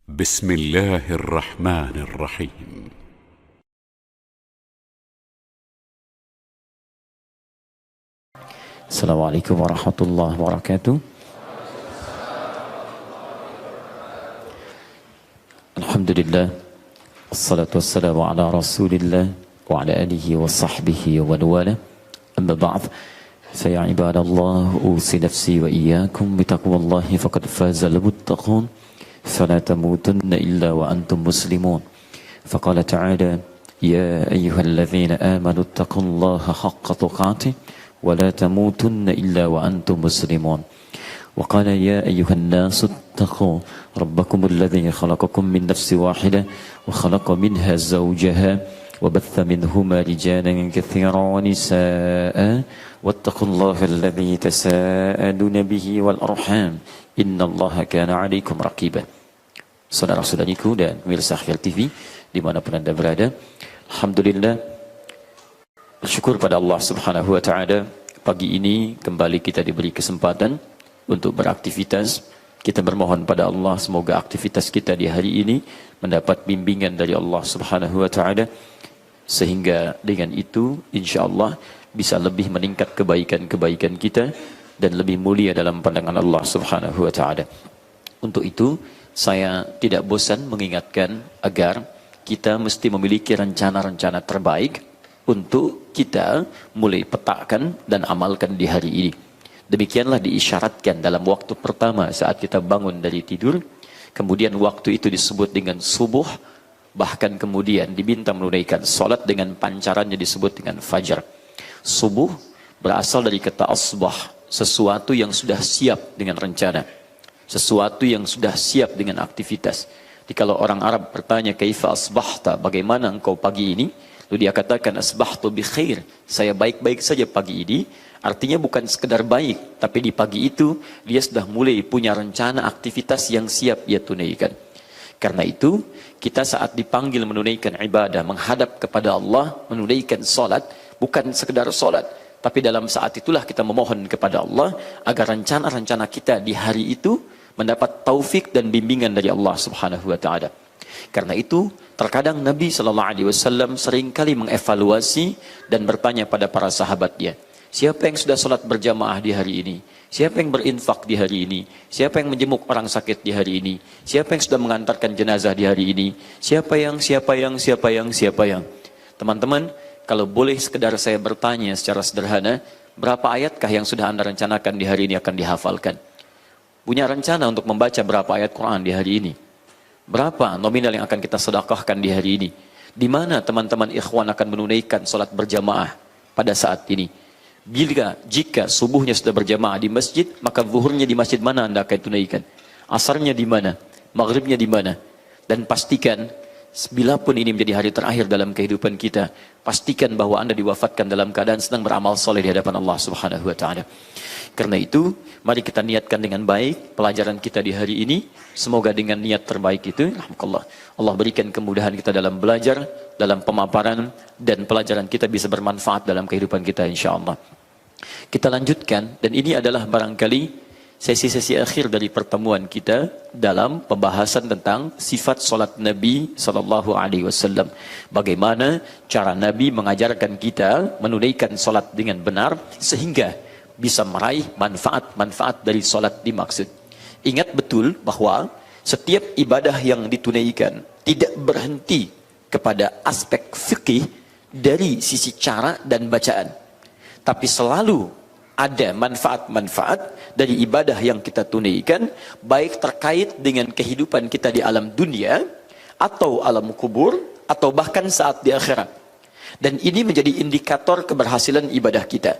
بسم الله الرحمن الرحيم. Assalamualaikum warahmatullahi wabarakatuh. Alhamdulillah, assalatu wassalamu ala rasulillah wa ala alihi wa sahbihi wa wala. Amma ba'd, fa ya ibadallah, usi nafsi wa iyyakum bitaqwallahi faqad faza al-muttaqun, fala tamutunna illa wa antum muslimun. Faqala ta'ala, ya ayyuhalladzina amanu ittaqullaha haqqa tuqatih ولا تموتن إلا وأنتم مسلمون. وقال يا أيها الناس اتقوا ربكم الذي خلقكم من نفس واحدة وخلق منها زوجها وبث منهما رجالا كثيرا ونساء واتقوا الله الذي تساءلون به والأرحام إن الله كان عليكم رقيبا. Saudara-saudariku dan pemirsa Akhir TV dimanapun Anda berada, Alhamdulillah, bersyukur pada Allah Subhanahu wa Ta'ala, pagi ini kembali kita diberi kesempatan untuk beraktivitas. Kita bermohon pada Allah semoga aktivitas kita di hari ini mendapat bimbingan dari Allah Subhanahu wa Ta'ala, sehingga dengan itu insya Allah bisa lebih meningkat kebaikan-kebaikan kita dan lebih mulia dalam pandangan Allah Subhanahu wa Ta'ala. Untuk itu saya tidak bosan mengingatkan agar kita mesti memiliki rencana-rencana terbaik untuk kita mulai petakan dan amalkan di hari ini. Demikianlah diisyaratkan dalam waktu pertama saat kita bangun dari tidur. Kemudian waktu itu disebut dengan subuh. Bahkan kemudian diminta menunaikan salat dengan pancarannya disebut dengan fajar. Subuh berasal dari kata asbah, sesuatu yang sudah siap dengan rencana, sesuatu yang sudah siap dengan aktivitas. Jadi kalau orang Arab bertanya kaifa asbahta, bagaimana engkau pagi ini? Lalu dia katakan asbahtu bi khair, saya baik-baik saja pagi ini. Artinya bukan sekedar baik, tapi di pagi itu dia sudah mulai punya rencana aktivitas yang siap ia tunaikan. Karena itu kita saat dipanggil menunaikan ibadah, menghadap kepada Allah, menunaikan salat, bukan sekedar salat, tapi dalam saat itulah kita memohon kepada Allah agar rencana-rencana kita di hari itu mendapat taufik dan bimbingan dari Allah Subhanahu wa Ta'ala. Karena itu terkadang Nabi SAW seringkali mengevaluasi dan bertanya pada para sahabatnya, siapa yang sudah sholat berjamaah di hari ini? Siapa yang berinfak di hari ini? Siapa yang menjenguk orang sakit di hari ini? Siapa yang sudah mengantarkan jenazah di hari ini? Siapa yang? Teman-teman, kalau boleh sekedar saya bertanya secara sederhana, berapa ayatkah yang sudah Anda rencanakan di hari ini akan dihafalkan? Punya rencana untuk membaca berapa ayat Quran di hari ini? Berapa nominal yang akan kita sedekahkan di hari ini? Di mana teman-teman ikhwan akan menunaikan salat berjamaah pada saat ini? Jika subuhnya sudah berjamaah di masjid, maka zuhurnya di masjid mana Anda akan tunaikan? Asarnya di mana? Maghribnya di mana? Dan pastikan, bila pun ini menjadi hari terakhir dalam kehidupan kita, pastikan bahwa Anda diwafatkan dalam keadaan sedang beramal soleh di hadapan Allah Subhanahu wa Ta'ala. Karena itu, mari kita niatkan dengan baik pelajaran kita di hari ini. Semoga dengan niat terbaik itu, Allah berikan kemudahan kita dalam belajar, dalam pemaparan, dan pelajaran kita bisa bermanfaat dalam kehidupan kita insya-Allah. Kita lanjutkan, dan ini adalah barangkali sesi-sesi akhir dari pertemuan kita dalam pembahasan tentang sifat salat Nabi SAW. Bagaimana cara Nabi mengajarkan kita menunaikan salat dengan benar sehingga bisa meraih manfaat-manfaat dari salat dimaksud. Ingat betul bahwa setiap ibadah yang ditunaikan tidak berhenti kepada aspek fikih dari sisi cara dan bacaan, tapi selalu ada manfaat-manfaat dari ibadah yang kita tunaikan, baik terkait dengan kehidupan kita di alam dunia atau alam kubur atau bahkan saat di akhirat. Dan ini menjadi indikator keberhasilan ibadah kita.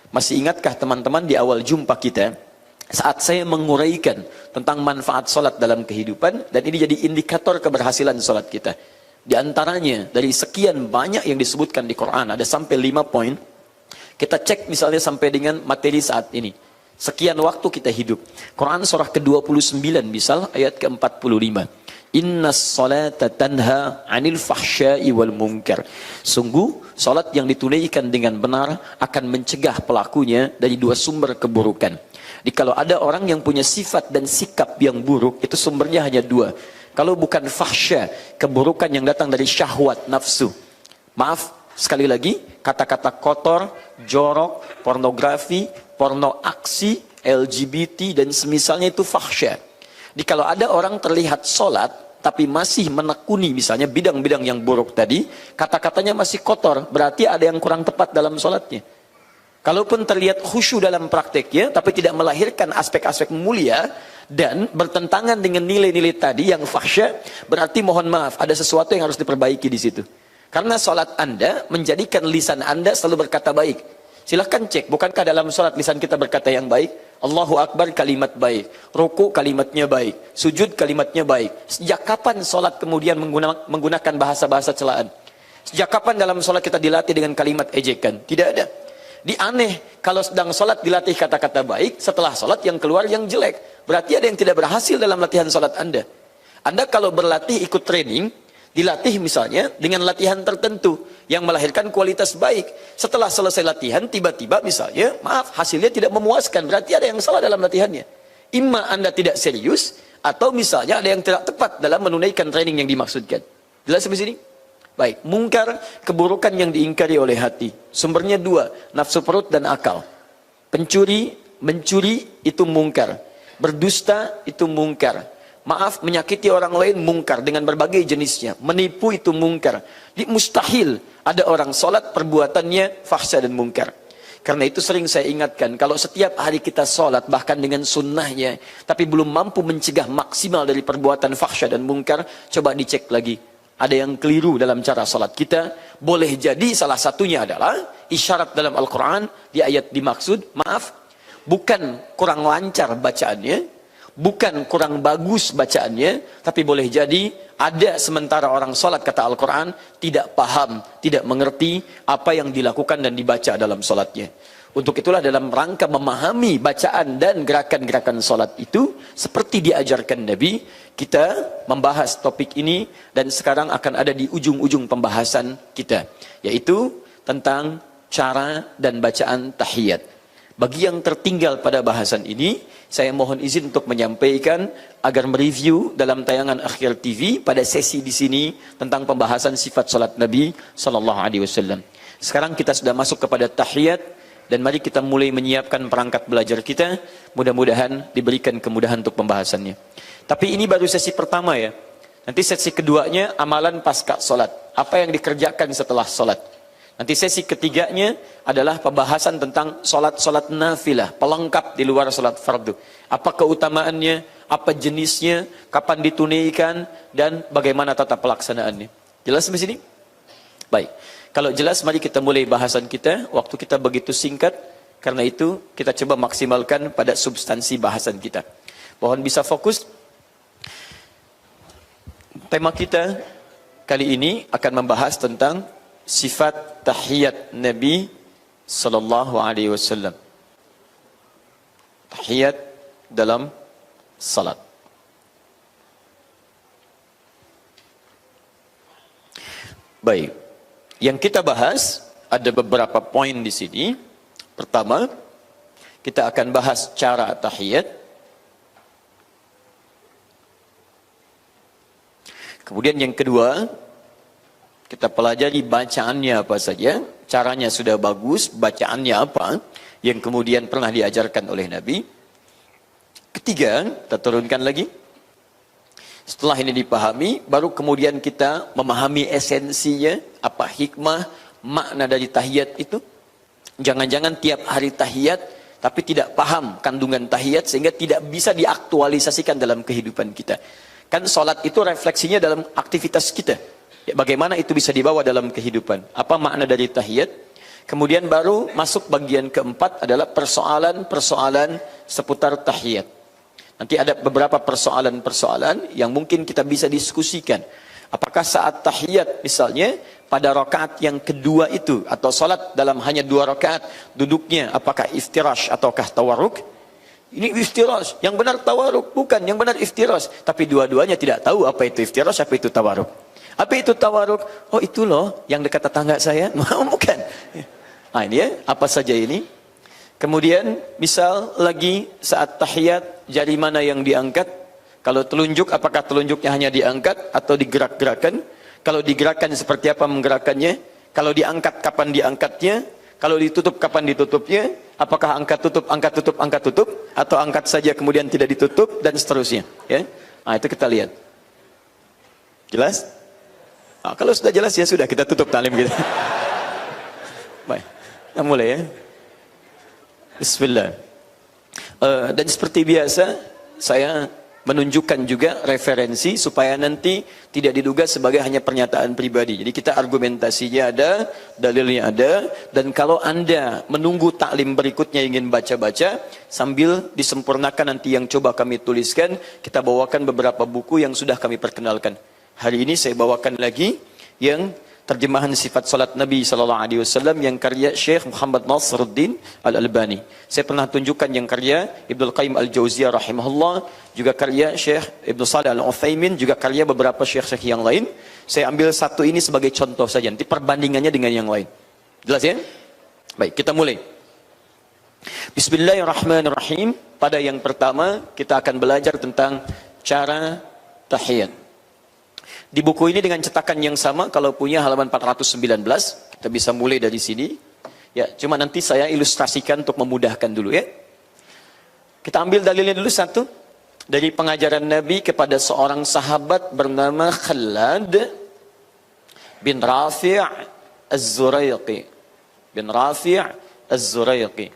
Masih ingatkah teman-teman di awal jumpa kita saat saya menguraikan tentang manfaat salat dalam kehidupan, dan ini jadi indikator keberhasilan salat kita. Di antaranya dari sekian banyak yang disebutkan di Quran, ada sampai 5 poin. Kita cek misalnya sampai dengan materi saat ini. Sekian waktu kita hidup. Quran surah ke-29 misal ayat ke-45. Innas salata tanha 'anil fahsya'i wal munkar. Sungguh salat yang ditunaikan dengan benar akan mencegah pelakunya dari 2 sumber keburukan. Jadi kalau ada orang yang punya sifat dan sikap yang buruk, itu sumbernya hanya 2. Kalau bukan fahsya, keburukan yang datang dari syahwat nafsu. Maaf, sekali lagi, kata-kata kotor, jorok, pornografi, porno aksi, LGBT, dan semisalnya itu fahsya. Jadi kalau ada orang terlihat sholat, tapi masih menekuni misalnya bidang-bidang yang buruk tadi, kata-katanya masih kotor, berarti ada yang kurang tepat dalam sholatnya. Kalaupun terlihat khusyuk dalam prakteknya, tapi tidak melahirkan aspek-aspek mulia, dan bertentangan dengan nilai-nilai tadi yang fahsya, berarti mohon maaf, ada sesuatu yang harus diperbaiki di situ. Karena sholat Anda menjadikan lisan Anda selalu berkata baik. Silahkan cek, bukankah dalam sholat lisan kita berkata yang baik? Allahu Akbar kalimat baik, ruku kalimatnya baik, sujud kalimatnya baik. Sejak kapan sholat kemudian menggunakan bahasa-bahasa celaan? Sejak kapan dalam sholat kita dilatih dengan kalimat ejekan? Tidak ada. Di aneh, kalau sedang sholat dilatih kata-kata baik, setelah sholat yang keluar yang jelek. Berarti ada yang tidak berhasil dalam latihan sholat Anda. Anda kalau berlatih ikut training, dilatih misalnya dengan latihan tertentu yang melahirkan kualitas baik. Setelah selesai latihan, tiba-tiba misalnya, maaf, hasilnya tidak memuaskan. Berarti ada yang salah dalam latihannya. Imma Anda tidak serius, atau misalnya ada yang tidak tepat dalam menunaikan training yang dimaksudkan. Jelas sampai sini? Baik, mungkar, keburukan yang diingkari oleh hati. Sumbernya dua, nafsu perut dan akal. Mencuri itu mungkar. Berdusta itu mungkar. Maaf, menyakiti orang lain mungkar dengan berbagai jenisnya. Menipu itu mungkar. Mustahil ada orang sholat perbuatannya fahsya dan mungkar. Karena itu sering saya ingatkan, kalau setiap hari kita sholat bahkan dengan sunnahnya, tapi belum mampu mencegah maksimal dari perbuatan fahsya dan mungkar, coba dicek lagi. Ada yang keliru dalam cara sholat kita. Boleh jadi salah satunya adalah isyarat dalam Al-Quran di ayat dimaksud, maaf, bukan kurang lancar bacaannya, bukan kurang bagus bacaannya, tapi boleh jadi ada sementara orang sholat kata Al-Quran tidak paham, tidak mengerti apa yang dilakukan dan dibaca dalam sholatnya. Untuk itulah dalam rangka memahami bacaan dan gerakan-gerakan sholat itu seperti diajarkan Nabi, kita membahas topik ini dan sekarang akan ada di ujung-ujung pembahasan kita, yaitu tentang cara dan bacaan tahiyat. Bagi yang tertinggal pada bahasan ini, saya mohon izin untuk menyampaikan agar mereview dalam tayangan Akhir TV pada sesi di sini tentang pembahasan sifat salat Nabi sallallahu alaihi wasallam. Sekarang kita sudah masuk kepada tahiyat dan mari kita mulai menyiapkan perangkat belajar kita. Mudah-mudahan diberikan kemudahan untuk pembahasannya. Tapi ini baru sesi pertama ya. Nanti sesi keduanya amalan pasca salat. Apa yang dikerjakan setelah salat? Nanti sesi ketiganya adalah pembahasan tentang solat-solat nafilah, pelengkap di luar solat fardu. Apa keutamaannya, apa jenisnya, kapan ditunaikan, dan bagaimana tata pelaksanaannya. Jelas sampai sini? Baik. Kalau jelas, mari kita mulai bahasan kita. Waktu kita begitu singkat, karena itu kita coba maksimalkan pada substansi bahasan kita. Mohon bisa fokus. Tema kita kali ini akan membahas tentang sifat tahiyat Nabi sallallahu alaihi wasallam. Tahiyat dalam salat. Baik. Yang kita bahas ada beberapa poin di sini. Pertama, kita akan bahas cara tahiyat. Kemudian yang kedua, kita pelajari bacaannya apa saja, caranya sudah bagus, bacaannya apa, yang kemudian pernah diajarkan oleh Nabi. Ketiga, kita turunkan lagi. Setelah ini dipahami, baru kemudian kita memahami esensinya, apa hikmah, makna dari tahiyat itu. Jangan-jangan tiap hari tahiyat, tapi tidak paham kandungan tahiyat, sehingga tidak bisa diaktualisasikan dalam kehidupan kita. Kan sholat itu refleksinya dalam aktivitas kita. Bagaimana itu bisa dibawa dalam kehidupan? Apa makna dari tahiyat? Kemudian baru masuk bagian keempat adalah persoalan-persoalan seputar tahiyat. Nanti ada beberapa persoalan-persoalan yang mungkin kita bisa diskusikan. Apakah saat tahiyat misalnya pada rakaat yang kedua itu atau salat dalam hanya 2 rakaat duduknya apakah iftirash ataukah tawarruk? Ini iftirash, yang benar tawarruk, bukan yang benar iftirash. Tapi dua-duanya tidak tahu apa itu iftirash, apa itu tawarruk. Apa itu tawarruk? Oh itu loh yang dekat tetangga saya. Bukan. Nah ini ya, apa saja ini. Kemudian misal lagi saat tahiyat, jari mana yang diangkat? Kalau telunjuk, apakah telunjuknya hanya diangkat atau digerak-gerakan? Kalau digerakkan, seperti apa menggerakkannya? Kalau diangkat, kapan diangkatnya? Kalau ditutup, kapan ditutupnya? Apakah angkat tutup, angkat tutup, angkat tutup? Atau angkat saja kemudian tidak ditutup, dan seterusnya. Ya? Nah, itu kita lihat. Jelas? Nah, kalau sudah jelas, ya sudah, kita tutup talim kita. Baik, kita mulai ya. Bismillah. Dan seperti biasa, saya menunjukkan juga referensi supaya nanti tidak diduga sebagai hanya pernyataan pribadi. Jadi kita argumentasinya ada, dalilnya ada, dan kalau Anda menunggu taklim berikutnya ingin baca-baca, sambil disempurnakan nanti yang coba kami tuliskan, kita bawakan beberapa buku yang sudah kami perkenalkan. Hari ini saya bawakan lagi yang terjemahan sifat salat Nabi SAW yang karya Syekh Muhammad Nasiruddin Al-Albani. Saya pernah tunjukkan yang karya Ibnu Qayyim Al-Jauziyah rahimahullah, juga karya Syekh Ibnu Shalih Al-Utsaimin, juga karya beberapa syekh-syekh yang lain. Saya ambil satu ini sebagai contoh saja, nanti perbandingannya dengan yang lain. Jelas ya? Baik, kita mulai. Bismillahirrahmanirrahim. Pada yang pertama kita akan belajar tentang cara tahiyat. Di buku ini dengan cetakan yang sama, kalau punya halaman 419, kita bisa mulai dari sini. Ya, cuma nanti saya ilustrasikan untuk memudahkan dulu ya. Kita ambil dalilnya dulu satu. Dari pengajaran Nabi kepada seorang sahabat bernama Khalad bin Rafi' Az-Zuraiqi. Bin Rafi' Az-Zuraiqi.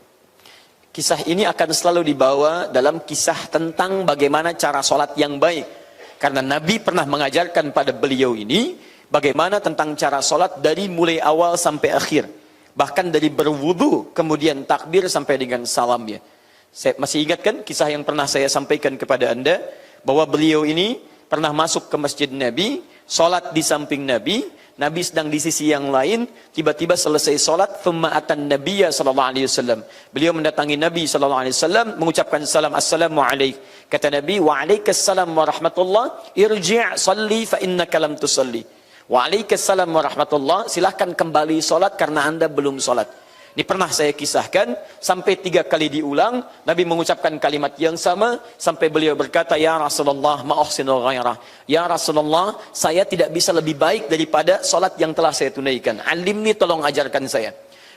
Kisah ini akan selalu dibawa dalam kisah tentang bagaimana cara sholat yang baik. Karena Nabi pernah mengajarkan pada beliau ini bagaimana tentang cara sholat dari mulai awal sampai akhir. Bahkan dari berwudu, kemudian takbir sampai dengan salamnya. Saya masih ingat kan kisah yang pernah saya sampaikan kepada Anda, bahwa beliau ini pernah masuk ke masjid Nabi, sholat di samping Nabi, Nabi sedang di sisi yang lain, tiba-tiba selesai sholat, thumma atan Nabiyya sallallahu alaihi wasallam. Beliau mendatangi Nabi sallallahu alaihi wasallam, mengucapkan salam, assalamu alaik. Kata Nabi, wa alaikassalam wa rahmatullah, irji' salli fa innaka lam tusalli. Wa alaikassalam wa rahmatullah, silahkan kembali sholat karena Anda belum sholat. Ini pernah saya kisahkan, sampai 3 kali diulang, Nabi mengucapkan kalimat yang sama, sampai beliau berkata, ya Rasulullah, ma'uhsinu ghairah. Ya Rasulullah, saya tidak bisa lebih baik daripada sholat yang telah saya tunaikan. Alimni, tolong ajarkan saya.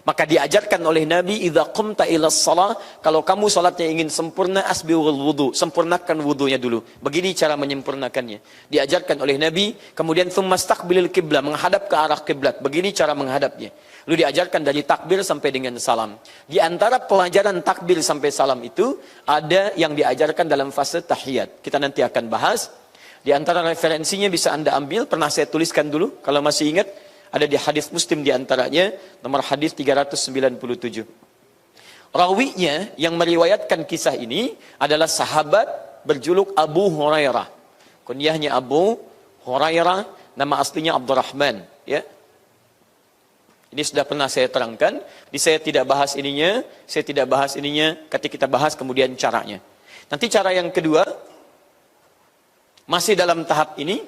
Maka diajarkan oleh Nabi, idza qumta ila shalah, kalau kamu salatnya ingin sempurna, asbighul wudu, sempurnakan wudunya dulu. Begini cara menyempurnakannya. Diajarkan oleh Nabi, kemudian tsumastaqbilil qiblah, menghadap ke arah kiblat. Begini cara menghadapnya. Lalu diajarkan dari takbir sampai dengan salam. Di antara pelajaran takbir sampai salam itu ada yang diajarkan dalam fase tahiyat. Kita nanti akan bahas. Di antara referensinya bisa Anda ambil, pernah saya tuliskan dulu kalau masih ingat. Ada di hadis Muslim di antaranya, nomor hadis 397. Rawinya yang meriwayatkan kisah ini adalah sahabat berjuluk Abu Hurairah. Kunyahnya Abu Hurairah, nama aslinya Abdurrahman. Ya. Ini sudah pernah saya terangkan. Saya tidak bahas ininya, ketika kita bahas kemudian caranya. Nanti cara yang kedua, masih dalam tahap ini,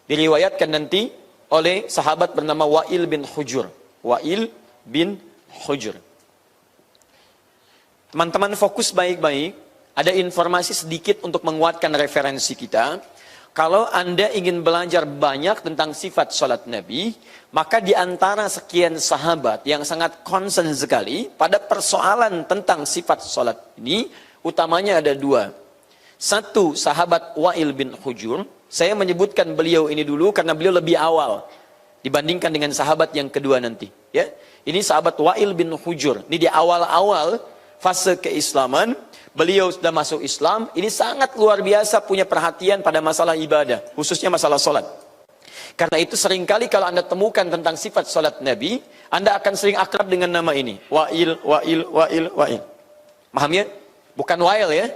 diriwayatkan nanti oleh sahabat bernama Wa'il bin Hujur. Wa'il bin Hujur. Teman-teman fokus baik-baik. Ada informasi sedikit untuk menguatkan referensi kita. Kalau Anda ingin belajar banyak tentang sifat sholat Nabi, maka di antara sekian sahabat yang sangat concern sekali pada persoalan tentang sifat sholat ini, utamanya ada 2. Satu, sahabat Wa'il bin Hujur. Saya menyebutkan beliau ini dulu karena beliau lebih awal dibandingkan dengan sahabat yang kedua nanti. Ya, ini sahabat Wa'il bin Hujur. Ini di awal-awal fase keislaman. Beliau sudah masuk Islam. Ini sangat luar biasa punya perhatian pada masalah ibadah, khususnya masalah sholat. Karena itu seringkali kalau Anda temukan tentang sifat sholat Nabi, Anda akan sering akrab dengan nama ini. Wa'il, Wa'il, Wa'il, Wa'il. Paham ya? Bukan Wa'il ya.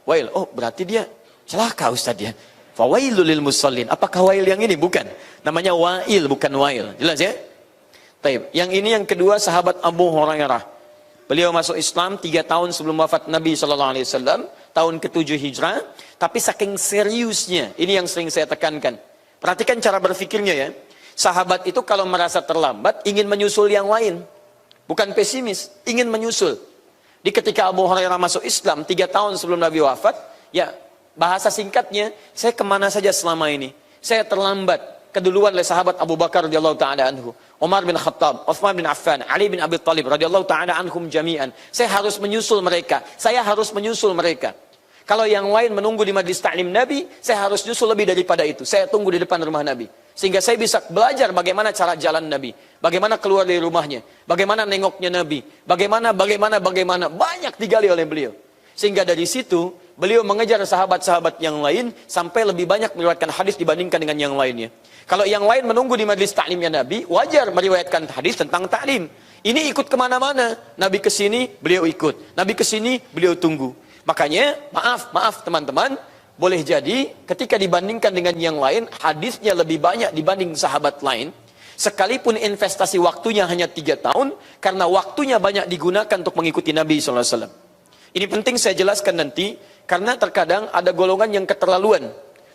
Wa'il, oh berarti dia celaka Ustaz ya. Fawailul lil musallin. Apakah Wa'il yang ini? Bukan. Namanya Wa'il, bukan Wa'il. Jelas ya? Taib. Yang ini yang kedua, sahabat Abu Hurairah. Beliau masuk Islam 3 tahun sebelum wafat Nabi SAW. Tahun ke-7 Hijrah. Tapi saking seriusnya, ini yang sering saya tekankan. Perhatikan cara berfikirnya ya. Sahabat itu kalau merasa terlambat, ingin menyusul yang lain. Bukan pesimis, ingin menyusul. Di ketika Abu Hurairah masuk Islam 3 tahun sebelum Nabi wafat, ya Bahasa singkatnya, saya kemana saja selama ini? Saya terlambat keduluan oleh sahabat Abu Bakar radhiyallahu taala anhu, Umar bin Khattab, Utsman bin Affan, Ali bin Abi Thalib radhiyallahu taala anhum jami'an. Saya harus menyusul mereka. Saya harus menyusul mereka. Kalau yang lain menunggu di majlis ta'lim Nabi, saya harus nyusul lebih daripada itu. Saya tunggu di depan rumah Nabi. Sehingga saya bisa belajar bagaimana cara jalan Nabi. Bagaimana keluar dari rumahnya. Bagaimana nengoknya Nabi. Bagaimana. Banyak digali oleh beliau. Sehingga dari situ, beliau mengejar sahabat-sahabat yang lain, sampai lebih banyak meriwayatkan hadis dibandingkan dengan yang lainnya. Kalau yang lain menunggu di majlis ta'limnya Nabi, wajar meriwayatkan hadis tentang ta'lim. Ini ikut kemana-mana. Nabi kesini, beliau ikut. Nabi kesini, beliau tunggu. Makanya, maaf teman-teman, boleh jadi ketika dibandingkan dengan yang lain, hadisnya lebih banyak dibanding sahabat lain. Sekalipun investasi waktunya hanya 3 tahun, karena waktunya banyak digunakan untuk mengikuti Nabi SAW. Ini penting saya jelaskan nanti, karena terkadang ada golongan yang keterlaluan,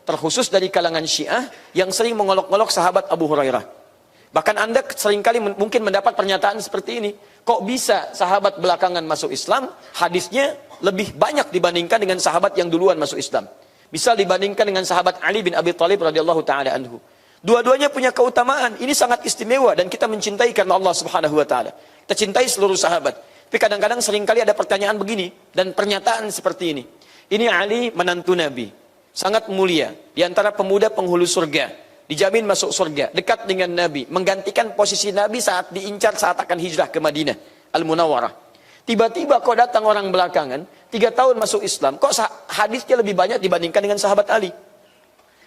terkhusus dari kalangan Syiah, yang sering mengolok-olok sahabat Abu Hurairah. Bahkan Anda seringkali mungkin mendapat pernyataan seperti ini. Kok bisa sahabat belakangan masuk Islam, hadisnya lebih banyak dibandingkan dengan sahabat yang duluan masuk Islam. Bisa dibandingkan dengan sahabat Ali bin Abi Thalib radhiyallahu taala anhu. Dua-duanya punya keutamaan. Ini sangat istimewa dan kita mencintai karena Allah Subhanahu wa taala. Kita cintai seluruh sahabat. Tapi kadang-kadang seringkali ada pertanyaan begini dan pernyataan seperti ini. Ini Ali menantu Nabi, sangat mulia, di antara pemuda penghulu surga. Dijamin masuk surga, dekat dengan Nabi, menggantikan posisi Nabi saat diincar saat akan hijrah ke Madinah Al-Munawwarah. Tiba-tiba kok datang orang belakangan, 3 tahun masuk Islam, kok hadisnya lebih banyak dibandingkan dengan sahabat Ali.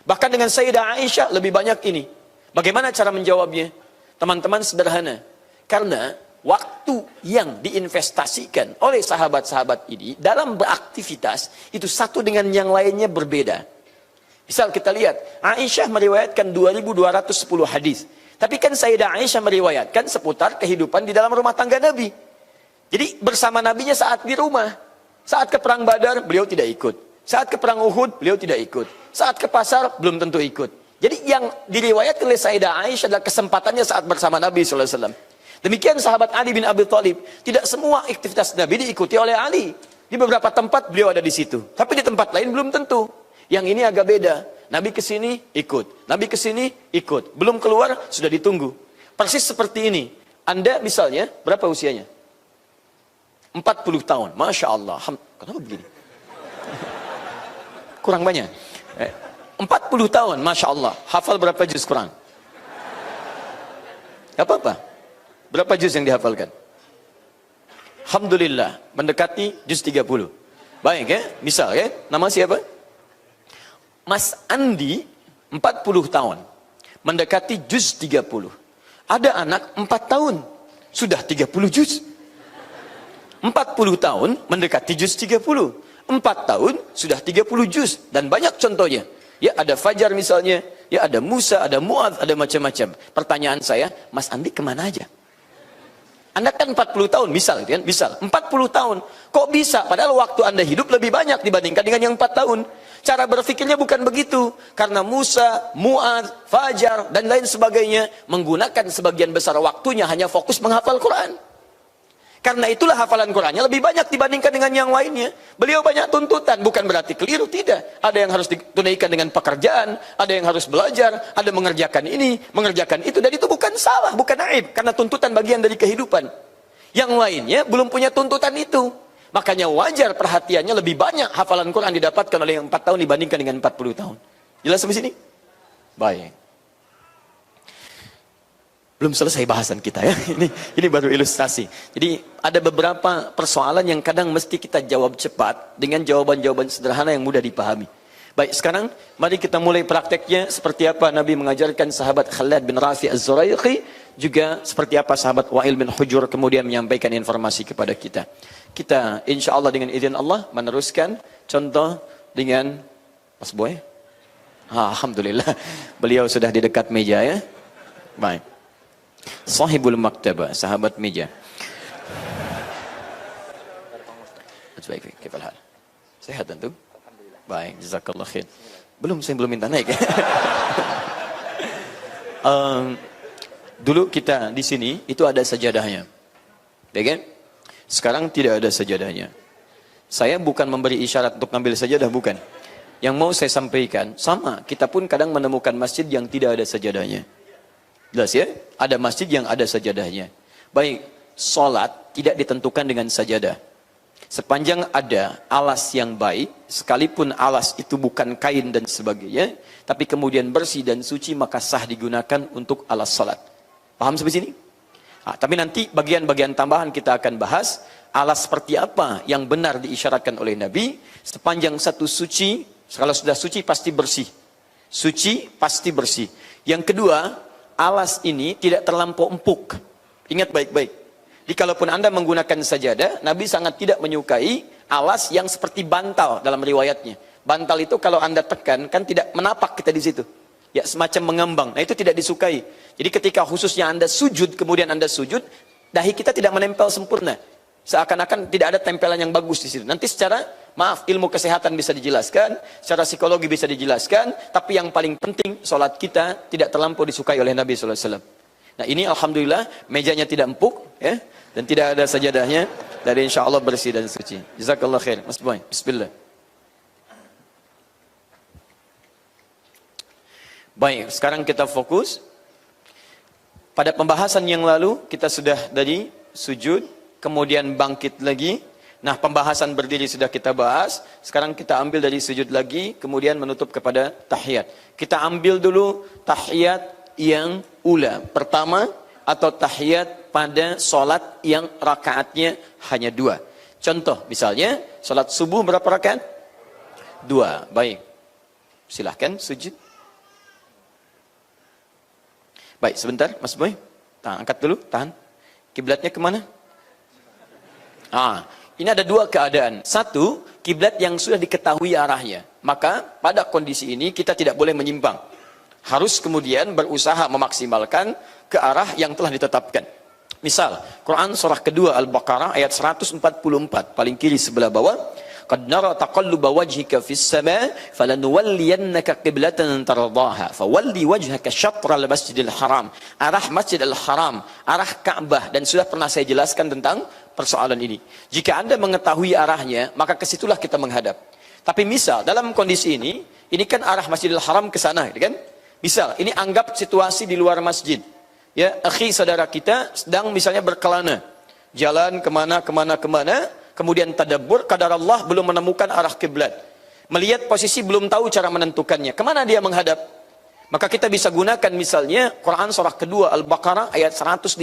Bahkan dengan Sayyidah Aisyah lebih banyak ini. Bagaimana cara menjawabnya? Teman-teman sederhana. Karena waktu yang diinvestasikan oleh sahabat-sahabat ini dalam beraktivitas, itu satu dengan yang lainnya berbeda. Misal kita lihat, Aisyah meriwayatkan 2210 hadis. Tapi kan Sayyidah Aisyah meriwayatkan seputar kehidupan di dalam rumah tangga Nabi. Jadi bersama Nabinya saat di rumah. Saat ke perang Badar, beliau tidak ikut. Saat ke perang Uhud, beliau tidak ikut. Saat ke pasar, belum tentu ikut. Jadi yang diriwayatkan oleh Sayyidah Aisyah adalah kesempatannya saat bersama Nabi SAW. Demikian sahabat Ali bin Abi Thalib. Tidak semua aktivitas Nabi diikuti oleh Ali. Di beberapa tempat beliau ada di situ. Tapi di tempat lain belum tentu. Yang ini agak beda. Nabi kesini ikut. Nabi kesini ikut. Belum keluar sudah ditunggu. Persis seperti ini. Anda misalnya berapa usianya? 40 tahun. Masya Allah. Kenapa begini? Kurang banyak. 40 tahun. Masya Allah. Hafal berapa juz Quran? Gak apa-apa. Berapa juz yang dihafalkan? Alhamdulillah. Mendekati juz 30. Baik ya. Misal ya. Nama siapa? Mas Andi 40 tahun mendekati juz 30. Ada anak 4 tahun sudah 30 juz. 40 tahun mendekati juz 30. 4 tahun sudah 30 juz dan banyak contohnya. Ya ada Fajar misalnya, ya ada Musa, ada Mu'adz, ada macam-macam. Pertanyaan saya, Mas Andi kemana aja? Anda kan 40 tahun, misal kan? Misal 40 tahun. Kok bisa? Padahal waktu Anda hidup lebih banyak dibandingkan dengan yang 4 tahun. Cara berpikirnya bukan begitu. Karena Musa, Mu'adz, Fajar, dan lain sebagainya menggunakan sebagian besar waktunya hanya fokus menghafal Quran. Karena itulah hafalan Qurannya lebih banyak dibandingkan dengan yang lainnya. Beliau banyak tuntutan, bukan berarti keliru, tidak. Ada yang harus ditunaikan dengan pekerjaan, ada yang harus belajar, ada mengerjakan ini, mengerjakan itu. Dan itu bukan salah, bukan aib. Karena tuntutan bagian dari kehidupan. Yang lainnya belum punya tuntutan itu. Makanya wajar perhatiannya lebih banyak hafalan Quran didapatkan oleh yang 4 tahun dibandingkan dengan 40 tahun. Jelas sampai sini? Baik. Belum selesai bahasan kita ya. Ini baru ilustrasi. Jadi ada beberapa persoalan yang kadang mesti kita jawab cepat dengan jawaban-jawaban sederhana yang mudah dipahami. Baik, sekarang mari kita mulai prakteknya seperti apa Nabi mengajarkan sahabat Khalid bin Rafi Az-Zuraiqi, juga seperti apa sahabat Wa'il bin Hujur kemudian menyampaikan informasi kepada kita. Kita insya Allah dengan izin Allah meneruskan contoh dengan Mas Boy. Alhamdulillah beliau sudah di dekat meja ya. Baik. Sahibul Maktabah, sahabat meja. Baik, kifal hal. Sehat tentu? Baik, jazakallah khair. Saya belum minta naik. Dulu kita di sini itu ada sajadahnya. Ya kan? Sekarang tidak ada sajadahnya. Saya bukan memberi isyarat untuk ngambil sajadah, bukan. yang mau saya sampaikan, sama, kita pun kadang menemukan masjid yang tidak ada sajadahnya. Jelas ya? Ada masjid yang ada sajadahnya. Baik, sholat tidak ditentukan dengan sajadah. Sepanjang ada alas yang baik, sekalipun alas itu bukan kain dan sebagainya, tapi kemudian bersih dan suci, maka sah digunakan untuk alas salat. Paham sampai sini? Tapi nanti bagian-bagian tambahan kita akan bahas, alas seperti apa yang benar diisyaratkan oleh Nabi, sepanjang satu suci, kalau sudah suci pasti bersih. Suci pasti bersih. Yang kedua, alas ini tidak terlampau empuk. Ingat baik-baik. Jadi kalaupun Anda menggunakan sajadah, Nabi sangat tidak menyukai alas yang seperti bantal dalam riwayatnya. Bantal itu kalau Anda tekan, kan tidak menapak kita di situ. Ya, semacam mengembang. Nah, itu tidak disukai. Jadi ketika khususnya Anda sujud, kemudian Anda sujud, dahi kita tidak menempel sempurna. Seakan-akan tidak ada tempelan yang bagus di situ. Nanti secara, maaf, ilmu kesehatan bisa dijelaskan, secara psikologi bisa dijelaskan, tapi yang paling penting, sholat kita tidak terlampau disukai oleh Nabi SAW. Nah, ini alhamdulillah mejanya tidak empuk ya, dan tidak ada sajadahnya, dari insya Allah bersih dan suci. Jazakallah khair. Mas Boy, bismillah. Baik, sekarang kita fokus. Pada pembahasan yang lalu kita sudah dari sujud, kemudian bangkit lagi. Nah, pembahasan berdiri sudah kita bahas. Sekarang kita ambil dari sujud lagi, kemudian menutup kepada tahiyat. Kita ambil dulu tahiyat yang ula pertama, atau tahiyat pada solat yang rakaatnya hanya 2. Contoh, misalnya solat subuh berapa rakaat? 2. Baik, silahkan sujud. Baik, sebentar Mas Boy, angkat dulu, tahan. Kiblatnya kemana? Ini ada 2 keadaan. Satu, kiblat yang sudah diketahui arahnya, maka pada kondisi ini kita tidak boleh menyimpang. Harus kemudian berusaha memaksimalkan ke arah yang telah ditetapkan. Misal, Quran surah kedua Al-Baqarah ayat 144, paling kiri sebelah bawah. Qad nara taqalluba wajhika fis sama' falanuwalliyannaka qiblatan tardaha fawalli wajhaka syatral masjidil haram. Arah Masjidil Haram, arah Ka'bah, dan sudah pernah saya jelaskan tentang persoalan ini. Jika Anda mengetahui arahnya, maka ke situlah kita menghadap. Tapi misal dalam kondisi ini kan arah Masjidil Haram ke sana, gitu kan? Misal, ini anggap situasi di luar masjid. Ya, akhi saudara kita sedang misalnya berkelana. Jalan kemana, kemudian tadabbur, kadar Allah belum menemukan arah kiblat. Melihat posisi belum tahu cara menentukannya. Kemana dia menghadap? Maka kita bisa gunakan misalnya Quran surah kedua Al-Baqarah ayat 115.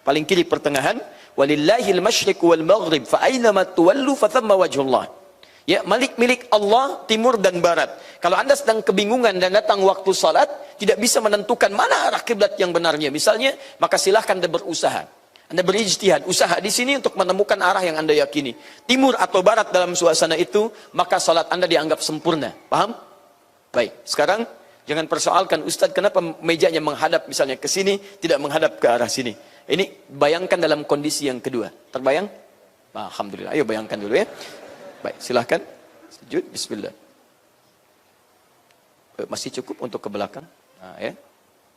Paling kiri pertengahan. Walillahil masyriq wal maghrib fa aynama tuwallu fa thamma wajhullah. Ya, milik Allah timur dan barat. Kalau Anda sedang kebingungan dan datang waktu salat, tidak bisa menentukan mana arah kiblat yang benarnya misalnya, maka silahkan Anda berusaha. Anda berijtihad, usaha di sini untuk menemukan arah yang Anda yakini. Timur atau barat dalam suasana itu, maka salat Anda dianggap sempurna. Paham? Baik, sekarang jangan persoalkan, Ustadz kenapa mejanya menghadap misalnya ke sini, tidak menghadap ke arah sini. Ini bayangkan dalam kondisi yang kedua. Terbayang? Alhamdulillah. Ayo bayangkan dulu ya. Baik, silahkan sujud, bismillah. Masih cukup untuk ke belakang? Ya.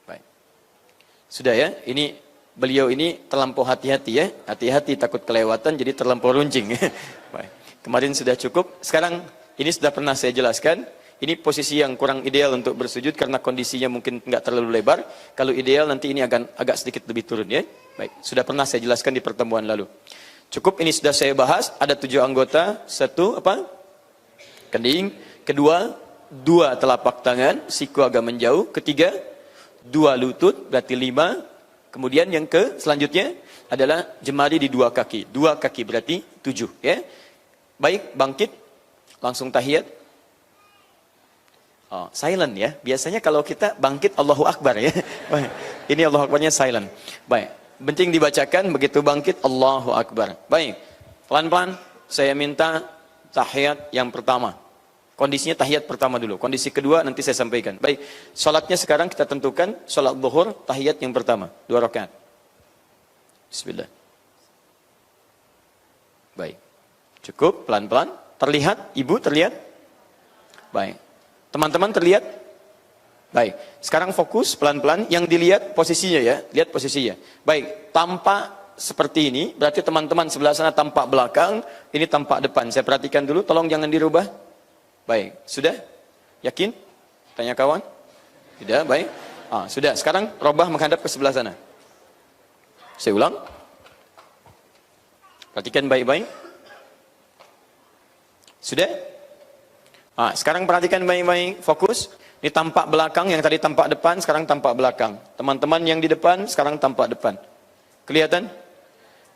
Baik. Sudah ya, ini beliau ini terlampau hati-hati ya. Hati-hati takut kelewatan, jadi terlampau runcing. Baik. Kemarin sudah cukup, sekarang ini sudah pernah saya jelaskan. Ini posisi yang kurang ideal untuk bersujud karena kondisinya mungkin nggak terlalu lebar. Kalau ideal nanti ini agak sedikit lebih turun ya. Baik, sudah pernah saya jelaskan di pertemuan lalu. Cukup, ini sudah saya bahas. Ada 7 anggota. 1 apa? Kening. Kedua, 2 telapak tangan, siku agak menjauh. Ketiga, 2 lutut, berarti 5. Kemudian yang selanjutnya adalah jemari di 2 kaki. 2 kaki berarti 7 ya. Baik, bangkit. Langsung tahiyat. Silent ya. Biasanya kalau kita bangkit Allahu Akbar ya. Ini Allahu Akbarnya silent. Baik. Penting dibacakan begitu bangkit Allahu Akbar. Baik, pelan-pelan saya minta tahiyat yang pertama. Kondisinya tahiyat pertama dulu. Kondisi kedua nanti saya sampaikan. Baik, sholatnya sekarang kita tentukan. Sholat zuhur, tahiyat yang pertama. 2 rakaat. Bismillah. Baik, cukup pelan-pelan. Terlihat, ibu terlihat? Baik, teman-teman terlihat? Baik, sekarang fokus pelan-pelan, yang dilihat posisinya ya, lihat posisinya. Baik, tampak seperti ini, berarti teman-teman sebelah sana tampak belakang, ini tampak depan. Saya perhatikan dulu, tolong jangan dirubah. Baik, sudah? Yakin? Tanya kawan? Tidak, baik. Sudah, sekarang robah menghadap ke sebelah sana. Saya ulang. Perhatikan baik-baik. Sudah? Sekarang perhatikan baik-baik, fokus. Ini tampak belakang, yang tadi tampak depan, sekarang tampak belakang. Teman-teman yang di depan, sekarang tampak depan. Kelihatan?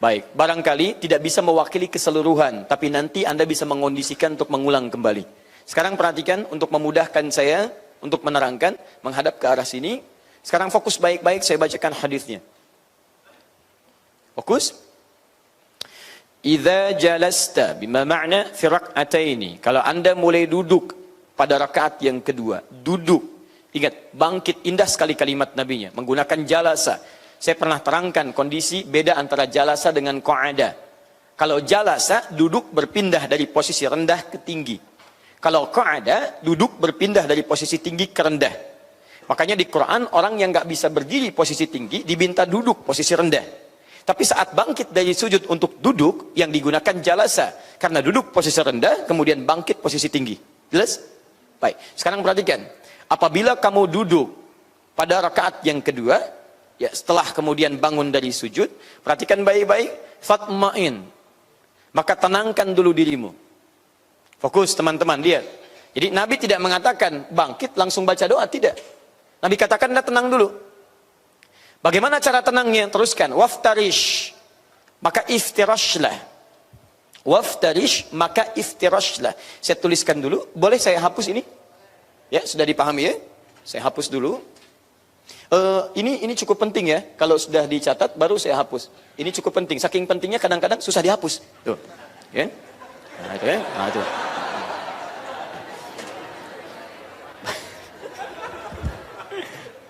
Baik, barangkali tidak bisa mewakili keseluruhan, tapi nanti Anda bisa mengondisikan untuk mengulang kembali. Sekarang perhatikan, untuk memudahkan saya, untuk menerangkan, menghadap ke arah sini. Sekarang fokus baik-baik, saya bacakan hadisnya. Fokus. Idza jalasta bima ma'na fi rak'ataini. Kalau Anda mulai duduk pada rakaat yang kedua, duduk. Ingat, bangkit, indah sekali kalimat nabinya, menggunakan jalasa. Saya pernah terangkan kondisi beda antara jalasa dengan qa'ada. Kalau jalasa, duduk berpindah dari posisi rendah ke tinggi. Kalau qa'ada, duduk berpindah dari posisi tinggi ke rendah. Makanya di Quran, orang yang nggak bisa berdiri posisi tinggi, diminta duduk posisi rendah. Tapi saat bangkit dari sujud untuk duduk, yang digunakan jalasa. Karena duduk posisi rendah, kemudian bangkit posisi tinggi. Jelas? Baik, sekarang perhatikan. Apabila kamu duduk pada rakaat yang kedua, ya setelah kemudian bangun dari sujud, perhatikan baik-baik, fatma'in. Maka tenangkan dulu dirimu. Fokus teman-teman, lihat. Jadi Nabi tidak mengatakan bangkit langsung baca doa, tidak. Nabi katakan dah tenang dulu. Bagaimana cara tenangnya? Teruskan. Waftarish, maka iftirashlah. Waftarish, maka iftirashlah. Saya tuliskan dulu. Boleh saya hapus ini? Ya, sudah dipahami ya? Saya hapus dulu. Ini cukup penting ya. Kalau sudah dicatat, baru saya hapus. Ini cukup penting. Saking pentingnya kadang-kadang susah dihapus. Tuh, ya. Nah, itu ya. Nah, itu.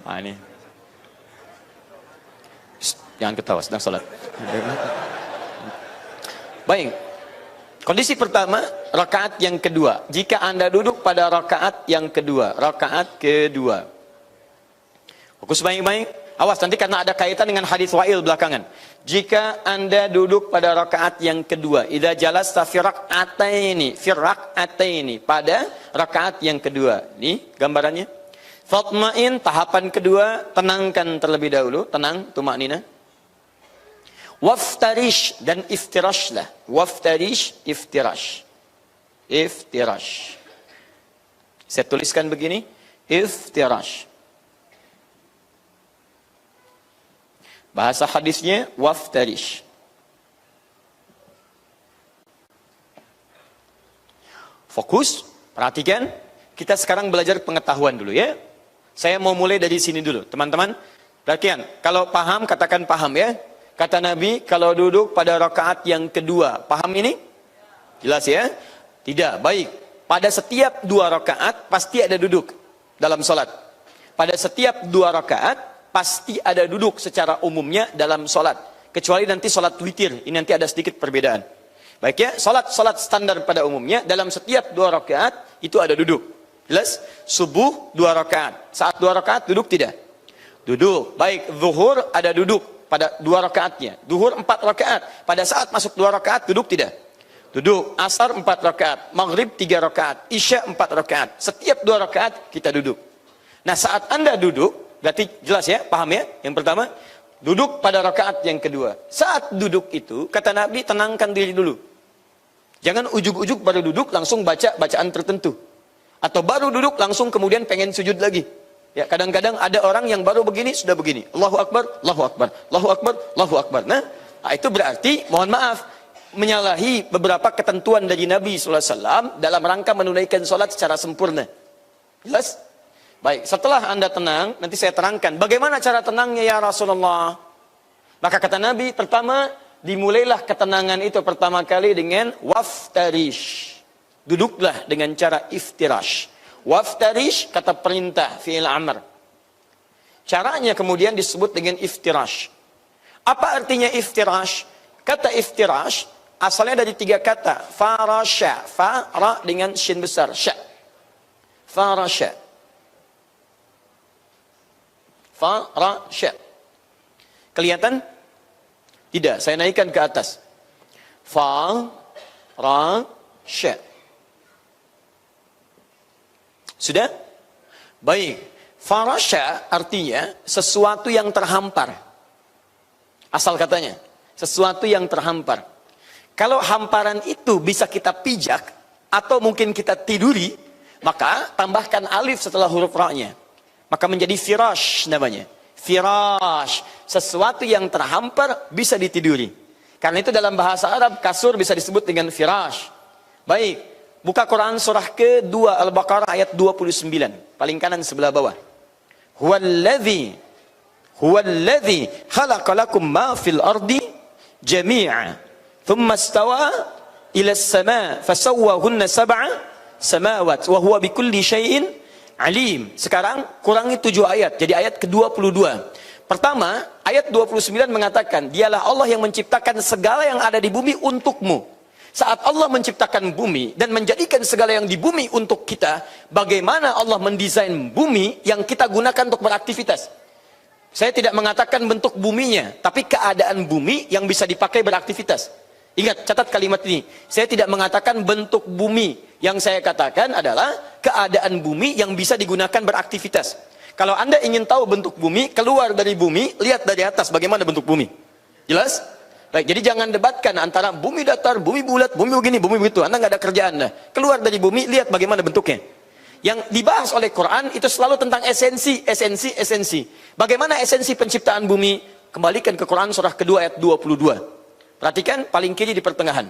Nah, ini. Jangan ketawa, sedang sholat. Baik. Kondisi pertama, rakaat yang kedua. Jika Anda duduk pada rakaat yang kedua. Rakaat kedua. Fokus baik-baik. Awas, nanti karena ada kaitan dengan hadis Wa'il belakangan. Jika Anda duduk pada rakaat yang kedua. Idza jalasta fi rak'ataini. Pada rakaat yang kedua. Ini gambarannya. Fatma'in, tahapan kedua, tenangkan terlebih dahulu, tenang, tumaknina. Waftarish, dan iftirashlah. Waftarish, iftirash. Iftirash. Saya tuliskan begini, iftirash. Bahasa hadisnya, waftarish. Fokus, perhatikan. Kita sekarang belajar pengetahuan dulu ya. Saya mau mulai dari sini dulu, teman-teman. Perhatikan, kalau paham, katakan paham ya. Kata Nabi, kalau duduk pada rakaat yang kedua, paham ini? Jelas ya? Tidak, baik. Pada setiap 2 rakaat, pasti ada duduk dalam sholat. Pada setiap 2 rakaat, pasti ada duduk secara umumnya dalam sholat. Kecuali nanti sholat witir, ini nanti ada sedikit perbedaan. Baik ya, sholat standar pada umumnya, dalam setiap 2 rakaat, itu ada duduk. Jelas? Subuh 2 rakaat. Saat 2 rakaat duduk tidak? Duduk. Baik, zuhur ada duduk pada 2 rakaatnya. Zuhur 4 rakaat. Pada saat masuk 2 rakaat duduk tidak? Duduk. Asar 4 rakaat. Maghrib 3 rakaat. Isya 4 rakaat. Setiap 2 rakaat kita duduk. Nah, saat Anda duduk, berarti jelas ya, paham ya? Yang pertama, duduk pada rakaat yang kedua. Saat duduk itu, kata Nabi, tenangkan diri dulu. Jangan ujuk-ujuk baru duduk langsung baca bacaan tertentu. Atau baru duduk langsung kemudian pengen sujud lagi. Ya, kadang-kadang ada orang yang baru begini sudah begini. Allahu Akbar, Allahu Akbar, Allahu Akbar, Allahu Akbar. Nah, itu berarti mohon maaf menyalahi beberapa ketentuan dari Nabi SAW dalam rangka menunaikan sholat secara sempurna. Jelas? Baik, setelah Anda tenang, nanti saya terangkan bagaimana cara tenangnya ya Rasulullah. Maka kata Nabi, pertama dimulailah ketenangan itu pertama kali dengan waftarish. Duduklah dengan cara iftirash. Waftarish, kata perintah, fi'il amr. Caranya kemudian disebut dengan iftirash. Apa artinya iftirash? Kata iftirash, asalnya dari 3 kata. Farasha. Fa-ra dengan shin besar. Sya. Farasha. Farasha. Kelihatan? Tidak, saya naikkan ke atas. Fa-ra-sha. Sudah? Baik. Farasha artinya sesuatu yang terhampar. Asal katanya, sesuatu yang terhampar. Kalau hamparan itu bisa kita pijak, atau mungkin kita tiduri, maka tambahkan alif setelah huruf ra-nya. Maka menjadi firash namanya. Firash, sesuatu yang terhampar bisa ditiduri. Karena itu dalam bahasa Arab, kasur bisa disebut dengan firash. Baik, buka Quran surah ke-2 Al-Baqarah ayat 29. Paling kanan sebelah bawah. Huwallazi khalaqa lakum ma fil ardi jami'a thumma istawa ila as-sama' fasawwahunna sab'a samawat wa huwa bikulli syai'in alim. Sekarang kurangi 7 ayat jadi ayat ke-22. Pertama, ayat 29 mengatakan, dialah Allah yang menciptakan segala yang ada di bumi untukmu. Saat Allah menciptakan bumi dan menjadikan segala yang di bumi untuk kita, bagaimana Allah mendesain bumi yang kita gunakan untuk beraktivitas. Saya tidak mengatakan bentuk buminya, tapi keadaan bumi yang bisa dipakai beraktivitas. Ingat, catat kalimat ini. Saya tidak mengatakan bentuk bumi. Yang saya katakan adalah keadaan bumi yang bisa digunakan beraktivitas. Kalau Anda ingin tahu bentuk bumi, keluar dari bumi, lihat dari atas bagaimana bentuk bumi. Jelas? Baik, jadi jangan debatkan antara bumi datar, bumi bulat, bumi begini, bumi begitu. Anda nggak ada kerjaan. Keluar dari bumi, lihat bagaimana bentuknya. Yang dibahas oleh Quran itu selalu tentang esensi. Bagaimana esensi penciptaan bumi? Kembalikan ke Quran surah kedua ayat 22. Perhatikan paling kiri di pertengahan.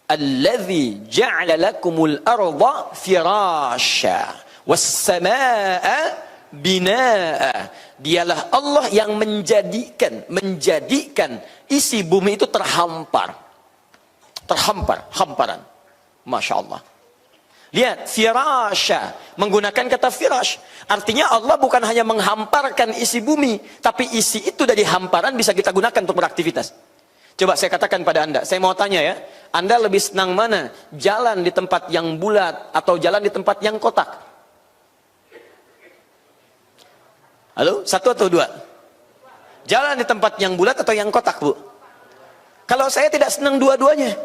Allazi ja'ala lakumul arda firasya was samaa'a binaa. Dialah Allah yang menjadikan isi bumi itu hamparan. Masya Allah. Lihat, firasya menggunakan kata firash. Artinya Allah bukan hanya menghamparkan isi bumi, tapi isi itu dari hamparan bisa kita gunakan untuk beraktivitas. Coba saya katakan pada Anda, saya mau tanya ya, Anda lebih senang mana? Jalan di tempat yang bulat atau jalan di tempat yang kotak? Halo, 1 atau 2? Jalan di tempat yang bulat atau yang kotak, Bu? Kalau saya tidak senang dua-duanya.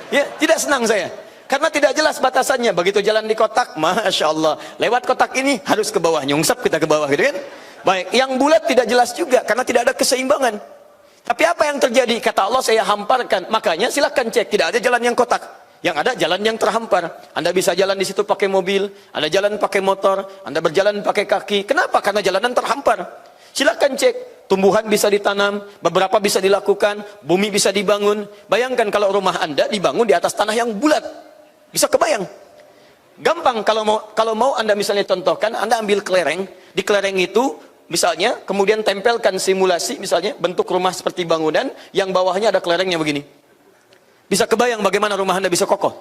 Ya, tidak senang saya. Karena tidak jelas batasannya. Begitu jalan di kotak, Masya Allah. Lewat kotak ini harus ke bawah. Nyungsep kita ke bawah, gitu kan? Baik, yang bulat tidak jelas juga. Karena tidak ada keseimbangan. Tapi apa yang terjadi? Kata Allah, saya hamparkan. Makanya silahkan cek. Tidak ada jalan yang kotak. Yang ada jalan yang terhampar. Anda bisa jalan di situ pakai mobil, Anda jalan pakai motor, Anda berjalan pakai kaki. Kenapa? Karena jalanan terhampar. Silakan cek. Tumbuhan bisa ditanam, beberapa bisa dilakukan, bumi bisa dibangun. Bayangkan kalau rumah Anda dibangun di atas tanah yang bulat. Bisa kebayang? Gampang kalau mau Anda misalnya contohkan, Anda ambil kelereng, di kelereng itu misalnya kemudian tempelkan simulasi misalnya bentuk rumah seperti bangunan yang bawahnya ada kelerengnya begini. Bisa kebayang bagaimana rumah Anda bisa kokoh?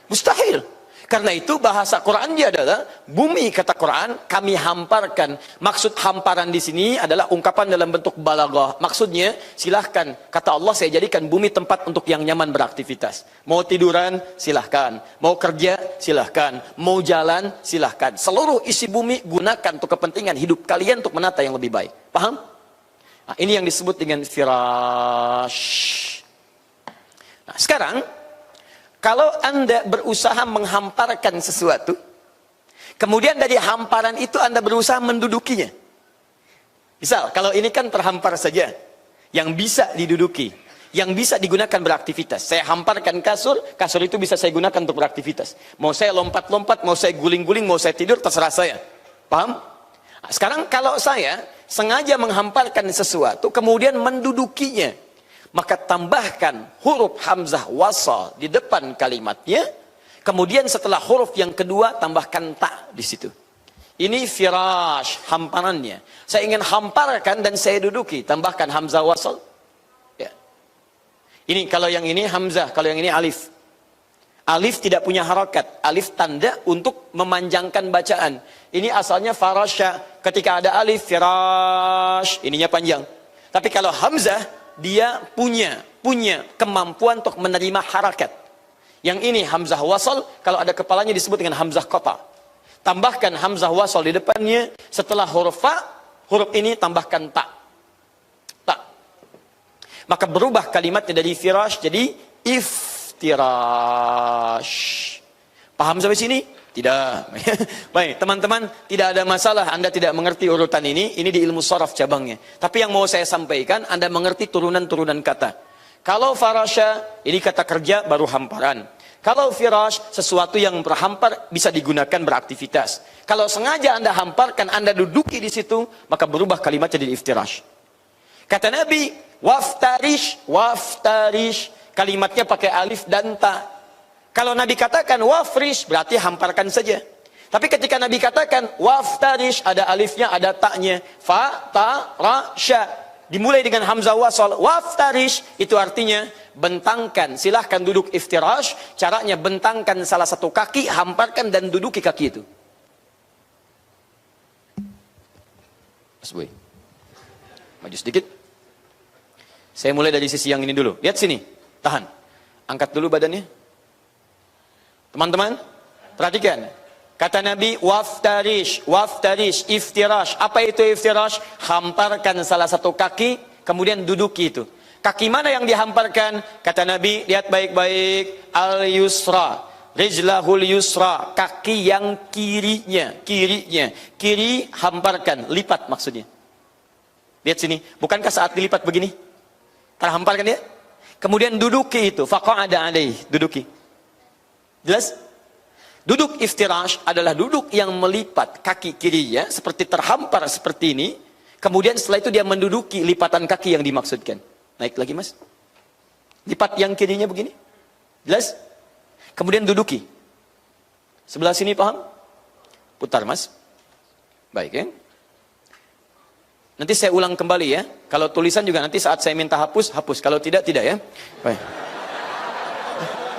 Mustahil. Karena itu bahasa Qurannya adalah bumi, kata Quran, kami hamparkan. Maksud hamparan di sini adalah ungkapan dalam bentuk balaghah. Maksudnya, silahkan. Kata Allah, saya jadikan bumi tempat untuk yang nyaman beraktivitas. Mau tiduran, silahkan. Mau kerja, silahkan. Mau jalan, silahkan. Seluruh isi bumi gunakan untuk kepentingan hidup kalian untuk menata yang lebih baik. Paham? Nah, ini yang disebut dengan firash. Nah, sekarang, kalau Anda berusaha menghamparkan sesuatu, kemudian dari hamparan itu Anda berusaha mendudukinya. Misal, kalau ini kan terhampar saja, yang bisa diduduki, yang bisa digunakan beraktivitas. Saya hamparkan kasur, kasur itu bisa saya gunakan untuk beraktivitas. Mau saya lompat-lompat, mau saya guling-guling, mau saya tidur, terserah saya. Paham? Nah, sekarang kalau saya sengaja menghamparkan sesuatu, kemudian mendudukinya, maka tambahkan huruf hamzah wasal di depan kalimatnya. Kemudian setelah huruf yang kedua tambahkan ta di situ. Ini firash, hamparannya. Saya ingin hamparkan dan saya duduki, tambahkan hamzah wasal. Ya. Ini kalau yang ini hamzah, kalau yang ini alif. Alif tidak punya harakat. Alif tanda untuk memanjangkan bacaan. Ini asalnya farasya. Ketika ada alif firash, ininya panjang. Tapi kalau hamzah, dia punya kemampuan untuk menerima harakat. Yang ini hamzah wasal, kalau ada kepalanya disebut dengan hamzah qata. Tambahkan hamzah wasal di depannya, setelah huruf fa, huruf ini tambahkan ta. Maka berubah kalimatnya dari firash jadi iftirash. Paham sampai sini? Tidak. Baik, teman-teman, tidak ada masalah Anda tidak mengerti urutan ini di ilmu sharaf cabangnya. Tapi yang mau saya sampaikan, Anda mengerti turunan-turunan kata. Kalau farasha, ini kata kerja baru hamparan. Kalau firash, sesuatu yang berhampar bisa digunakan beraktivitas. Kalau sengaja Anda hamparkan, Anda duduki di situ, maka berubah kalimatnya jadi iftirash. Kata Nabi, waftarish, kalimatnya pakai alif dan ta. Kalau Nabi katakan wafrish, berarti hamparkan saja. Tapi ketika Nabi katakan waftarish, ada alifnya, ada taknya. Fa, ta, ra, sya. Dimulai dengan hamzah wasal. Waftarish, itu artinya bentangkan. Silahkan duduk iftirash. Caranya bentangkan salah satu kaki, hamparkan dan duduki kaki itu. Mas Boy, maju sedikit. Saya mulai dari sisi yang ini dulu. Lihat sini, tahan. Angkat dulu badannya. Teman-teman, perhatikan. Kata Nabi, waftarish, iftirash. Apa itu iftirash? Hamparkan salah satu kaki, kemudian duduki itu. Kaki mana yang dihamparkan? Kata Nabi, lihat baik-baik. Al-yusra, rijlahul yusra. Kaki yang kirinya. Kiri hamparkan, lipat maksudnya. Lihat sini, bukankah saat dilipat begini? Terhamparkan dia? Kemudian duduki itu. Faqa'ada alaih, duduki. Jelas? Duduk iftirash adalah duduk yang melipat kaki kirinya seperti terhampar seperti ini. Kemudian setelah itu dia menduduki lipatan kaki yang dimaksudkan. Naik lagi mas. Lipat yang kirinya begini. Jelas? Kemudian duduki. Sebelah sini paham? Putar mas. Baik ya. Nanti saya ulang kembali ya. Kalau tulisan juga nanti saat saya minta hapus, hapus. Kalau tidak, tidak ya. Baik.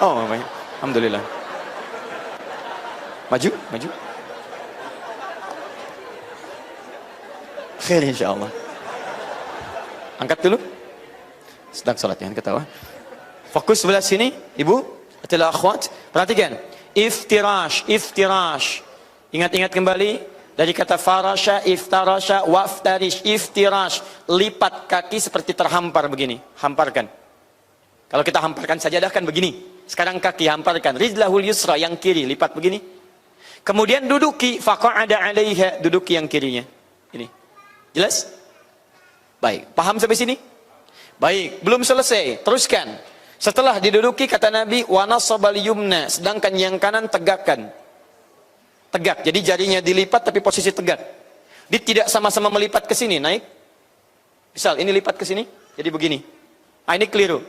Oh baik. Alhamdulillah. Maju. Khair insyaAllah. Angkat dulu. Sedang sholat, jangan ketawa. Fokus sebelah sini, ibu. Adalah akhwat. Perhatikan. Iftirash. Ingat-ingat kembali. Dari kata farasha, iftarasha, waftarish. Iftirash. Lipat kaki seperti terhampar begini. Hamparkan. Kalau kita hamparkan sajadah kan begini. Sekarang kaki hamparkan. Rijlahul yusra, yang kiri. Lipat begini. Kemudian duduki, faqa'ada alaiha, duduki yang kirinya. Ini. Jelas? Baik, paham sampai sini? Baik, belum selesai. Teruskan. Setelah diduduki kata Nabi, wa nasabal yumna, sedangkan yang kanan tegakkan. Tegak. Jadi jarinya dilipat tapi posisi tegak. Dia tidak sama-sama melipat ke sini, naik. Misal ini lipat ke sini, jadi begini. Ah, ini keliru.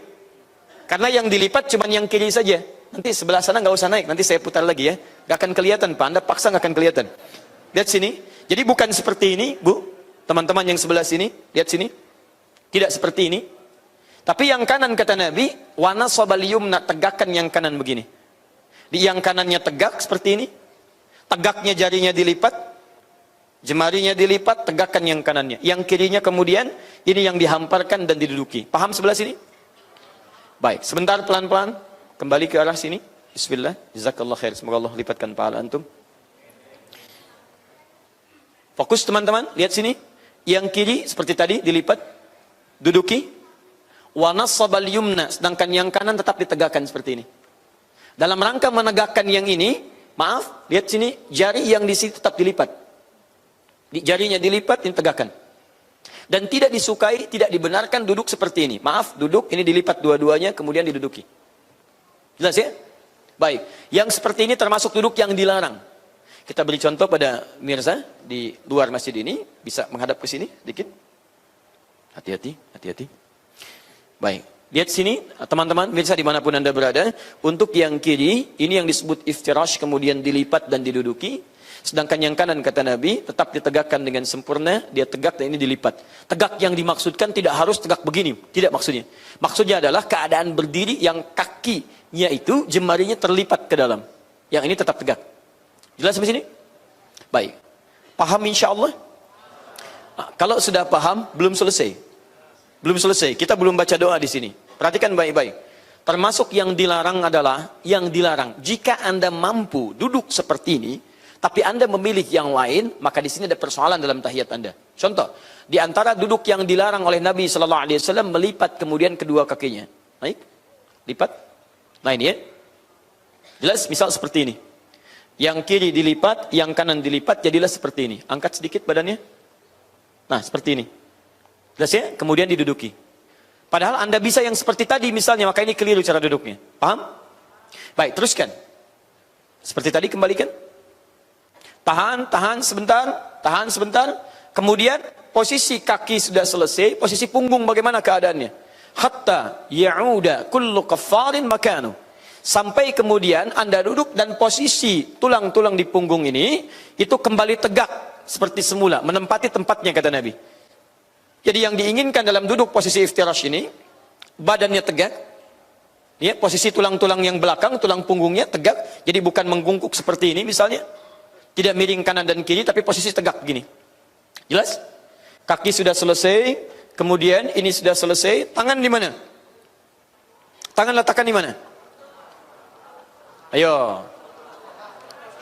Karena yang dilipat cuma yang kiri saja. Nanti sebelah sana nggak usah naik, nanti saya putar lagi ya. Nggak akan kelihatan Pak, Anda paksa nggak akan kelihatan. Lihat sini. Jadi bukan seperti ini, Bu. Teman-teman yang sebelah sini, lihat sini. Tidak seperti ini. Tapi yang kanan kata Nabi, wa nasabal yumna, tegakkan yang kanan begini. Di yang kanannya tegak seperti ini. Tegaknya jarinya dilipat, jemarinya dilipat, tegakkan yang kanannya. Yang kirinya kemudian ini yang dihamparkan dan diduduki. Paham sebelah sini? Baik, sebentar pelan-pelan. Kembali ke arah sini. Bismillah. Jazakallah khair. Semoga Allah lipatkan pahala antum. Fokus teman-teman. Lihat sini. Yang kiri seperti tadi dilipat. Duduki. Wa nasabal yumna. Sedangkan yang kanan tetap ditegakkan seperti ini. Dalam rangka menegakkan yang ini. Maaf. Lihat sini. Jari yang di sini tetap dilipat. Jarinya dilipat. Ini tegakkan. Dan tidak disukai, tidak dibenarkan duduk seperti ini. Maaf. Duduk. Ini dilipat dua-duanya. Kemudian diduduki. Jelas ya? Baik. Yang seperti ini termasuk duduk yang dilarang. Kita beri contoh pada Mirza di luar masjid ini. Bisa menghadap ke sini sedikit. Hati-hati. Baik. Lihat sini, teman-teman, Mirza dimanapun Anda berada. Untuk yang kiri, ini yang disebut iftirash, kemudian dilipat dan diduduki. Sedangkan yang kanan, kata Nabi, tetap ditegakkan dengan sempurna. Dia tegak dan ini dilipat. Tegak yang dimaksudkan tidak harus tegak begini. Tidak maksudnya. Maksudnya adalah keadaan berdiri yang kakinya itu, jemarinya terlipat ke dalam. Yang ini tetap tegak. Jelas sampai sini? Baik. Paham insya Allah? Kalau sudah paham, belum selesai. Belum selesai. Kita belum baca doa di sini. Perhatikan baik-baik. Termasuk yang dilarang adalah, yang dilarang. Jika Anda mampu duduk seperti ini, tapi Anda memilih yang lain, maka di sini ada persoalan dalam tahiyat Anda. Contoh, di antara duduk yang dilarang oleh Nabi SAW, melipat kemudian kedua kakinya. Baik, lipat. Nah ini ya. Jelas, misal seperti ini. Yang kiri dilipat, yang kanan dilipat, jadilah seperti ini. Angkat sedikit badannya. Nah, seperti ini. Jelas ya? Kemudian diduduki. Padahal Anda bisa yang seperti tadi misalnya, maka ini keliru cara duduknya. Paham? Baik, teruskan. Seperti tadi kembalikan. Tahan sebentar. Kemudian posisi kaki sudah selesai, posisi punggung bagaimana keadaannya? Hatta ya'uda kullu kaffarin makanu. Sampai kemudian Anda duduk dan posisi tulang-tulang di punggung ini itu kembali tegak seperti semula, menempati tempatnya kata Nabi. Jadi yang diinginkan dalam duduk posisi iftirash ini, badannya tegak, ya, posisi tulang-tulang yang belakang, tulang punggungnya tegak, jadi bukan menggungkuk seperti ini misalnya, tidak miring kanan dan kiri, tapi posisi tegak begini. Jelas? Kaki sudah selesai, kemudian ini sudah selesai, tangan di mana? Tangan letakkan di mana? Ayo,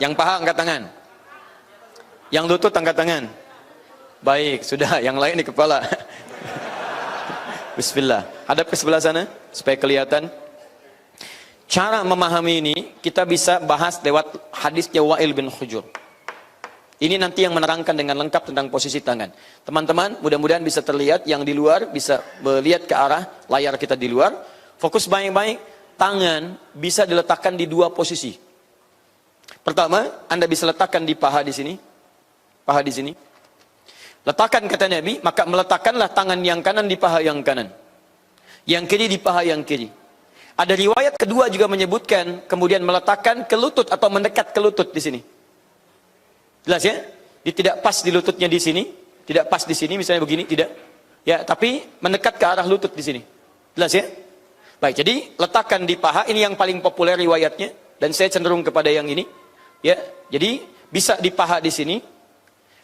yang paha angkat tangan, yang lutut angkat tangan. Baik, sudah, yang lain di kepala. Bismillah. Hadap ke sebelah sana supaya kelihatan. Cara memahami ini kita bisa bahas lewat hadisnya Wa'il bin Hujur. Ini nanti yang menerangkan dengan lengkap tentang posisi tangan. Teman-teman, mudah-mudahan bisa terlihat, yang di luar bisa melihat ke arah layar kita di luar. Fokus baik-baik. Tangan bisa diletakkan di dua posisi. Pertama, Anda bisa letakkan di paha di sini. Paha di sini. Letakkan kata Nabi, maka meletakkanlah tangan yang kanan di paha yang kanan, yang kiri di paha yang kiri. Ada riwayat kedua juga menyebutkan kemudian meletakkan ke lutut atau mendekat ke lutut di sini. Jelas ya? Dia tidak pas di lututnya di sini, tidak pas di sini misalnya begini, tidak. Ya, tapi mendekat ke arah lutut di sini. Jelas ya? Baik, jadi letakkan di paha, ini yang paling populer riwayatnya dan saya cenderung kepada yang ini. Ya, jadi bisa di paha di sini.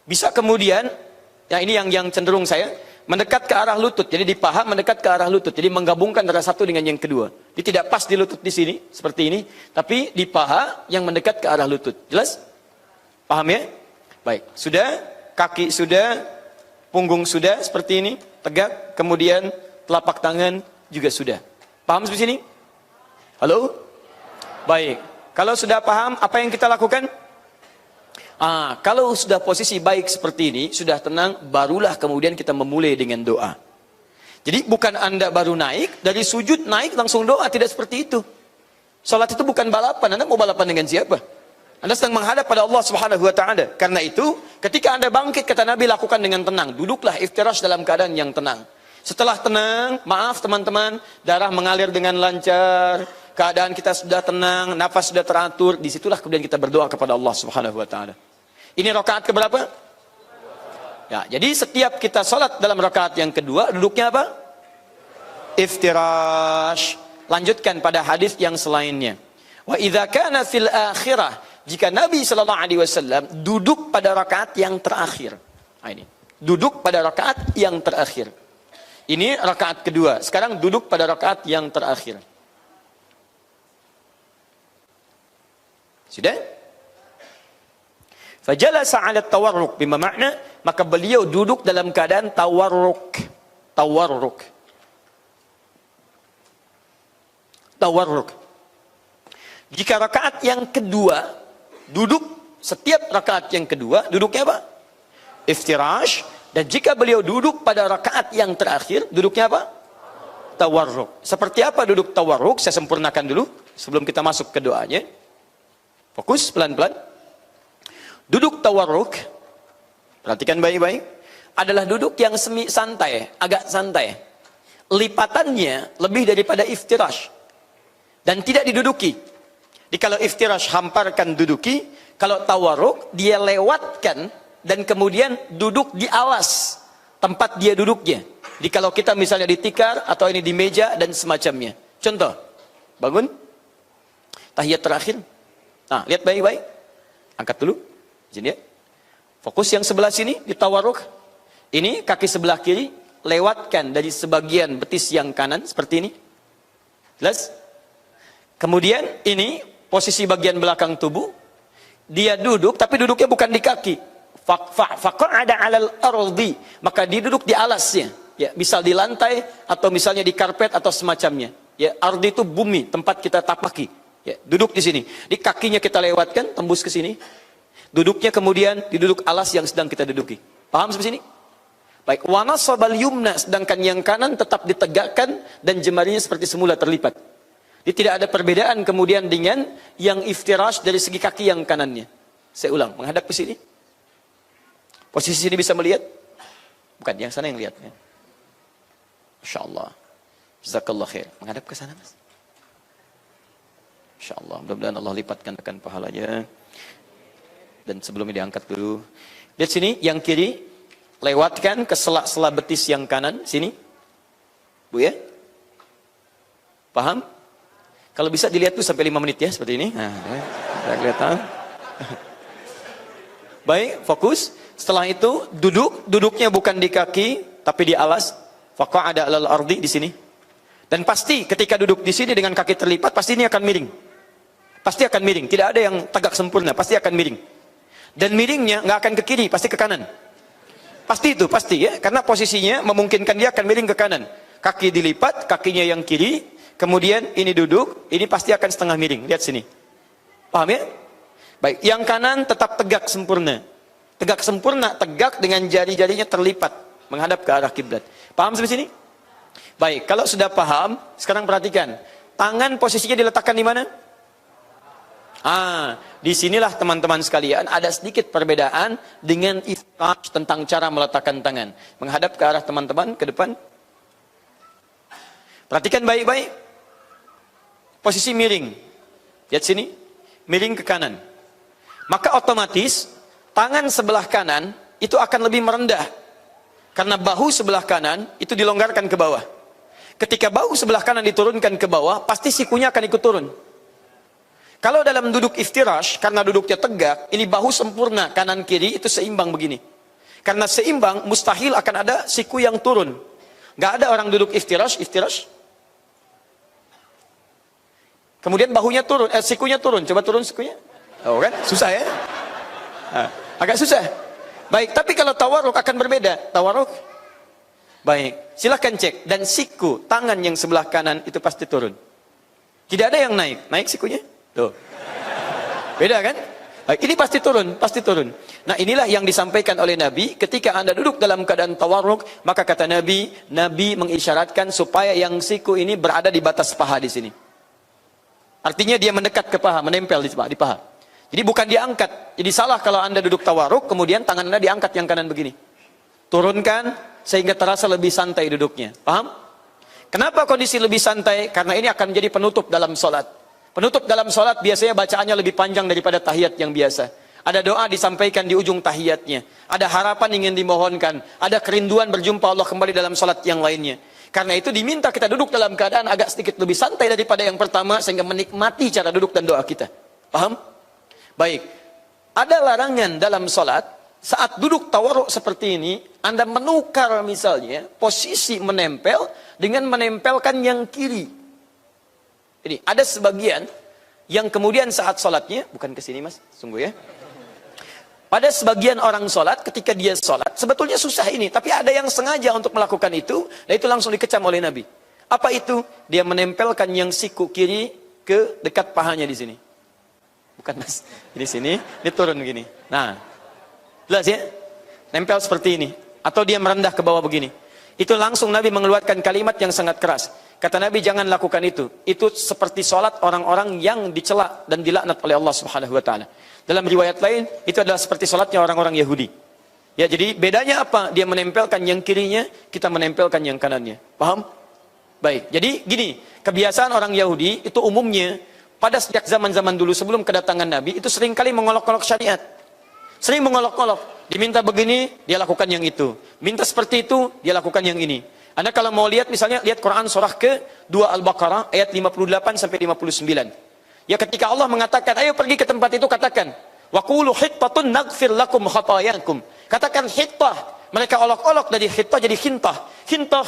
Bisa kemudian, ya ini yang cenderung saya, mendekat ke arah lutut. Jadi di paha mendekat ke arah lutut. Jadi menggabungkan antara satu dengan yang kedua. Dia tidak pas di lutut di sini, seperti ini. Tapi di paha yang mendekat ke arah lutut. Jelas? Paham ya? Baik. Sudah, kaki sudah, punggung sudah, seperti ini. Tegak, kemudian telapak tangan juga sudah. Paham seperti sini? Halo? Baik. Kalau sudah paham, apa yang kita lakukan? Kalau sudah posisi baik seperti ini, sudah tenang, barulah kemudian kita memulai dengan doa. Jadi bukan Anda baru naik, dari sujud naik langsung doa, tidak seperti itu. Salat itu bukan balapan, Anda mau balapan dengan siapa? Anda sedang menghadap pada Allah Subhanahu wa taala. Karena itu, ketika Anda bangkit, kata Nabi, lakukan dengan tenang. Duduklah iftirash dalam keadaan yang tenang. Setelah tenang, maaf teman-teman, darah mengalir dengan lancar, keadaan kita sudah tenang, nafas sudah teratur, disitulah kemudian kita berdoa kepada Allah Subhanahu wa taala. Ini rakaat keberapa? Ya, jadi setiap kita sholat dalam rakaat yang kedua, duduknya apa? Iftirash. Lanjutkan pada hadis yang selainnya. Wa idza kana fil akhirah, jika Nabi sallallahu alaihi wasallam duduk pada rakaat yang terakhir. Nah, ini. Duduk pada rakaat yang terakhir. Ini rakaat kedua. Sekarang duduk pada rakaat yang terakhir. Sudah? Fajalasa 'ala tawarruk, bima makna, maka beliau duduk dalam keadaan tawarruk. Tawarruk. Tawarruk. Jika rakaat yang kedua, duduk setiap rakaat yang kedua, duduknya apa? Iftirash. Dan jika beliau duduk pada rakaat yang terakhir, duduknya apa? Tawarruk. Seperti apa duduk tawarruk? Saya sempurnakan dulu sebelum kita masuk ke doanya. Fokus pelan-pelan. Duduk tawarruk, perhatikan baik-baik, adalah duduk yang semi santai, agak santai. Lipatannya lebih daripada iftirash. Dan tidak diduduki. Jadi kalau iftirash hamparkan duduki, kalau tawarruk dia lewatkan dan kemudian duduk di alas tempat dia duduknya. Jadi kalau kita misalnya di tikar atau ini di meja dan semacamnya. Contoh, bangun, tahiyat terakhir. Nah, lihat baik-baik. Angkat dulu. Sini ya. Fokus yang sebelah sini di tawarruk. Ini kaki sebelah kiri lewatkan dari sebagian betis yang kanan seperti ini. Jelas? Kemudian ini posisi bagian belakang tubuh. Dia duduk tapi duduknya bukan di kaki. Faqa'ada 'alal ardi, maka dia duduk di alasnya. Ya, misal di lantai atau misalnya di karpet atau semacamnya. Ya, ardi itu bumi, tempat kita tapaki. Ya, duduk di sini. Di kakinya kita lewatkan, tembus ke sini. Duduknya kemudian diduduk alas yang sedang kita duduki. Paham sampai sini? Baik, wa nasabal yumna, sedangkan yang kanan tetap ditegakkan dan jemarinya seperti semula terlipat. Jadi tidak ada perbedaan kemudian dengan yang iftirash dari segi kaki yang kanannya. Saya ulang, menghadap ke sini. Posisi sini bisa melihat? Bukan, yang sana yang lihat. Ya. Masya Allah. Jazakallah khair. Menghadap ke sana, Mas. Masya Allah. Mudah-mudahan Allah lipatkan akan pahalanya. Dan sebelumnya diangkat dulu. Lihat sini, yang kiri. Lewatkan ke sela-sela betis yang kanan. Sini. Bu ya. Paham? Kalau bisa dilihat tuh sampai 5 menit ya. Seperti ini. Nah, kelihatan. Baik, fokus. Setelah itu duduk, duduknya bukan di kaki tapi di alas. Faqa'ada 'alal ardi di sini. Dan pasti ketika duduk di sini dengan kaki terlipat pasti ini akan miring. Pasti akan miring, tidak ada yang tegak sempurna, pasti akan miring. Dan miringnya nggak akan ke kiri, pasti ke kanan. Pasti itu, pasti ya, karena posisinya memungkinkan dia akan miring ke kanan. Kaki dilipat, kakinya yang kiri, kemudian ini duduk, ini pasti akan setengah miring. Lihat sini. Paham ya? Baik, yang kanan tetap tegak sempurna. Tegak sempurna, tegak dengan jari-jarinya terlipat menghadap ke arah kiblat. Paham sampai sini? Baik, kalau sudah paham, sekarang perhatikan. Tangan posisinya diletakkan di mana? Disinilah teman-teman sekalian ada sedikit perbedaan dengan iftirash tentang cara meletakkan tangan. Menghadap ke arah teman-teman ke depan. Perhatikan baik-baik. Posisi miring. Lihat sini. Miring ke kanan. Maka otomatis tangan sebelah kanan itu akan lebih merendah. Karena bahu sebelah kanan itu dilonggarkan ke bawah. Ketika bahu sebelah kanan diturunkan ke bawah, pasti sikunya akan ikut turun. Kalau dalam duduk iftirash, karena duduknya tegak, ini bahu sempurna, kanan kiri itu seimbang begini. Karena seimbang, mustahil akan ada siku yang turun. Gak ada orang duduk iftirash. Kemudian bahunya turun, sikunya turun. Coba turun sikunya. Oh kan, susah ya? Agak susah. Baik, tapi kalau tawarruk akan berbeda. Tawarruk. Baik, silahkan cek. Dan siku, tangan yang sebelah kanan itu pasti turun. Tidak ada yang naik. Naik sikunya? Tuh. Beda kan? Baik, ini pasti turun, pasti turun. Nah, inilah yang disampaikan oleh Nabi ketika Anda duduk dalam keadaan tawarruk, maka kata Nabi mengisyaratkan supaya yang siku ini berada di batas paha di sini. Artinya dia mendekat ke paha, menempel di paha. Jadi bukan diangkat. Jadi salah kalau Anda duduk tawarruk kemudian tangan Anda diangkat yang kanan begini. Turunkan sehingga terasa lebih santai duduknya. Paham? Kenapa kondisi lebih santai? Karena ini akan menjadi penutup dalam sholat. Penutup dalam sholat biasanya bacaannya lebih panjang daripada tahiyat yang biasa. Ada doa disampaikan di ujung tahiyatnya. Ada harapan ingin dimohonkan. Ada kerinduan berjumpa Allah kembali dalam sholat yang lainnya. Karena itu diminta kita duduk dalam keadaan agak sedikit lebih santai daripada yang pertama. Sehingga menikmati cara duduk dan doa kita. Paham? Baik. Ada larangan dalam sholat. Saat duduk tawarruk seperti ini. Anda menukar misalnya posisi menempel dengan menempelkan yang kiri. Jadi ada sebagian yang kemudian saat sholatnya, bukan ke sini mas, sungguh ya. Pada sebagian orang sholat, ketika dia sholat, sebetulnya susah ini. Tapi ada yang sengaja untuk melakukan itu, dan itu langsung dikecam oleh Nabi. Apa itu? Dia menempelkan yang siku kiri ke dekat pahanya di sini. Bukan mas, di sini, dia turun begini. Nah, jelas ya? Nempel seperti ini. Atau dia merendah ke bawah begini. Itu langsung Nabi mengeluarkan kalimat yang sangat keras. Kata Nabi jangan lakukan itu. Itu seperti sholat orang-orang yang dicela dan dilaknat oleh Allah Subhanahu Wa Taala. Dalam riwayat lain itu adalah seperti sholatnya orang-orang Yahudi. Ya jadi bedanya apa? Dia menempelkan yang kirinya, kita menempelkan yang kanannya. Paham? Baik. Jadi gini, kebiasaan orang Yahudi itu umumnya pada sejak zaman-zaman dulu sebelum kedatangan Nabi itu seringkali mengolok-olok syariat. Sering mengolok-olok. Diminta begini, dia lakukan yang itu. Minta seperti itu, dia lakukan yang ini. Anda kalau mau lihat misalnya lihat Quran surah ke-2 Al-Baqarah ayat 58 sampai 59. Ya ketika Allah mengatakan, ayo pergi ke tempat itu katakan, wa qulu hittatun naghfir lakum khatayakum. Katakan hittah. Mereka olok-olok dari hittah jadi khintah. Hittah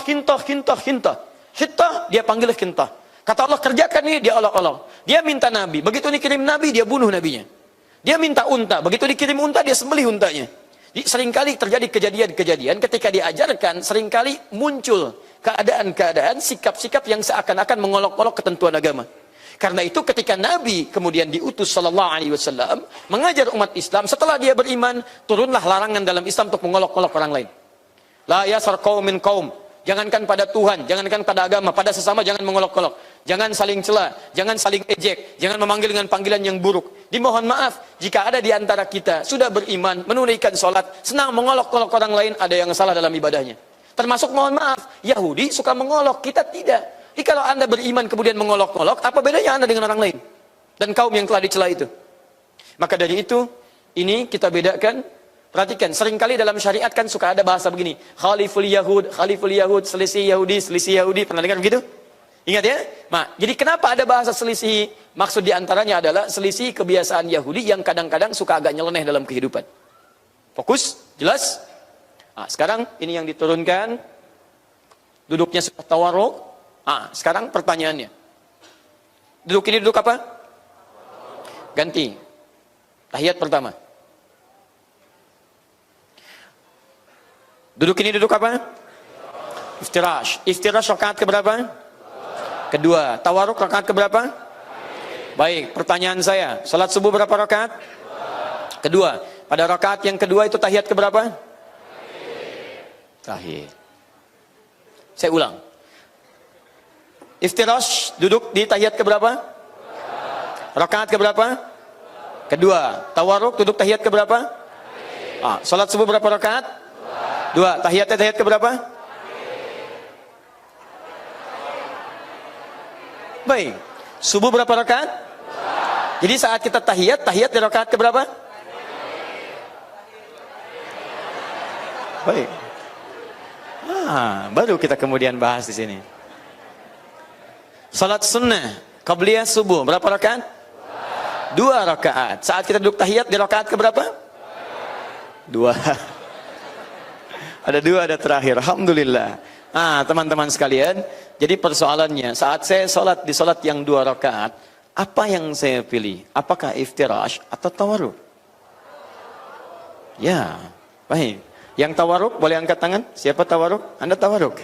dia panggil khintah. Kata Allah kerjakan ini dia olok-olok. Dia minta nabi, begitu dikirim nabi dia bunuh nabinya. Dia minta unta, begitu dikirim unta dia sembelih untanya. Seringkali terjadi kejadian-kejadian ketika diajarkan, seringkali muncul keadaan-keadaan, sikap-sikap yang seakan-akan mengolok-olok ketentuan agama. Karena itu ketika Nabi kemudian diutus sallallahu alaihi wasallam mengajar umat Islam, setelah dia beriman, turunlah larangan dalam Islam untuk mengolok-olok orang lain. La yasar qaumin qaum. Jangankan pada Tuhan, jangankan pada agama, pada sesama jangan mengolok-olok. Jangan saling cela, jangan saling ejek, jangan memanggil dengan panggilan yang buruk. Dimohon maaf jika ada di antara kita sudah beriman, menunaikan salat, senang mengolok-olok orang lain, ada yang salah dalam ibadahnya. Termasuk mohon maaf, Yahudi suka mengolok, kita tidak. Jadi kalau Anda beriman kemudian mengolok-olok, apa bedanya Anda dengan orang lain? Dan kaum yang telah dicela itu. Maka dari itu, ini kita bedakan. Perhatikan, seringkali dalam syariat kan suka ada bahasa begini. Khaliful Yahud, selisih Yahudi. Pernah dengar begitu? Ingat ya? Nah, jadi kenapa ada bahasa selisih? Maksud diantaranya adalah selisih kebiasaan Yahudi yang kadang-kadang suka agak nyeleneh dalam kehidupan. Fokus? Jelas? Nah, sekarang ini yang diturunkan. Duduknya sudah tawarruk. Sekarang pertanyaannya. Duduk ini duduk apa? Ganti. Tahiyat pertama. Duduk ini duduk apa? Iftirash. Iftirash rakaat keberapa? Kedua. Tawarruk rakaat keberapa? Baik, pertanyaan saya. Salat subuh berapa rakaat? Kedua. Pada rakaat yang kedua itu tahiyat keberapa? Tahiyat. Saya ulang. Iftirash duduk di tahiyat keberapa? Rakaat keberapa? Kedua. Tawarruk duduk tahiyat keberapa? Salat subuh berapa rakaat? Dua. Tahiyat keberapa? Baik. Subuh berapa rakaat? Jadi saat kita tahiyat di rakaat keberapa? Baik. Baru kita kemudian bahas di sini. Salat sunnah qabliyah subuh berapa rakaat? Dua rakaat. Saat kita duduk tahiyat di rakaat keberapa? Dua. Ada dua, ada terakhir. Alhamdulillah. Teman-teman sekalian, jadi persoalannya saat saya sholat di sholat yang dua rakaat, apa yang saya pilih? Apakah iftirash atau tawarruk? Ya, baik. Yang tawarruk boleh angkat tangan. Siapa tawarruk? Anda tawarruk.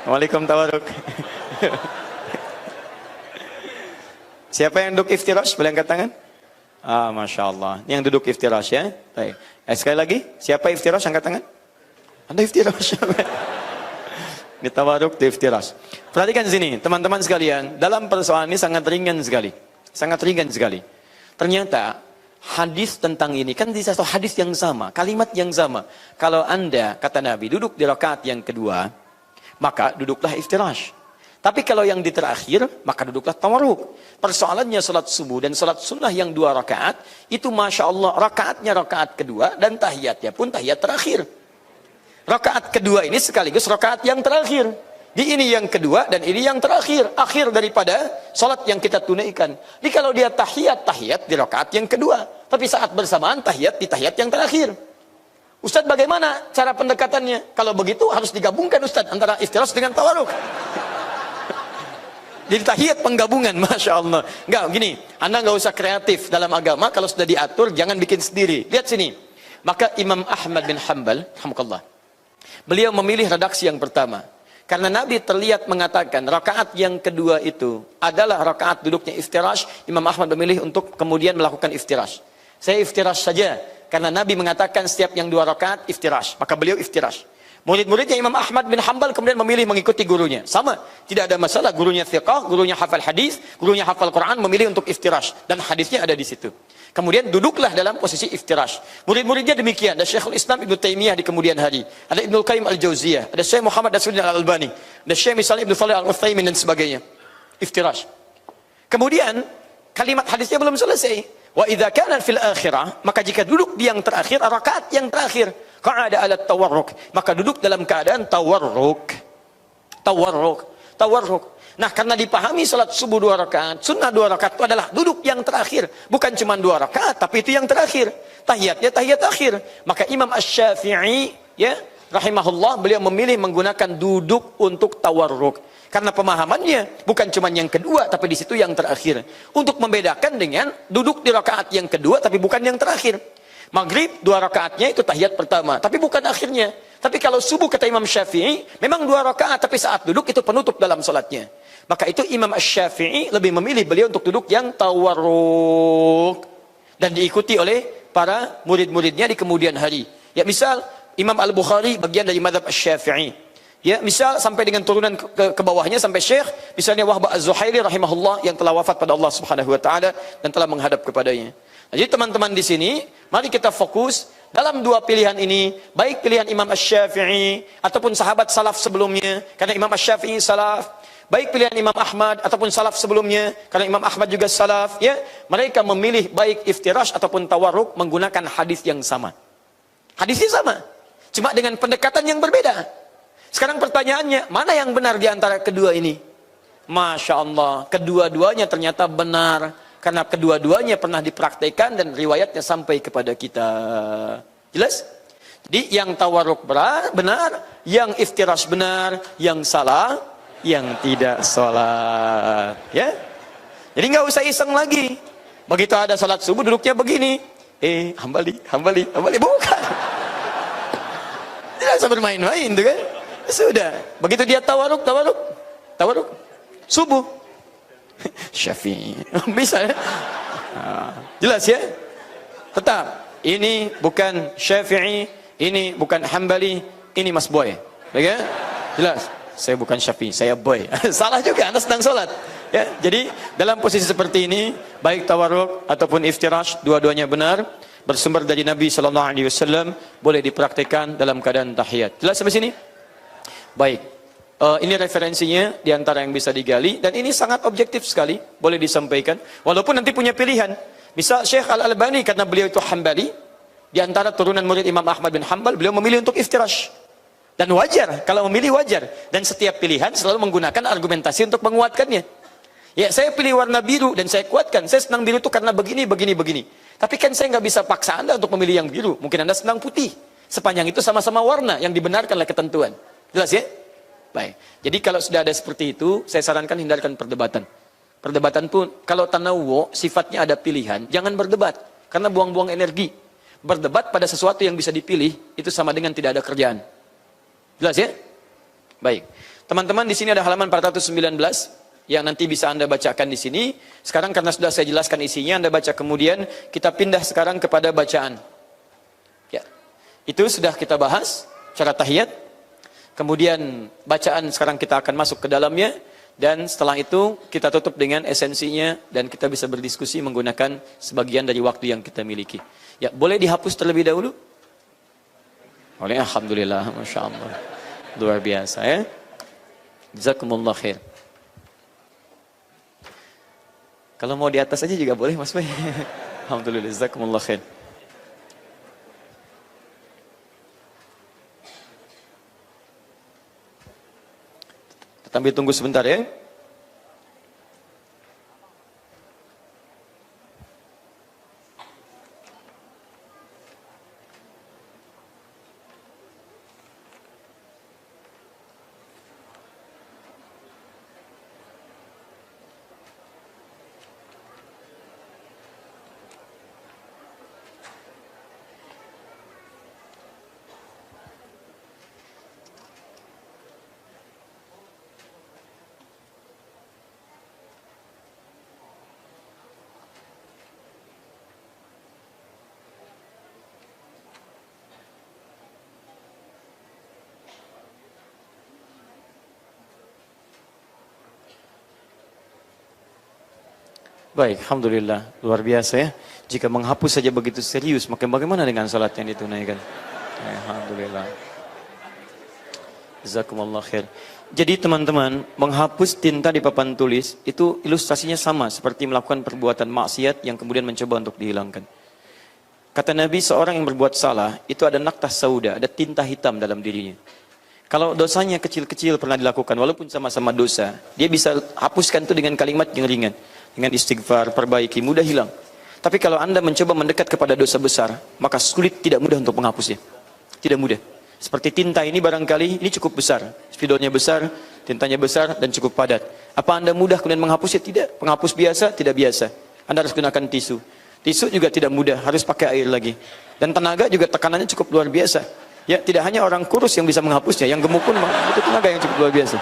Waalaikumsalam tawarruk. Siapa yang duduk iftirash? Boleh angkat tangan? Masya Allah. Yang duduk iftirash ya. Baik. Sekali lagi, siapa iftirash? Angkat tangan. Anda iftirash. Ini tawarruk di iftirash. Perhatikan sini, teman-teman sekalian. Dalam persoalan ini sangat ringan sekali. Sangat ringan sekali. Ternyata hadis tentang ini kan di satu hadis yang sama, kalimat yang sama. Kalau Anda, kata Nabi, duduk di rakaat yang kedua, maka duduklah iftirash. Tapi kalau yang di terakhir, maka duduklah tawarruk. Persoalannya salat subuh dan salat sunnah yang dua rakaat, itu Masya Allah, rakaatnya rakaat kedua, dan tahiyatnya pun tahiyat terakhir. Rakaat kedua ini sekaligus rakaat yang terakhir. Di ini yang kedua, dan ini yang terakhir. Akhir daripada salat yang kita tunaikan. Jadi kalau dia tahiyat di rakaat yang kedua. Tapi saat bersamaan tahiyat di tahiyat yang terakhir. Ustadz, bagaimana cara pendekatannya? Kalau begitu harus digabungkan Ustadz antara iftirash dengan tawarruk. Jadi tahiyat penggabungan, Masya Allah. Enggak, gini, Anda nggak usah kreatif dalam agama. Kalau sudah diatur, jangan bikin sendiri. Lihat sini. Maka Imam Ahmad bin Hanbal, alhamdulillah, beliau memilih redaksi yang pertama. Karena Nabi terlihat mengatakan rakaat yang kedua itu adalah rakaat duduknya iftirash. Imam Ahmad memilih untuk kemudian melakukan iftirash. Saya iftirash saja. Karena Nabi mengatakan setiap yang dua rakaat iftirash. Maka beliau iftirash. Murid-muridnya Imam Ahmad bin Hanbal kemudian memilih mengikuti gurunya. Sama. Tidak ada masalah. Gurunya thiqah, gurunya hafal hadis, gurunya hafal Quran memilih untuk iftirash. Dan hadisnya ada di situ. Kemudian duduklah dalam posisi iftirash. Murid-muridnya demikian. Ada Syekhul Islam Ibnu Taimiyah di kemudian hari. Ada Ibnu Qayyim Al-Jauziyah. Ada Syekh Muhammad Nasruddin Al-Albani. Ada Syekh misalnya Ibnu Shalih Al-Utsaimin dan sebagainya. Iftirash. Kemudian kalimat hadisnya belum selesai. Wa idza kana fil akhirah, maka jika duduk di yang terakhir, rakaat yang terakhir, qa'ada ala tawarruk, maka duduk dalam keadaan tawarruk. Nah, karena dipahami salat subuh 2 rakaat, sunnah 2 rakaat itu adalah duduk yang terakhir, bukan cuma 2 rakaat, tapi itu yang terakhir. Tahiyatnya tahiyat akhir. Maka Imam Asy-Syafi'i, ya, rahimahullah, beliau memilih menggunakan duduk untuk tawarruk. Karena pemahamannya bukan cuma yang kedua, tapi di situ yang terakhir. Untuk membedakan dengan duduk di rakaat yang kedua, tapi bukan yang terakhir. Maghrib 2 rakaatnya itu tahiyat pertama, tapi bukan akhirnya. Tapi kalau subuh kata Imam Syafi'i, memang 2 rakaat, tapi saat duduk itu penutup dalam salatnya. Maka itu Imam Syafi'i lebih memilih beliau untuk duduk yang tawarruk dan diikuti oleh para murid-muridnya di kemudian hari. Ya misal Imam Al-Bukhari bagian dari mazhab Syafi'i. Ya, misal sampai dengan turunan ke bawahnya sampai Syekh, misalnya Wahbah Az-Zuhaili rahimahullah yang telah wafat pada Allah Subhanahu wa taala dan telah menghadap kepadanya. Nah, jadi teman-teman di sini, mari kita fokus dalam 2 pilihan ini, baik pilihan Imam Asy-Syafi'i ataupun sahabat salaf sebelumnya, karena Imam Asy-Syafi'i salaf, baik pilihan Imam Ahmad ataupun salaf sebelumnya, karena Imam Ahmad juga salaf, ya, mereka memilih baik iftirash ataupun tawarruk menggunakan hadis yang sama. Hadisnya sama, cuma dengan pendekatan yang berbeda. Sekarang pertanyaannya, mana yang benar di antara kedua ini? Masya Allah, kedua-duanya ternyata benar. Karena kedua-duanya pernah dipraktekkan dan riwayatnya sampai kepada kita. Jelas? Jadi yang tawarruk benar, yang iftirash benar, yang salah, yang tidak sholat. Ya? Jadi nggak usah iseng lagi. Begitu ada sholat subuh duduknya begini. Hambali. Bukan. Tidak usah bermain-main tuh kan. Sudah, begitu dia tawaruk, subuh, Syafi'i, bisa ya? Jelas ya? Tetap, ini bukan Syafi'i, ini bukan Hambali, ini Mas Boy, ya? Jelas, saya bukan Syafi'i, saya Boy. Salah juga, Anda sedang sholat. Ya, jadi dalam posisi seperti ini, baik tawaruk ataupun iftirash, dua-duanya benar, bersumber dari Nabi SAW, boleh dipraktikkan dalam keadaan tahiyat. Jelas sampai sini? Baik, ini referensinya diantara yang bisa digali dan ini sangat objektif sekali, boleh disampaikan. Walaupun nanti punya pilihan. Misal Syekh Al-Albani karena beliau itu Hambali, diantara turunan murid Imam Ahmad bin Hanbal, beliau memilih untuk iftirash. Dan wajar, kalau memilih wajar. Dan setiap pilihan selalu menggunakan argumentasi untuk menguatkannya. Ya, saya pilih warna biru dan saya kuatkan. Saya senang biru itu karena begini. Tapi kan saya nggak bisa paksa Anda untuk memilih yang biru. Mungkin Anda senang putih. Sepanjang itu sama-sama warna yang dibenarkan oleh ketentuan. Jelas ya? Baik. Jadi kalau sudah ada seperti itu, saya sarankan hindarkan perdebatan. Perdebatan pun, kalau tanawu sifatnya ada pilihan, jangan berdebat. Karena buang-buang energi. Berdebat pada sesuatu yang bisa dipilih, itu sama dengan tidak ada kerjaan. Jelas ya? Baik. Teman-teman di sini ada halaman 419, yang nanti bisa Anda bacakan di sini. Sekarang karena sudah saya jelaskan isinya, Anda baca kemudian, kita pindah sekarang kepada bacaan. Ya. Itu sudah kita bahas, cara tahiyat. Kemudian bacaan sekarang kita akan masuk ke dalamnya dan setelah itu kita tutup dengan esensinya dan kita bisa berdiskusi menggunakan sebagian dari waktu yang kita miliki. Ya, boleh dihapus terlebih dahulu? Oleh alhamdulillah, Masya Allah. Luar biasa ya. Jazakumullah khair. Kalau mau di atas aja juga boleh Mas Bay. Alhamdulillah, jazakumullah khair. Sambil tunggu sebentar ya. Baik, alhamdulillah, luar biasa ya. Jika menghapus saja begitu serius, maka bagaimana dengan salat yang ditunaikan? Alhamdulillah. Jazakumullah khair. Jadi teman-teman, menghapus tinta di papan tulis itu ilustrasinya sama seperti melakukan perbuatan maksiat yang kemudian mencoba untuk dihilangkan. Kata Nabi, seorang yang berbuat salah itu ada naktah sauda, ada tinta hitam dalam dirinya. Kalau dosanya kecil-kecil pernah dilakukan, walaupun sama-sama dosa, dia bisa hapuskan itu dengan kalimat yang ringan. Dengan istighfar, perbaiki, mudah hilang. Tapi kalau Anda mencoba mendekat kepada dosa besar, maka sulit, tidak mudah untuk menghapusnya. Tidak mudah. Seperti tinta ini barangkali, ini cukup besar. Spidolnya besar, tintanya besar, dan cukup padat. Apa Anda mudah kemudian menghapusnya? Tidak. Penghapus biasa, tidak biasa. Anda harus gunakan tisu. Tisu juga tidak mudah, harus pakai air lagi. Dan tenaga juga tekanannya cukup luar biasa. Ya, tidak hanya orang kurus yang bisa menghapusnya, yang gemuk pun butuh tenaga yang cukup luar biasa.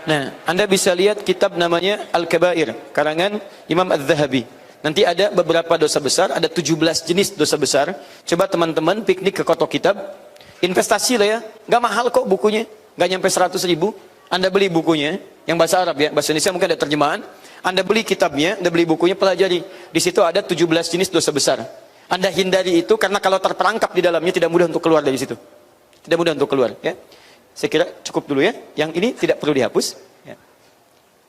Nah, Anda bisa lihat kitab namanya Al-Kabair, karangan Imam Az-Zahabi. Nanti ada beberapa dosa besar, ada 17 jenis dosa besar. Coba teman-teman piknik ke kotak kitab, investasi lah ya, nggak mahal kok bukunya, nggak nyampe 100.000. Anda beli bukunya, yang bahasa Arab ya, bahasa Indonesia mungkin ada terjemahan. Anda beli kitabnya, Anda beli bukunya, pelajari. Di situ ada 17 jenis dosa besar. Anda hindari itu karena kalau terperangkap di dalamnya tidak mudah untuk keluar dari situ. Tidak mudah untuk keluar. Ya. Saya kira cukup dulu ya. Yang ini tidak perlu dihapus. Ya.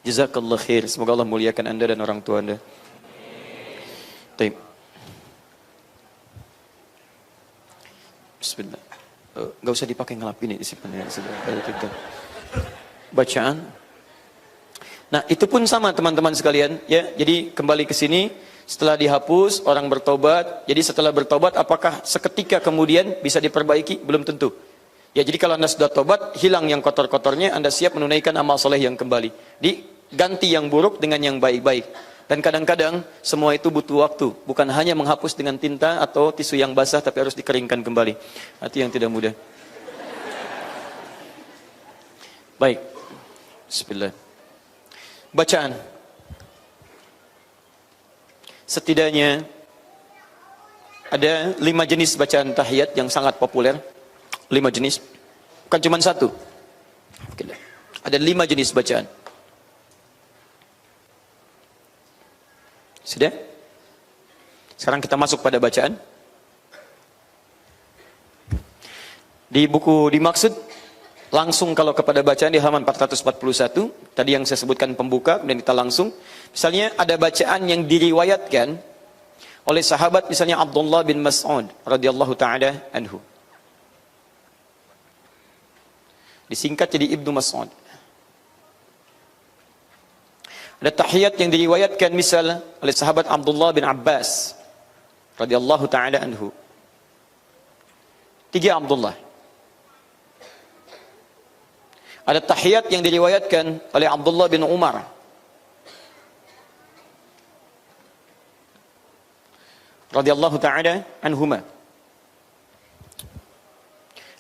Jazakallah khair. Semoga Allah muliakan Anda dan orang tua Anda. Baik. Bismillah. Gak usah dipakai ngelap ini disimpan ya. Bacaan. Nah, itu pun sama teman-teman sekalian ya. Jadi kembali ke sini setelah dihapus orang bertobat. Jadi setelah bertobat apakah seketika kemudian bisa diperbaiki? Belum tentu. Ya, jadi kalau Anda sudah tobat, hilang yang kotor-kotornya, Anda siap menunaikan amal soleh yang kembali. Diganti yang buruk dengan yang baik-baik. Dan kadang-kadang semua itu butuh waktu, bukan hanya menghapus dengan tinta atau tisu yang basah, tapi harus dikeringkan kembali. Itu yang tidak mudah. Baik. Bismillah. Bacaan. Setidaknya ada 5 jenis bacaan tahiyat yang sangat populer. 5 jenis. Bukan cuma 1. Ada 5 jenis bacaan. Sudah? Sekarang kita masuk pada bacaan. Di buku dimaksud langsung kalau kepada bacaan di halaman 441, tadi yang saya sebutkan pembuka, dan kita langsung. Misalnya ada bacaan yang diriwayatkan oleh sahabat misalnya Abdullah bin Mas'ud radhiyallahu taala anhu. Disingkat jadi Ibnu Mas'ud. Ada tahiyat yang diriwayatkan misal oleh sahabat Abdullah bin Abbas radhiyallahu taala anhu. 3 Abdullah. Ada tahiyat yang diriwayatkan oleh Abdullah bin Umar. Radhiyallahu ta'ala anhuma.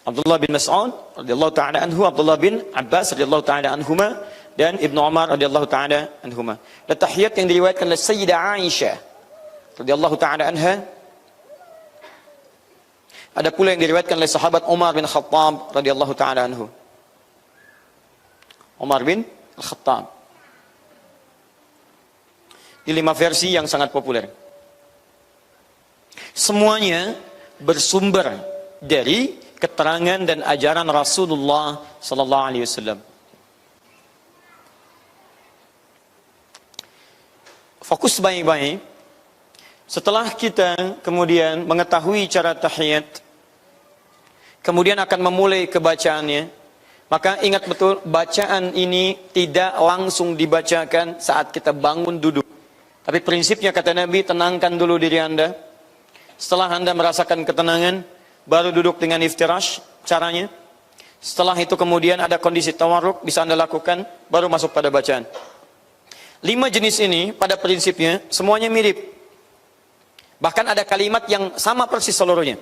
Abdullah bin Mas'ud radhiyallahu ta'ala anhu, Abdullah bin Abbas radhiyallahu ta'ala anhuma, dan Ibnu Umar radhiyallahu ta'ala anhuma. Ada tahiyat yang diriwayatkan oleh Sayyidah Aisyah radhiyallahu ta'ala anha. Ada pula yang diriwayatkan oleh sahabat Umar bin Khattab radhiyallahu ta'ala anhu. Umar bin Al-Khattab. Di 5 versi yang sangat populer. Semuanya bersumber dari keterangan dan ajaran Rasulullah sallallahu alaihi wasallam. Fokus baik-baik. Setelah kita kemudian mengetahui cara tahiyat, kemudian akan memulai kebacaannya, maka ingat betul, bacaan ini tidak langsung dibacakan saat kita bangun duduk. Tapi prinsipnya kata Nabi, tenangkan dulu diri Anda. Setelah Anda merasakan ketenangan, baru duduk dengan iftirash caranya. Setelah itu kemudian ada kondisi tawarruk, bisa Anda lakukan, baru masuk pada bacaan. 5 jenis ini pada prinsipnya semuanya mirip. Bahkan ada kalimat yang sama persis seluruhnya.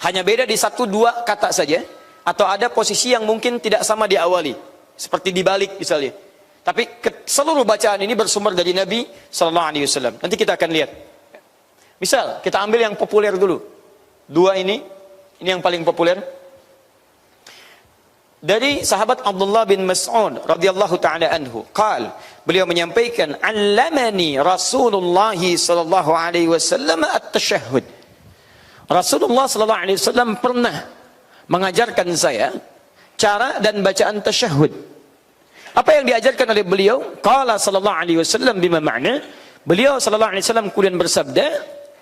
Hanya beda di 1-2 kata saja. Atau ada posisi yang mungkin tidak sama diawali, seperti dibalik misalnya. Tapi seluruh bacaan ini bersumber dari Nabi sallallahu alaihi wasallam. Nanti kita akan lihat. Misal kita ambil yang populer dulu. 2 ini yang paling populer. Dari sahabat Abdullah bin Mas'ud radhiyallahu taala anhu, beliau menyampaikan, "Allamani Rasulullah sallallahu alaihi wasallam at-tashahhud." Rasulullah sallallahu alaihi wasallam pernah mengajarkan saya cara dan bacaan tasyahud. Apa yang diajarkan oleh beliau? Qala sallallahu alaihi wasallam bima ma'na. Beliau sallallahu alaihi wasallam kemudian bersabda,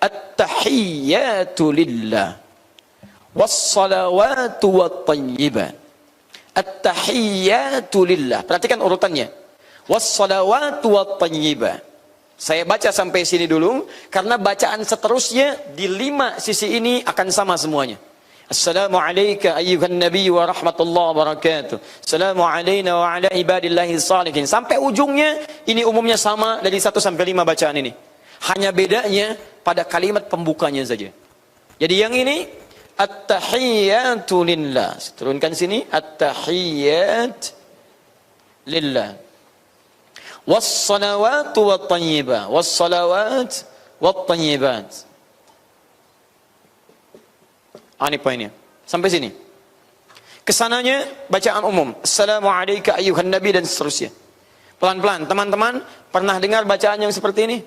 "At-tahiyyatu lillah was-salawatu wat-thayyibat." At-tahiyyatu lillah. Perhatikan urutannya. Was-salawatu wat-thayyibat. Saya baca sampai sini dulu karena bacaan seterusnya di 5 sisi ini akan sama semuanya. Assalamu alayka ayyuhan nabi wa rahmatullahi wa barakatuh. Assalamu alayna wa ala ibadillahi salihin. Sampai ujungnya ini umumnya sama dari 1 sampai 5 bacaan ini. Hanya bedanya pada kalimat pembukanya saja. Jadi yang ini at-tahiyyatu lillah. Turunkan sini at-tahiyyat lillah. Was-salawatu wat-thayyibah. Was-salawat wat-thayyibat. Ini poinnya. Sampai sini. Kesananya bacaan umum. Assalamu alayka ayyuhan nabi dan seterusnya. Pelan-pelan. Teman-teman pernah dengar bacaan yang seperti ini?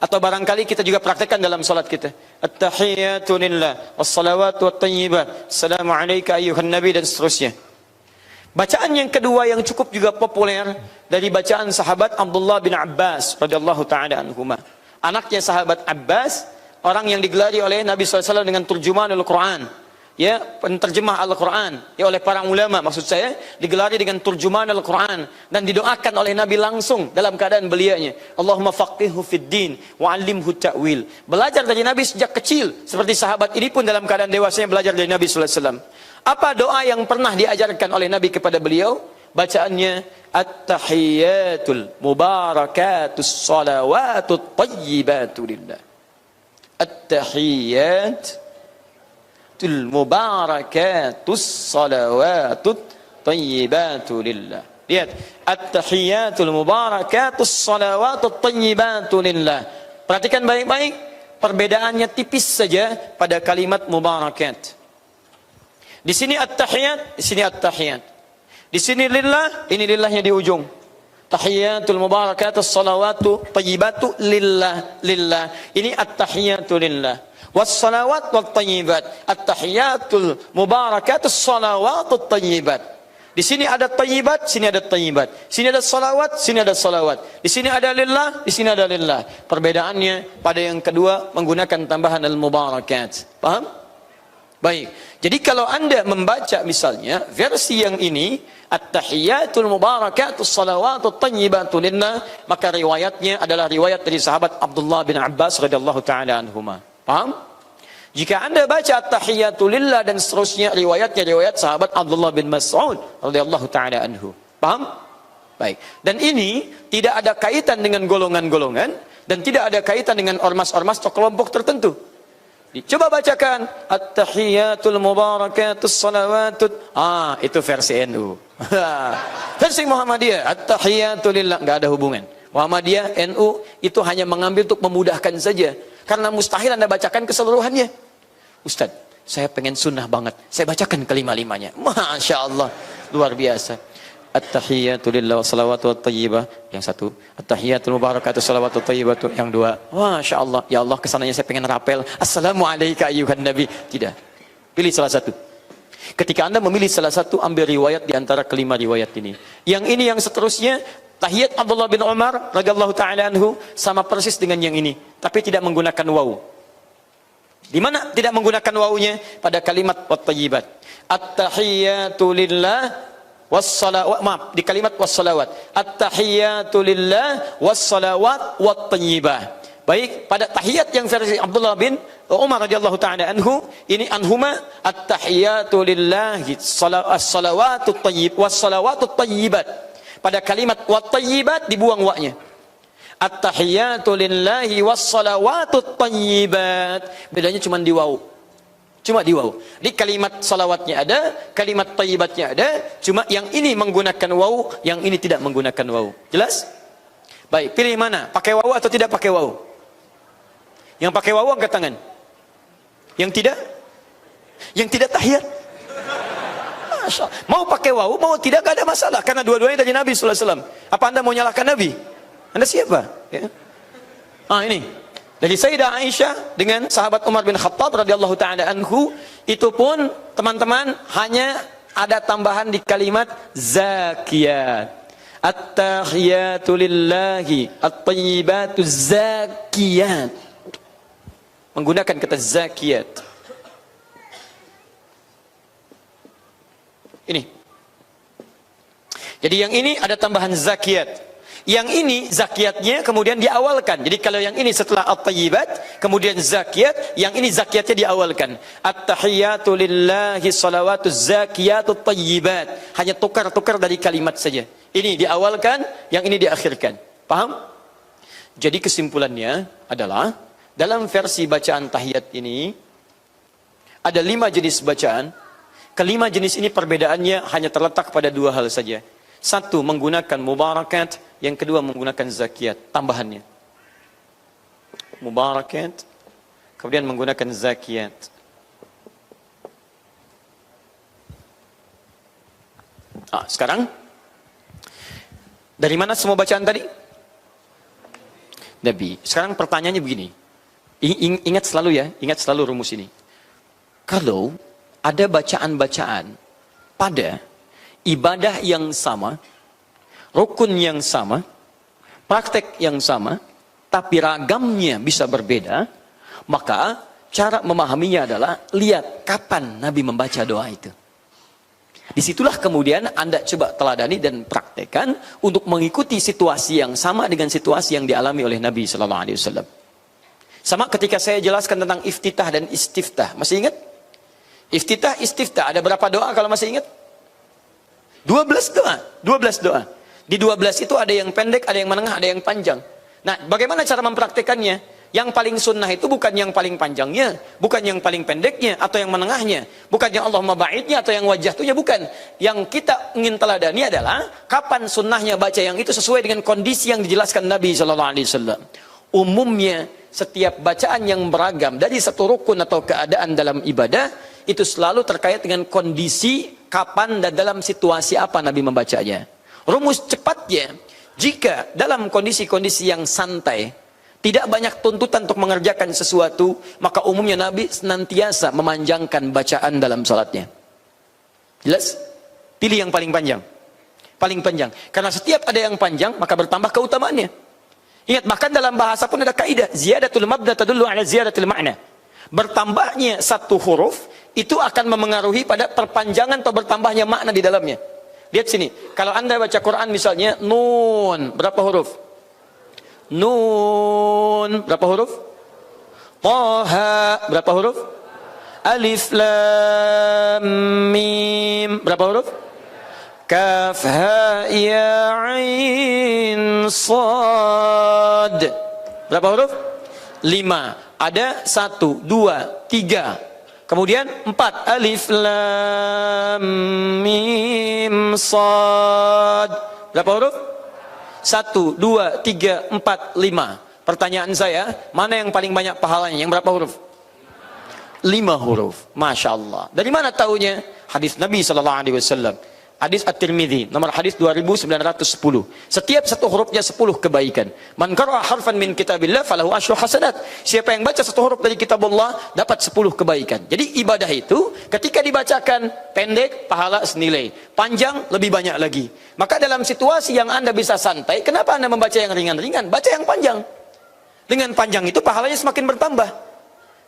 Atau barangkali kita juga praktekkan dalam salat kita. At-tahiyyatu lillah. Was-salawatu wat-thayyibat. Assalamu alayka ayyuhan nabi dan seterusnya. Bacaan yang kedua yang cukup juga populer dari bacaan sahabat Abdullah bin Abbas radhiyallahu taala anhuma. Anaknya sahabat Abbas, orang yang digelari oleh Nabi SAW dengan terjemahan Al-Quran, ya, penterjemah Al-Quran, ya, oleh para ulama, maksud saya digelari dengan terjemahan Al-Quran dan didoakan oleh Nabi langsung dalam keadaan beliaunya, Allahumma faqihhu fid din wa 'allimhu ta'wil. Belajar dari Nabi sejak kecil, seperti sahabat ini pun dalam keadaan dewasanya belajar dari Nabi SAW. Apa doa yang pernah diajarkan oleh Nabi kepada beliau? Bacaannya at-tahiyyatul mubarakatus salawatut tayyibatu lillah. At-tahiyyatul mubarakatus salawatut tayyibatu lillah. Lihat, at-tahiyyatul mubarakatus salawatut tayyibatu lillah. Perhatikan baik-baik, perbedaannya tipis saja pada kalimat mubarakat. Di sini at-tahiyyat, di sini at-tahiyyat. Di sini lillah, ini lillahnya di ujung. Tahiyyatul mubarakatus salawatu tayyibatu lillah, lillah. Ini at-tahiyyatu lillah. Was-salawat wat tayyibat. At-tahiyyatul mubarakatus salawatu tayyibat. Di sini ada tayyibat, sini ada tayyibat. Sini ada salawat, sini ada salawat. Di sini ada lillah, di sini ada lillah. Perbedaannya pada yang kedua menggunakan tambahan al-mubarakat. Paham? Baik. Jadi kalau Anda membaca misalnya versi yang ini, at-tahiyyatul mubarakatus salawatut tayyibatu lillah, maka riwayatnya adalah riwayat dari sahabat Abdullah bin Abbas radhiyallahu taala anhuma. Paham? Jika Anda baca at-tahiyyatu lillah dan seterusnya, riwayatnya riwayat sahabat Abdullah bin Mas'ud radhiyallahu taala anhu. Paham? Baik. Dan ini tidak ada kaitan dengan golongan-golongan dan tidak ada kaitan dengan ormas-ormas atau kelompok tertentu. Coba bacakan at-tahiyyatul mubarakatus salawatut. Itu versi NU. Versi Muhammadiyah at-tahiyyatu lillah, enggak ada hubungan. Muhammadiyah, NU itu hanya mengambil untuk memudahkan saja. Karena mustahil Anda bacakan keseluruhannya. Ustaz, saya pengen sunnah banget. Saya bacakan kelima-limanya. Masya Allah, luar biasa. At-tahiyyatu lillah wa salawatu wat tayyibah. Yang satu, at-tahiyyatul mubarakatuh salawatu tayyibah. Yang dua, Masya Allah, ya Allah kesananya saya pengen rapel Assalamu alayka ayyuhan nabi. Tidak, pilih salah satu. Ketika Anda memilih salah satu, ambil riwayat di antara kelima riwayat ini. Yang ini yang seterusnya, tahiyat Abdullah bin Umar radhiyallahu ta'ala anhu, sama persis dengan yang ini, tapi tidak menggunakan waw. Di mana tidak menggunakan wawnya? Pada kalimat wat tayyibat. At-tahiyyatu lillah wassalawat, maaf, di kalimat wassalawat. At-tahiyyatu lillah wassalawat wat tayyibah. Baik, pada tahiyat yang versi Abdullah bin Umar radhiyallahu taala anhu, ini anhuma at-tahiyyatu lillahi as-salawatut tayyib wassalawatut tayyibat. Pada kalimat wat tayyibat dibuang wa-nya. At-tahiyyatu lillahi wassalawatut tayyibat. Bedanya cuma di waw. Cuma di waw. Di kalimat salawatnya ada, kalimat tayyibatnya ada, cuma yang ini menggunakan waw, yang ini tidak menggunakan waw. Jelas? Baik, pilih mana? Pakai waw atau tidak pakai waw? Yang pakai waw angkat tangan. Yang tidak? Yang tidak tahiyat? Masya Allah. Mau pakai waw, mau tidak, gak ada masalah. Karena dua-duanya dari Nabi SAW. Apa Anda mau nyalahkan Nabi? Anda siapa? Ya. Ini. Dari Sayyidah Aisyah dengan sahabat Umar bin Khattab radhiyallahu taala anhu, itu pun teman-teman hanya ada tambahan di kalimat zakiyat. At-tahiyatu lillahi at-tayyibatu zakiyat. Menggunakan kata zakiyat. Ini. Jadi yang ini ada tambahan zakiyat. Yang ini zakiyatnya kemudian diawalkan. Jadi kalau yang ini setelah at-tayyibat, kemudian zakiyat, yang ini zakiyatnya diawalkan. At-tahiyatu lillahi salawatuz zakiyatut tayyibat. Hanya tukar-tukar dari kalimat saja. Ini diawalkan, yang ini diakhirkan. Paham? Jadi kesimpulannya adalah dalam versi bacaan tahiyat ini ada 5 jenis bacaan. Kelima jenis ini perbedaannya hanya terletak pada 2 hal saja. Satu menggunakan mubarakat, yang kedua menggunakan zakiyat, tambahannya. Mubarakat, kemudian menggunakan zakiyat. Sekarang dari mana semua bacaan tadi? Nabi. Sekarang pertanyaannya begini. Ingat selalu ya, ingat selalu rumus ini. Kalau ada bacaan-bacaan pada ibadah yang sama, rukun yang sama, praktek yang sama, tapi ragamnya bisa berbeda, maka cara memahaminya adalah lihat kapan Nabi membaca doa itu. Disitulah kemudian Anda coba teladani dan praktekkan untuk mengikuti situasi yang sama dengan situasi yang dialami oleh Nabi Sallallahu Alaihi Wasallam. Sama ketika saya jelaskan tentang iftitah dan istiftah, masih ingat? Iftitah, istiftah, ada berapa doa kalau masih ingat? 12 doa, 12 doa. Di 12 itu ada yang pendek, ada yang menengah, ada yang panjang. Nah, bagaimana cara mempraktekannya? Yang paling sunnah itu bukan yang paling panjangnya, bukan yang paling pendeknya, atau yang menengahnya, bukan yang Allahumma ba'idnya, atau yang wajah tuhnya, bukan. Yang kita ingin teladani adalah kapan sunnahnya baca yang itu sesuai dengan kondisi yang dijelaskan Nabi SAW. Umumnya, setiap bacaan yang beragam dari satu rukun atau keadaan dalam ibadah, itu selalu terkait dengan kondisi, kapan, dan dalam situasi apa Nabi membacanya. Rumus cepatnya, jika dalam kondisi-kondisi yang santai, tidak banyak tuntutan untuk mengerjakan sesuatu, maka umumnya Nabi senantiasa memanjangkan bacaan dalam salatnya. Jelas? Pilih yang paling panjang. Paling panjang. Karena setiap ada yang panjang, maka bertambah keutamaannya. Ingat, bahkan dalam bahasa pun ada kaidah, ziyadatul mabda tadullu ala ziyadatul ma'na. Bertambahnya satu huruf, itu akan memengaruhi pada perpanjangan atau bertambahnya makna di dalamnya. Lihat sini, kalau Anda baca Quran misalnya, nun, berapa huruf? Nun, berapa huruf? Taha, berapa huruf? Alif, Lam, Mim, berapa huruf? Kaf, Ha, Ya, Ain, Sad, berapa huruf? 5. Ada 1, 2, 3. Kemudian 4. Alif, Lam, Mim, Sad. Berapa huruf? 1, 2, 3, 4, 5. Pertanyaan saya, mana yang paling banyak pahalanya? Yang berapa huruf? 5 huruf. Masya Allah. Dari mana tahunya? Hadis Nabi SAW. Hadis At-Tirmidzi, nomor hadis 2910. Setiap satu hurufnya 10 kebaikan. Man qara'a harfan min kitabillah falahu asyru hasanat. Siapa yang baca satu huruf dari kitab Allah dapat 10 kebaikan. Jadi ibadah itu ketika dibacakan pendek pahala senilai, panjang lebih banyak lagi. Maka dalam situasi yang Anda bisa santai, kenapa Anda membaca yang ringan-ringan? Baca yang panjang. Dengan panjang itu pahalanya semakin bertambah.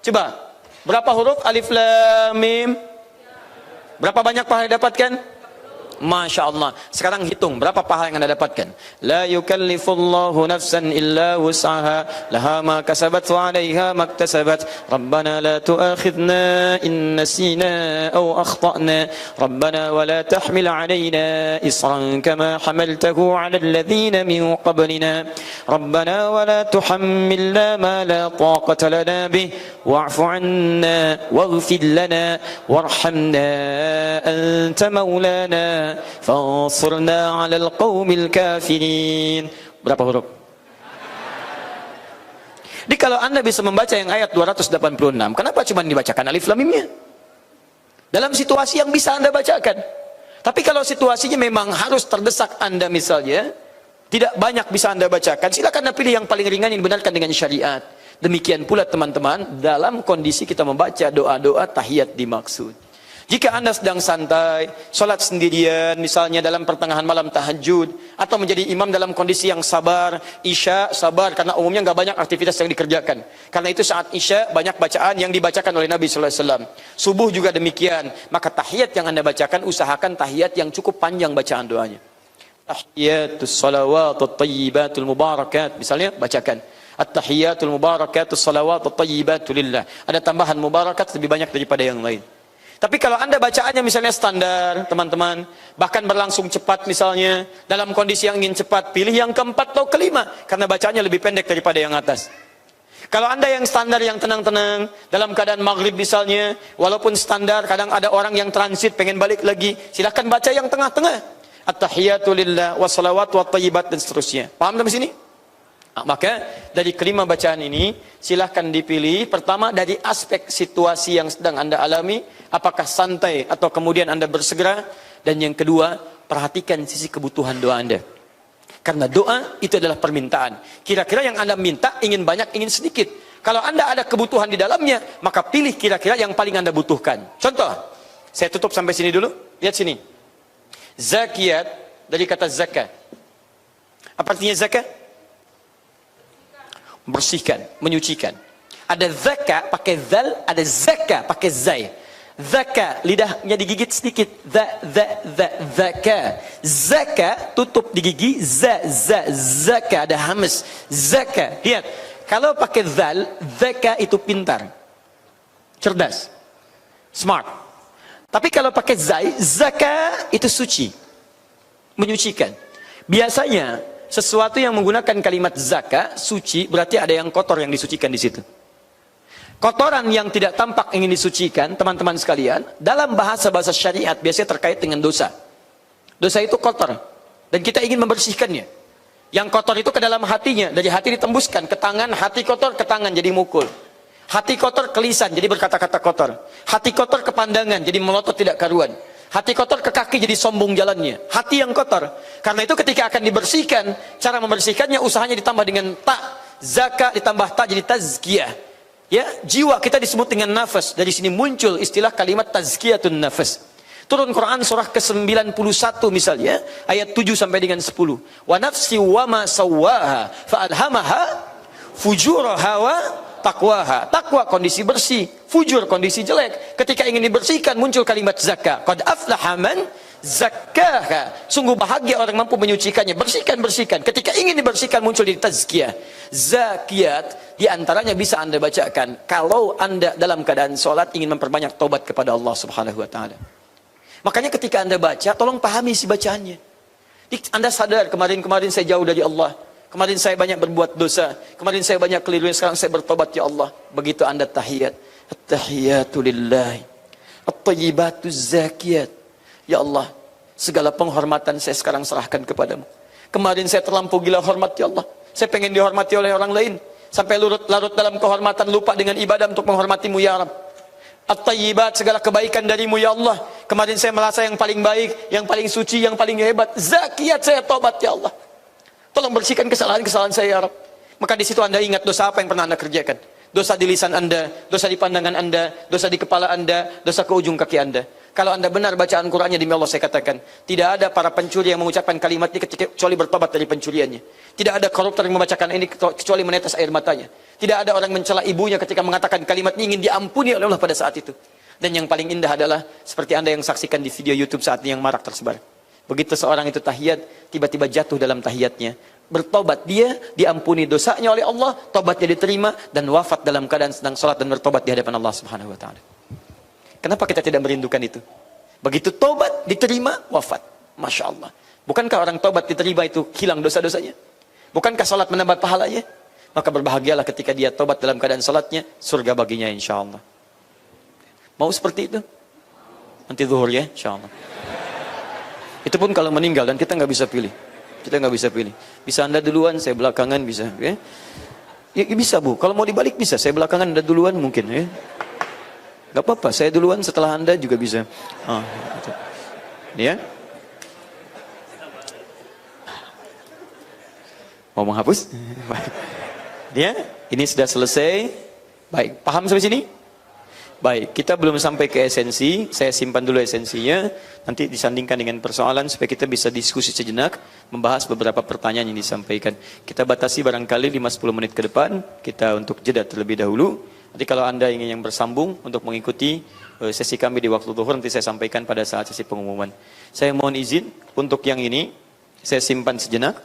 Coba, berapa huruf alif lam mim? Berapa banyak pahala dapatkan? Masya Allah. Sekarang hitung berapa pahala yang Anda dapatkan. La yukallifullahu nafsan illa wus'aha laha ma kasabat wa 'alaiha maktasabat. Rabbana la tu'akhidna in nasina aw akhtana. Rabbana wa la tahmil 'alaina isran kama hamaltahu 'ala alladhina min qablina. Rabbana wa la tuhammilna ma la taqata lana bih wa'fu 'anna waghfir lana warhamna anta maulana fansurna 'alal qaumil kafirin. Berapa huruf? Jadi kalau Anda bisa membaca yang ayat 286, kenapa cuma dibacakan alif lam mimnya? Dalam situasi yang bisa Anda bacakan. Tapi kalau situasinya memang harus terdesak Anda misalnya, tidak banyak bisa Anda bacakan, silakan Anda pilih yang paling ringan yang dibenarkan dengan syariat. Demikian pula teman-teman dalam kondisi kita membaca doa-doa tahiyat dimaksud. Jika Anda sedang santai, sholat sendirian, misalnya dalam pertengahan malam tahajud, atau menjadi imam dalam kondisi yang sabar, isya sabar, karena umumnya nggak banyak aktivitas yang dikerjakan. Karena itu saat isya banyak bacaan yang dibacakan oleh Nabi SAW. Subuh juga demikian. Maka tahiyat yang Anda bacakan, usahakan tahiyat yang cukup panjang bacaan doanya. Tahiyatus salawatut tayyibatul mubarakat, misalnya bacakan. At-tahiyatul mubarakatus salawatut thayyibatu lillah. Ada tambahan mubarakat lebih banyak daripada yang lain. Tapi kalau Anda bacaannya misalnya standar, teman-teman, bahkan berlangsung cepat misalnya, dalam kondisi yang ingin cepat, pilih yang keempat atau kelima, karena bacaannya lebih pendek daripada yang atas. Kalau Anda yang standar, yang tenang-tenang, dalam keadaan maghrib misalnya, walaupun standar, kadang ada orang yang transit, pengen balik lagi, silahkan baca yang tengah-tengah. At-tahiyatu lillah, wassalawatu wattayyibat, dan seterusnya. Paham sampai sini? Maka dari kelima bacaan ini silahkan dipilih. Pertama dari aspek situasi yang sedang Anda alami, apakah santai atau kemudian Anda bersegera. Dan yang kedua, perhatikan sisi kebutuhan doa Anda, karena doa itu adalah permintaan. Kira-kira yang Anda minta ingin banyak, ingin sedikit. Kalau Anda ada kebutuhan di dalamnya, maka pilih kira-kira yang paling Anda butuhkan. Contoh, saya tutup sampai sini dulu. Lihat sini, zakiyat dari kata zakat. Apa artinya zakat? Bersihkan, menyucikan. Ada zaka pakai zal, ada zaka pakai zai. Zaka lidahnya digigit sedikit, zaka. Zaka tutup di gigi, zaka ada hamas. Zaka. Lihat, kalau pakai zal, zaka itu pintar, cerdas, smart. Tapi kalau pakai zai, zaka itu suci, menyucikan. Biasanya sesuatu yang menggunakan kalimat zaka, suci, berarti ada yang kotor yang disucikan di situ. Kotoran yang tidak tampak ingin disucikan, teman-teman sekalian, dalam bahasa-bahasa syariat biasanya terkait dengan dosa. Dosa itu kotor, dan kita ingin membersihkannya. Yang kotor itu ke dalam hatinya, dari hati ditembuskan ke tangan, hati kotor ke tangan jadi mukul. Hati kotor ke lisan, jadi berkata-kata kotor. Hati kotor ke pandangan, jadi melotot tidak karuan. Hati kotor ke kaki jadi sombong jalannya. Hati yang kotor. Karena itu ketika akan dibersihkan, cara membersihkannya usahanya ditambah dengan ta. Zaka ditambah ta jadi tazkiyah. Ya, jiwa kita disebut dengan nafas. Dari sini muncul istilah kalimat tazkiyatun nafas. Turun Quran surah ke-91 misalnya, ayat 7 sampai dengan 10. Wa nafsi wa ma sawwaha fa alhamaha fujuraha wa taqwaha. Takwa kondisi bersih, fujur kondisi jelek. Ketika ingin dibersihkan muncul kalimat zakah. Qad aflaha man zakkaha. Sungguh bahagia orang mampu menyucikannya. Bersihkan. Ketika ingin dibersihkan muncul di tazkiyah. Zakiyat di antaranya bisa Anda bacakan kalau Anda dalam keadaan sholat ingin memperbanyak taubat kepada Allah Subhanahu wa taala. Makanya ketika Anda baca, tolong pahami isi bacaannya. Anda sadar kemarin-kemarin saya jauh dari Allah. Kemarin saya banyak berbuat dosa. Kemarin saya banyak keliru. Sekarang saya bertobat ya Allah. Begitu Anda tahiyat. At-tahiyatu lillahi. At-tayyibatu zakiyat. Ya Allah, segala penghormatan saya sekarang serahkan kepadamu. Kemarin saya terlampau gila hormat ya Allah. Saya pengen dihormati oleh orang lain. Sampai larut dalam kehormatan, lupa dengan ibadah untuk menghormatimu ya Rabb. At-tayyibat, segala kebaikan darimu ya Allah. Kemarin saya merasa yang paling baik, yang paling suci, yang paling hebat. Zakiyat, saya tobat ya Allah. Tolong bersihkan kesalahan-kesalahan saya ya Rabb. Maka di situ Anda ingat dosa apa yang pernah Anda kerjakan. Dosa di lisan Anda, dosa di pandangan Anda, dosa di kepala Anda, dosa ke ujung kaki Anda. Kalau Anda benar bacaan Qur'annya, demi Allah saya katakan, tidak ada para pencuri yang mengucapkan kalimat ini kecuali bertobat dari pencuriannya. Tidak ada koruptor yang membacakan ini kecuali menetes air matanya. Tidak ada orang mencela ibunya ketika mengatakan kalimat ini ingin diampuni oleh Allah pada saat itu. Dan yang paling indah adalah seperti Anda yang saksikan di video YouTube saat ini yang marak tersebar. Begitu seorang itu tahiyat, tiba-tiba jatuh dalam tahiyatnya. Bertobat, dia diampuni dosanya oleh Allah, tobatnya diterima, dan wafat dalam keadaan sedang sholat dan bertobat di hadapan Allah Subhanahu wa ta'ala. Kenapa kita tidak merindukan itu? Begitu tobat, diterima, wafat. Masya Allah. Bukankah orang tobat diterima itu hilang dosa-dosanya? Bukankah sholat menambah pahalanya? Maka berbahagialah ketika dia tobat dalam keadaan sholatnya, surga baginya insya Allah. Mau seperti itu? Nanti zuhur ya, insya Allah. Itu pun kalau meninggal dan kita nggak bisa pilih. Kita nggak bisa pilih. Bisa Anda duluan, saya belakangan bisa. Ya, ya bisa Bu. Kalau mau dibalik bisa. Saya belakangan, Anda duluan mungkin. Ya. Gak apa-apa. Saya duluan setelah Anda juga bisa. Ya. Mau menghapus? Ya. Ini sudah selesai. Baik. Paham sampai sini? Baik, kita belum sampai ke esensi, saya simpan dulu esensinya, nanti disandingkan dengan persoalan supaya kita bisa diskusi sejenak, membahas beberapa pertanyaan yang disampaikan. Kita batasi barangkali 5-10 menit ke depan, kita untuk jeda terlebih dahulu. Nanti kalau Anda ingin yang bersambung untuk mengikuti sesi kami di waktu zuhur, nanti saya sampaikan pada saat sesi pengumuman. Saya mohon izin untuk yang ini, saya simpan sejenak.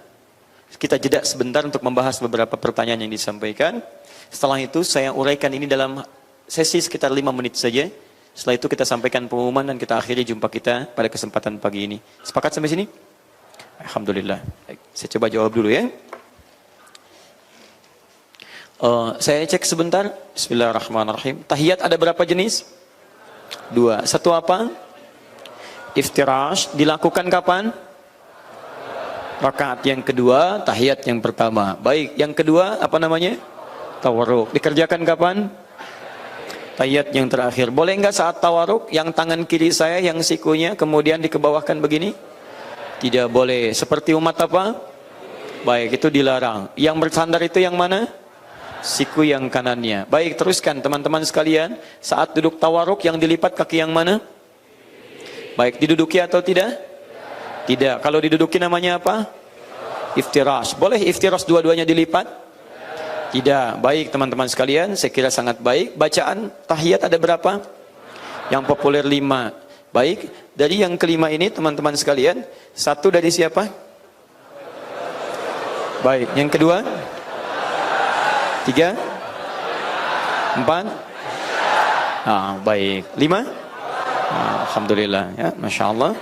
Kita jeda sebentar untuk membahas beberapa pertanyaan yang disampaikan. Setelah itu saya uraikan ini dalam sesi sekitar 5 menit saja. Setelah itu kita sampaikan pengumuman dan kita akhiri jumpa kita pada kesempatan pagi ini. Sepakat sampai sini? Alhamdulillah. Baik, saya coba jawab dulu ya. Saya cek sebentar. Bismillahirrahmanirrahim. Tahiyat ada berapa jenis? 2. Satu apa? Iftirash. Dilakukan kapan? Rakaat yang kedua, tahiyat yang pertama. Baik, yang kedua apa namanya? Tawarruk. Dikerjakan kapan? Tahiyat yang terakhir. Boleh enggak saat tawarruk yang tangan kiri saya yang sikunya kemudian dikebawahkan begini? Tidak boleh. Seperti umat apa? Baik, itu dilarang. Yang bersandar itu yang mana? Siku yang kanannya. Baik, teruskan teman-teman sekalian. Saat duduk tawarruk yang dilipat kaki yang mana? Baik, diduduki atau tidak? Tidak. Kalau diduduki namanya apa? Iftirash. Boleh iftirash dua-duanya dilipat? Tidak. Baik teman-teman sekalian, saya kira sangat baik. Bacaan tahiyat ada berapa? Yang populer 5. Baik, dari yang kelima ini teman-teman sekalian, satu dari siapa? Baik, yang kedua? 3? 4? Baik. 5? Alhamdulillah ya, Masya Allah.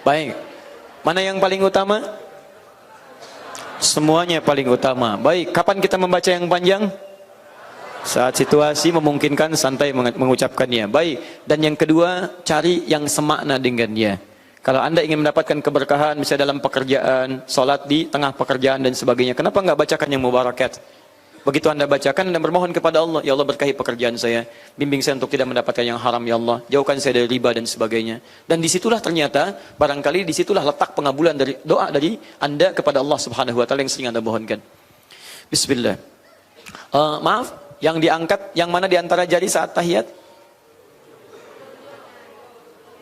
Baik, mana yang paling utama? Semuanya paling utama. Baik, kapan kita membaca yang panjang? Saat situasi memungkinkan santai mengucapkannya. Baik, dan yang kedua, cari yang semakna dengannya. Kalau Anda ingin mendapatkan keberkahan, misalnya dalam pekerjaan, sholat di tengah pekerjaan dan sebagainya, kenapa enggak bacakan yang mubarakat? Begitu Anda bacakan, Anda bermohon kepada Allah, ya Allah berkahi pekerjaan saya, bimbing saya untuk tidak mendapatkan yang haram ya Allah, jauhkan saya dari riba dan sebagainya. Dan disitulah ternyata, barangkali disitulah letak pengabulan dari doa dari Anda kepada Allah Subhanahu Wa Taala yang sering Anda mohonkan. Bismillah. Maaf, yang diangkat, yang mana diantara jari saat tahiyat?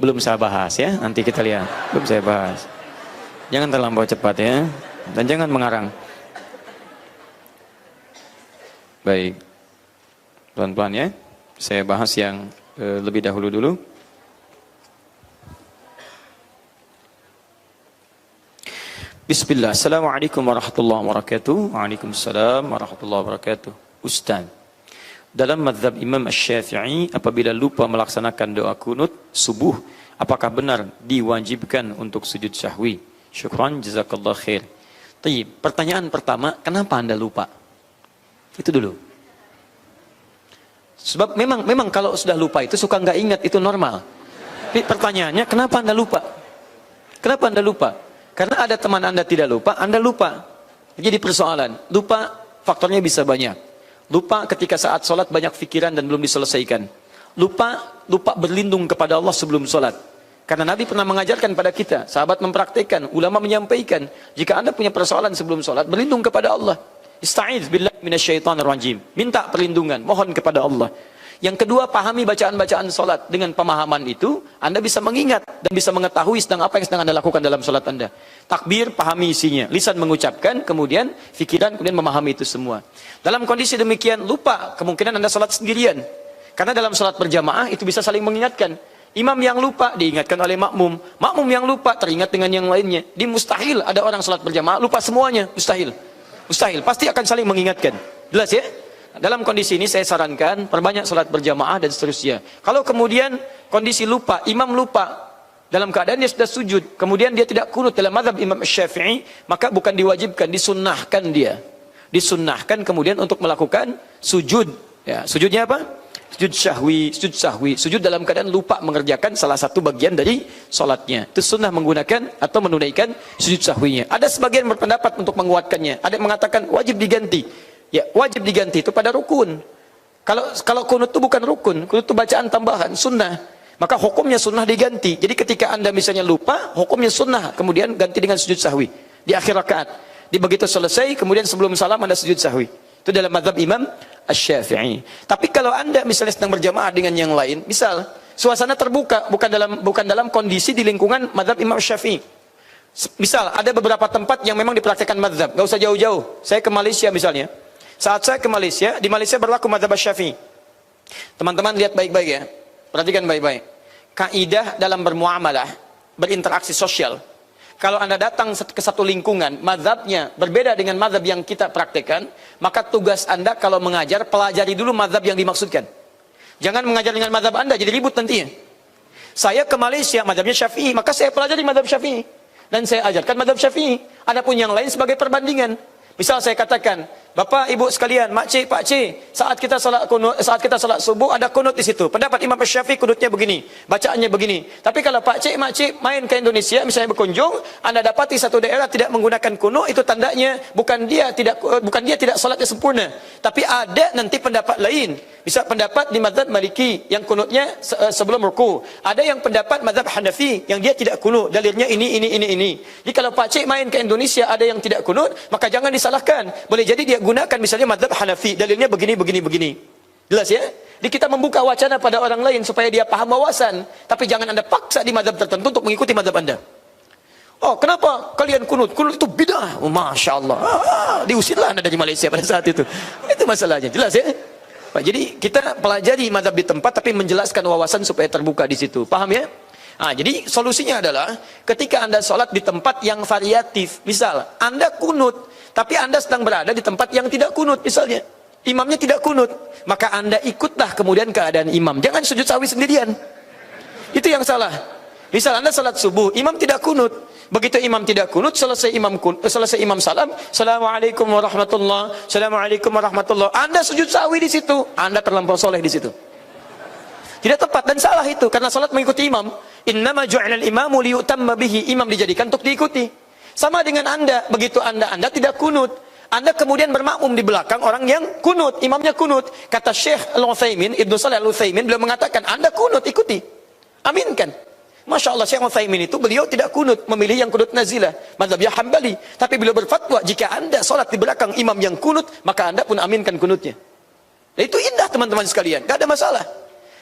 Belum saya bahas ya, nanti kita lihat. Belum saya bahas. Jangan terlampau cepat ya, dan jangan mengarang. Baik, pelan-pelan ya. Saya bahas yang lebih dahulu dulu. Bismillah. Assalamualaikum warahmatullahi wabarakatuh. Waalaikumsalam warahmatullahi wabarakatuh. Ustaz, dalam mazhab Imam Asy-Syafi'i, apabila lupa melaksanakan doa kunut subuh, apakah benar diwajibkan untuk sujud sahwi? Syukran, jazakallah khair. Tayyib, pertanyaan pertama, kenapa Anda lupa? Itu dulu. Sebab memang kalau sudah lupa itu suka nggak ingat, itu normal. Tapi pertanyaannya, kenapa Anda lupa? Kenapa Anda lupa? Karena ada teman Anda tidak lupa, Anda lupa. Jadi persoalan, lupa faktornya bisa banyak. Lupa ketika saat sholat banyak pikiran dan belum diselesaikan. Lupa berlindung kepada Allah sebelum sholat. Karena Nabi pernah mengajarkan pada kita, sahabat mempraktikkan, ulama menyampaikan, jika Anda punya persoalan sebelum sholat, berlindung kepada Allah. Ista'iz billahi minasyaitonir rajim. Minta perlindungan, mohon kepada Allah. Yang kedua, pahami bacaan-bacaan sholat. Dengan pemahaman itu, Anda bisa mengingat dan bisa mengetahui sedang apa yang sedang Anda lakukan dalam sholat Anda. Takbir, pahami isinya. Lisan mengucapkan, kemudian fikiran, kemudian memahami itu semua. Dalam kondisi demikian, lupa. Kemungkinan Anda sholat sendirian. Karena dalam sholat berjamaah, itu bisa saling mengingatkan. Imam yang lupa, diingatkan oleh makmum. Makmum yang lupa, teringat dengan yang lainnya. Di mustahil, ada orang sholat berjamaah, lupa semuanya. Mustahil. Mustahil, pasti akan saling mengingatkan. Jelas ya? Dalam kondisi ini saya sarankan perbanyak salat berjamaah dan seterusnya. Kalau kemudian kondisi lupa, imam lupa, dalam keadaan dia sudah sujud, kemudian dia tidak kunut dalam mazhab Imam Syafi'i, maka bukan diwajibkan, disunnahkan dia. Disunnahkan kemudian untuk melakukan sujud. Ya, sujudnya apa? Sujud sahwi, sujud dalam keadaan lupa mengerjakan salah satu bagian dari solatnya. Itu sunnah menggunakan atau menunaikan sujud sahwinya. Ada sebagian berpendapat untuk menguatkannya. Ada yang mengatakan wajib diganti. Ya, wajib diganti itu pada rukun. Kalau kunut itu bukan rukun, kunut itu bacaan tambahan, sunnah. Maka hukumnya sunnah diganti. Jadi ketika Anda misalnya lupa, hukumnya sunnah, kemudian ganti dengan sujud sahwi di akhir rakaat. Di begitu selesai, kemudian sebelum salam Anda sujud sahwi. Itu dalam mazhab Imam Asy-Syafi'i. Tapi kalau Anda misalnya sedang berjamaah dengan yang lain, misal suasana terbuka, bukan dalam kondisi di lingkungan mazhab Imam Asy-Syafi'i. Misal ada beberapa tempat yang memang dipraktikkan mazhab, enggak usah jauh-jauh. Saya ke Malaysia misalnya. Saat saya ke Malaysia, di Malaysia berlaku mazhab Asy-Syafi'i. Teman-teman lihat baik-baik ya. Perhatikan baik-baik. Kaidah dalam bermuamalah, berinteraksi sosial. kalau Anda datang ke satu lingkungan, mazhabnya berbeda dengan mazhab yang kita praktekkan, maka tugas Anda kalau mengajar, pelajari dulu mazhab yang dimaksudkan. Jangan mengajar dengan mazhab Anda, jadi ribut nantinya. Saya ke Malaysia, mazhabnya Syafi'i, maka saya pelajari mazhab Syafi'i. Dan saya ajarkan mazhab Syafi'i. Adapun yang lain sebagai perbandingan. Misal saya katakan, Bapak, Ibu sekalian, Makcik, Pakcik, saat kita salat subuh ada kunut di situ. Pendapat Imam Syafi'i kunutnya begini, bacaannya begini. Tapi kalau Pakcik, Makcik main ke Indonesia, misalnya berkunjung, Anda dapati satu daerah tidak menggunakan kunut, itu tandanya bukan dia tidak salatnya sempurna. Tapi ada nanti pendapat lain. Bisa pendapat di mazhab Maliki yang kunutnya sebelum ruku. Ada yang pendapat mazhab Hanafi yang dia tidak kunut, dalilnya ini. Jadi kalau Pakcik main ke Indonesia ada yang tidak kunut, maka jangan disalahkan. Boleh jadi dia gunakan misalnya mazhab Hanafi, dalilnya begini. Jelas ya? Jadi kita membuka wacana pada orang lain supaya dia paham wawasan, tapi jangan Anda paksa di mazhab tertentu untuk mengikuti mazhab Anda. Oh, kenapa kalian kunut? Kunut itu bidah. Oh, Masya Allah. Diusirlah Anda dari Malaysia pada saat itu. Itu masalahnya. Jelas ya? Pak, jadi kita pelajari mazhab di tempat tapi menjelaskan wawasan supaya terbuka di situ. Paham ya? Nah, jadi solusinya adalah ketika Anda sholat di tempat yang variatif. Misal, Anda kunut, tapi Anda sedang berada di tempat yang tidak kunut. Misalnya, imamnya tidak kunut. Maka Anda ikutlah kemudian keadaan imam. Jangan sujud sahwi sendirian. Itu yang salah. Misal Anda salat subuh, imam tidak kunut. Begitu imam tidak kunut, selesai imam salam, Assalamualaikum warahmatullahi, Assalamualaikum warahmatullahi. Anda sujud sahwi di situ, Anda terlampau soleh di situ. Tidak tepat dan salah itu, karena salat mengikuti imam. Innama ju'ilal imamu liyutamma bihi. Imam dijadikan untuk diikuti. Sama dengan Anda, begitu Anda tidak kunut, Anda kemudian bermakmum di belakang orang yang kunut, imamnya kunut. Kata Syekh Al-Utsaimin, Ibnu Shalih Al-Utsaimin, beliau mengatakan, Anda kunut, ikuti. Aminkan. Masya Allah, Syekh Utsaimin itu beliau tidak kunut, memilih yang kunut nazilah, mazhabnya Hambali. Tapi beliau berfatwa, jika Anda sholat di belakang imam yang kunut, maka Anda pun aminkan kunutnya. Dan itu indah teman-teman sekalian, gak ada masalah.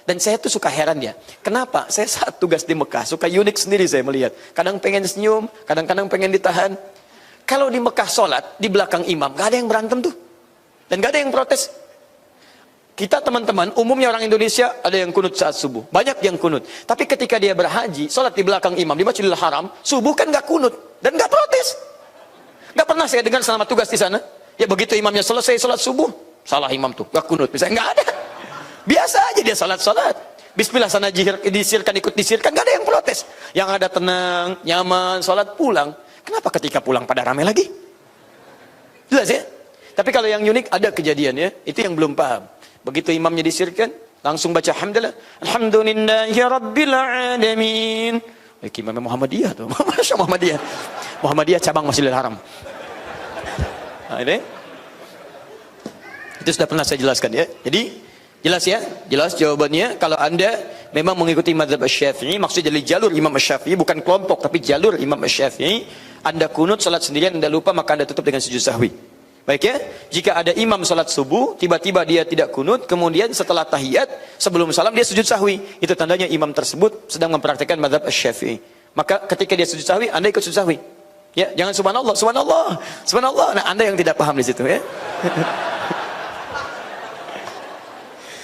Dan saya tuh suka heran ya, kenapa saya saat tugas di Mekah suka unik sendiri saya melihat. Kadang pengen senyum, kadang-kadang pengen ditahan. Kalau di Mekah sholat di belakang imam, gak ada yang berantem tuh, dan gak ada yang protes. Kita teman-teman, umumnya orang Indonesia ada yang kunut saat subuh, banyak yang kunut. Tapi ketika dia berhaji, sholat di belakang imam di Masjidil Haram, subuh kan gak kunut dan gak protes. Gak pernah saya dengar selama tugas di sana. Ya begitu imamnya selesai sholat subuh, salah imam tuh, gak kunut. Misalnya gak ada. Biasa aja dia sholat. Bismillah sana disirkan, ikut disirkan, gak ada yang protes. Yang ada tenang, nyaman, sholat pulang. Kenapa ketika pulang pada ramai lagi? Jelas ya? Tapi kalau yang unik ada kejadian ya, itu yang belum paham. Begitu imamnya disirkan, langsung baca hamdalah. Alhamdulillahi rabbil alamin. Imamnya Muhammadiyah tuh. Masya Muhammadiyah. Muhammadiyah cabang Masjidil Haram. Nah, ini. Itu sudah pernah saya jelaskan ya. Jadi jelas ya? Jelas jawabannya. Kalau Anda memang mengikuti mazhab Syafi'i, maksudnya dari jalur Imam Syafi'i, bukan kelompok tapi jalur Imam Syafi'i, Anda kunut salat sendirian, Anda lupa, maka Anda tutup dengan sujud sahwi. Baik ya, jika ada imam salat subuh, tiba-tiba dia tidak kunut, kemudian setelah tahiyat, sebelum salam dia sujud sahwi, itu tandanya imam tersebut sedang mempraktikkan mazhab Syafi'i. Maka ketika dia sujud sahwi, Anda ikut sujud sahwi. Ya, jangan subhanallah, subhanallah, subhanallah. Nah, Anda yang tidak paham di situ ya.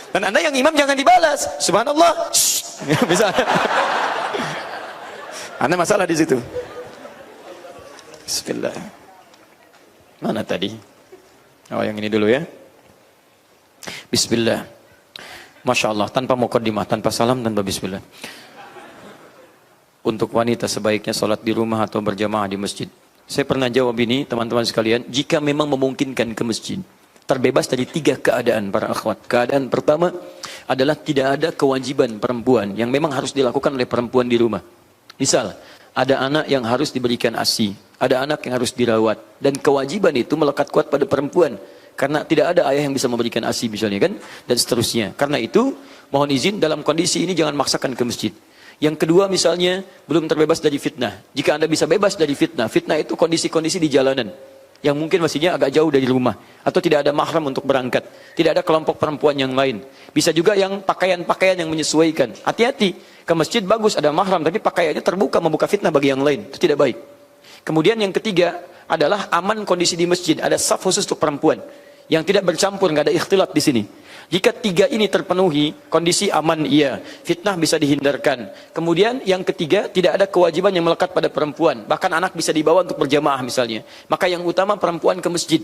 Dan Anda yang imam jangan dibalas, subhanallah. Misalnya. Anda masalah di situ. Bismillah. Mana tadi? Oh, yang ini dulu ya. Bismillah. Masya Allah, tanpa muqaddimah, tanpa salam, tanpa bismillah. Untuk wanita sebaiknya sholat di rumah atau berjamaah di masjid. Saya pernah jawab ini teman-teman sekalian, jika memang memungkinkan ke masjid. Terbebas dari 3 keadaan para akhwat. Keadaan pertama adalah tidak ada kewajiban perempuan yang memang harus dilakukan oleh perempuan di rumah. Misal, ada anak yang harus diberikan ASI, ada anak yang harus dirawat, dan kewajiban itu melekat kuat pada perempuan karena tidak ada ayah yang bisa memberikan ASI misalnya kan, dan seterusnya. Karena itu mohon izin dalam kondisi ini jangan maksakan ke masjid. Yang kedua misalnya belum terbebas dari fitnah. Jika Anda bisa bebas dari fitnah, fitnah itu kondisi-kondisi di jalanan yang mungkin maksudnya agak jauh dari rumah, atau tidak ada mahram untuk berangkat, tidak ada kelompok perempuan yang lain. Bisa juga yang pakaian-pakaian yang menyesuaikan. Hati-hati, ke masjid bagus ada mahram, tapi pakaiannya terbuka, membuka fitnah bagi yang lain, itu tidak baik. Kemudian yang ketiga adalah aman kondisi di masjid, ada saf khusus untuk perempuan. yang tidak bercampur, nggak ada ikhtilat di sini. Jika tiga ini terpenuhi, kondisi aman iya, fitnah bisa dihindarkan. Kemudian yang ketiga, tidak ada kewajiban yang melekat pada perempuan. Bahkan anak bisa dibawa untuk berjamaah misalnya. Maka yang utama perempuan ke masjid.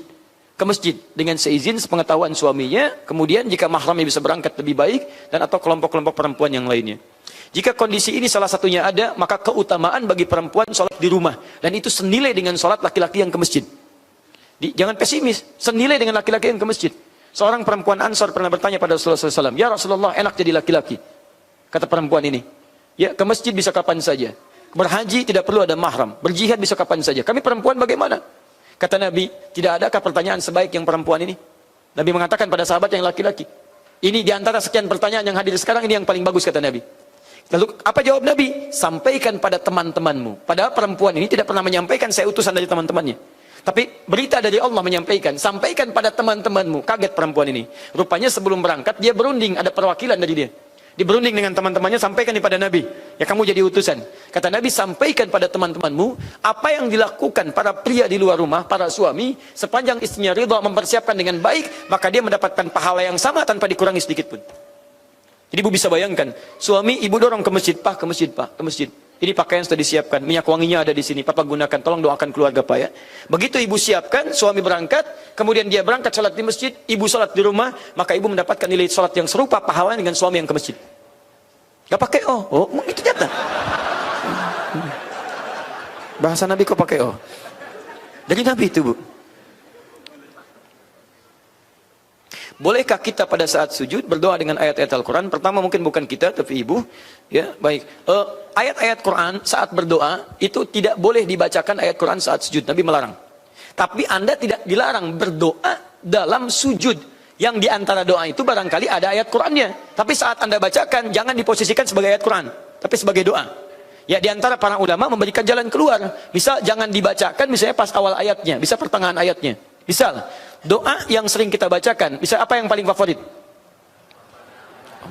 Ke masjid dengan seizin sepengetahuan suaminya. Kemudian jika mahramnya bisa berangkat lebih baik, dan atau kelompok-kelompok perempuan yang lainnya. Jika kondisi ini salah satunya ada, maka keutamaan bagi perempuan sholat di rumah. Dan itu senilai dengan sholat laki-laki yang ke masjid. Jangan pesimis, senilai dengan laki-laki yang ke masjid. Seorang perempuan Ansor pernah bertanya pada Rasulullah SAW, "Ya Rasulullah, enak jadi laki-laki." Kata perempuan ini, "Ya, ke masjid bisa kapan saja. Berhaji tidak perlu ada mahram. Berjihad bisa kapan saja. Kami perempuan bagaimana?" Kata Nabi, "Tidak adakah pertanyaan sebaik yang perempuan ini?" Nabi mengatakan pada sahabat yang laki-laki. Ini diantara sekian pertanyaan yang hadir sekarang, ini yang paling bagus kata Nabi. Lalu apa jawab Nabi? "Sampaikan pada teman-temanmu." Padahal perempuan ini tidak pernah menyampaikan saya utusan dari teman-temannya. Tapi berita dari Allah menyampaikan, sampaikan pada teman-temanmu. Kaget perempuan ini. Rupanya sebelum berangkat dia berunding, ada perwakilan dari dia. Dia berunding dengan teman-temannya, sampaikan kepada Nabi. Ya kamu jadi utusan. Kata Nabi, sampaikan pada teman-temanmu apa yang dilakukan para pria di luar rumah, para suami, sepanjang istrinya ridha mempersiapkan dengan baik, maka dia mendapatkan pahala yang sama tanpa dikurangi sedikit pun. Jadi ibu bisa bayangkan, suami ibu dorong ke masjid, "Pak, ke masjid, Pak, ke masjid. Ini pakaian sudah disiapkan, minyak wanginya ada di sini, Papa gunakan, tolong doakan keluarga Pak ya." Begitu ibu siapkan, suami berangkat, kemudian dia berangkat sholat di masjid, ibu sholat di rumah, maka ibu mendapatkan nilai sholat yang serupa pahalanya dengan suami yang ke masjid. Gak pakai oh, itu nyata. Bahasa Nabi kok pakai oh? Dari Nabi itu bu. Bolehkah kita pada saat sujud berdoa dengan ayat-ayat Al-Quran? Pertama mungkin bukan kita, tapi ibu. Ya, baik. Ayat-ayat Quran saat berdoa itu tidak boleh dibacakan ayat Quran saat sujud. Nabi melarang. Tapi Anda tidak dilarang berdoa dalam sujud. Yang diantara doa itu barangkali ada ayat Qurannya. Tapi saat Anda bacakan, jangan diposisikan sebagai ayat Quran, tapi sebagai doa. Ya, diantara para ulama memberikan jalan keluar. Misal jangan dibacakan misalnya pas awal ayatnya, bisa pertengahan ayatnya. Misal doa yang sering kita bacakan, bisa apa yang paling favorit?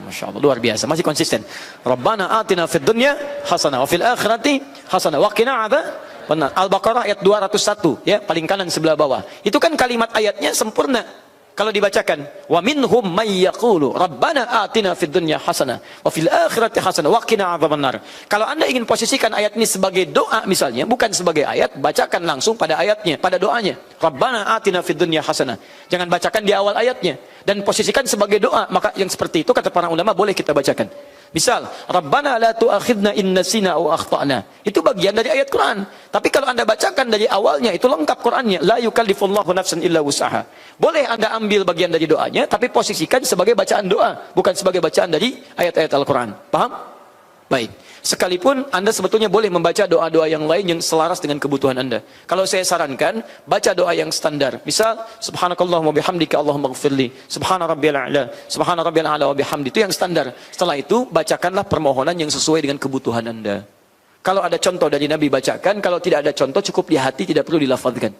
Masya Allah, luar biasa, masih konsisten. Rabbana atina fid dunya hasanah wa fil akhirati hasanah wa qina adzabannar. Al-Baqarah ayat 201 ya, paling kanan sebelah bawah. Itu kan kalimat ayatnya sempurna. Kalau dibacakan, wa minhum may yaqulu rabbana atina fid dunya hasanah wa fil akhirati hasanah wa qina adzabannar. Kalau Anda ingin posisikan ayat ini sebagai doa misalnya, bukan sebagai ayat, bacakan langsung pada ayatnya, pada doanya. Rabbana atina fid dunya hasanah. Jangan bacakan di awal ayatnya dan posisikan sebagai doa. Maka yang seperti itu kata para ulama boleh kita bacakan. Misal, Rabbana la tu'akhidna in nasina aw akhtana. Itu bagian dari ayat Quran. Tapi kalau Anda bacakan dari awalnya, itu lengkap Qurannya. La yukallifullahu nafsan illa wus'aha. Boleh Anda ambil bagian dari doanya, tapi posisikan sebagai bacaan doa, bukan sebagai bacaan dari ayat-ayat Al-Quran. Paham? Baik. Sekalipun Anda sebetulnya boleh membaca doa-doa yang lain yang selaras dengan kebutuhan Anda. Kalau saya sarankan, baca doa yang standar. Misal, subhanakallahumma bihamdika Allahumma gfirli, subhana rabbiyal a'la, subhana rabbiyal a'la wa bihamdi. Itu yang standar. Setelah itu, bacakanlah permohonan yang sesuai dengan kebutuhan Anda. Kalau ada contoh dari Nabi, bacakan. Kalau tidak ada contoh, cukup di hati, tidak perlu dilafadzkan.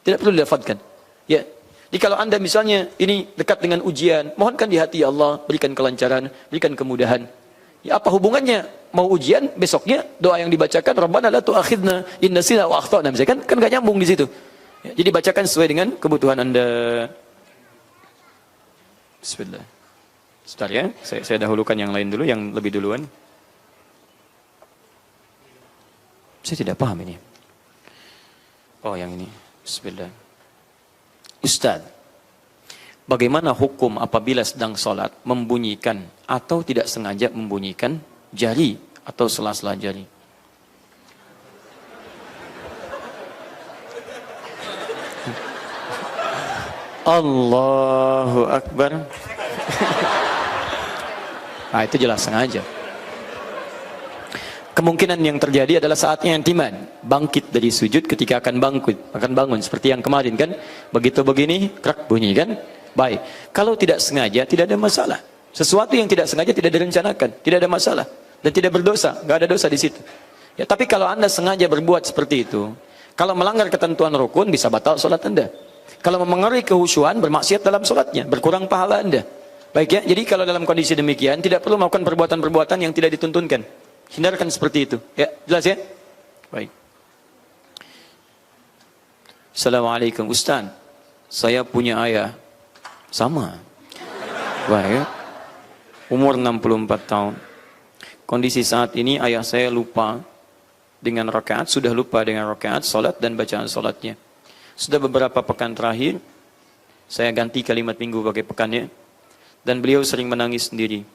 Tidak perlu dilafadzkan. Ya. Jadi kalau Anda misalnya ini dekat dengan ujian, mohonkan di hati ya Allah, berikan kelancaran, berikan kemudahan. Ya, apa hubungannya mau ujian besoknya doa yang dibacakan Rabbana la tu'akhidna in nasina wa akhtana, misalkan kan enggak nyambung di situ. Ya, jadi bacakan sesuai dengan kebutuhan Anda. Bismillah. Sebentar ya, saya dahulukan yang lain dulu, yang lebih duluan. Saya tidak paham ini. Oh, yang ini. Bismillah. Ustaz, bagaimana hukum apabila sedang sholat membunyikan atau tidak sengaja membunyikan jari atau sela-sela jari? Allahu Akbar. Nah, itu jelas sengaja. Kemungkinan yang terjadi adalah saatnya intiman, bangkit dari sujud ketika akan bangun seperti yang kemarin kan, begitu begini krak bunyi kan. Baik, kalau tidak sengaja tidak ada masalah. Sesuatu yang tidak sengaja tidak direncanakan, tidak ada masalah dan tidak berdosa, nggak ada dosa di situ. Ya, tapi kalau Anda sengaja berbuat seperti itu, kalau melanggar ketentuan rukun bisa batal sholat Anda. Kalau memengaruhi kehusyuan, bermaksiat dalam sholatnya, berkurang pahala Anda. Baik ya, jadi kalau dalam kondisi demikian tidak perlu melakukan perbuatan-perbuatan yang tidak dituntunkan. Hindarkan seperti itu. Ya, jelas ya? Baik. Assalamualaikum Ustaz. Saya punya ayah Sama. Baik. Umur 64 tahun. Kondisi saat ini ayah saya lupa dengan rakaat, sudah lupa dengan rakaat, salat dan bacaan salatnya. Sudah beberapa pekan terakhir, saya ganti kalimat minggu pakai pekannya, dan beliau sering menangis sendiri.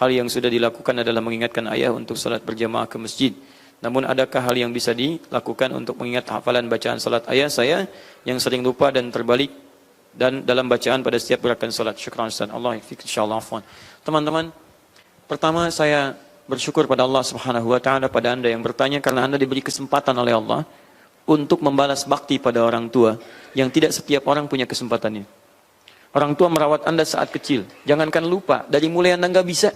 Hal yang sudah dilakukan adalah mengingatkan ayah untuk salat berjamaah ke masjid. Namun adakah hal yang bisa dilakukan untuk mengingat hafalan bacaan salat ayah saya yang sering lupa dan terbalik dan dalam bacaan pada setiap gerakan salat? Syukran Ustaz. Allah yafiq insyaallah. Teman-teman, pertama saya bersyukur pada Allah Subhanahu wa taala pada Anda yang bertanya, karena Anda diberi kesempatan oleh Allah untuk membalas bakti pada orang tua yang tidak setiap orang punya kesempatannya. Orang tua merawat Anda saat kecil. Jangankan lupa, dari mulai Anda nggak bisa.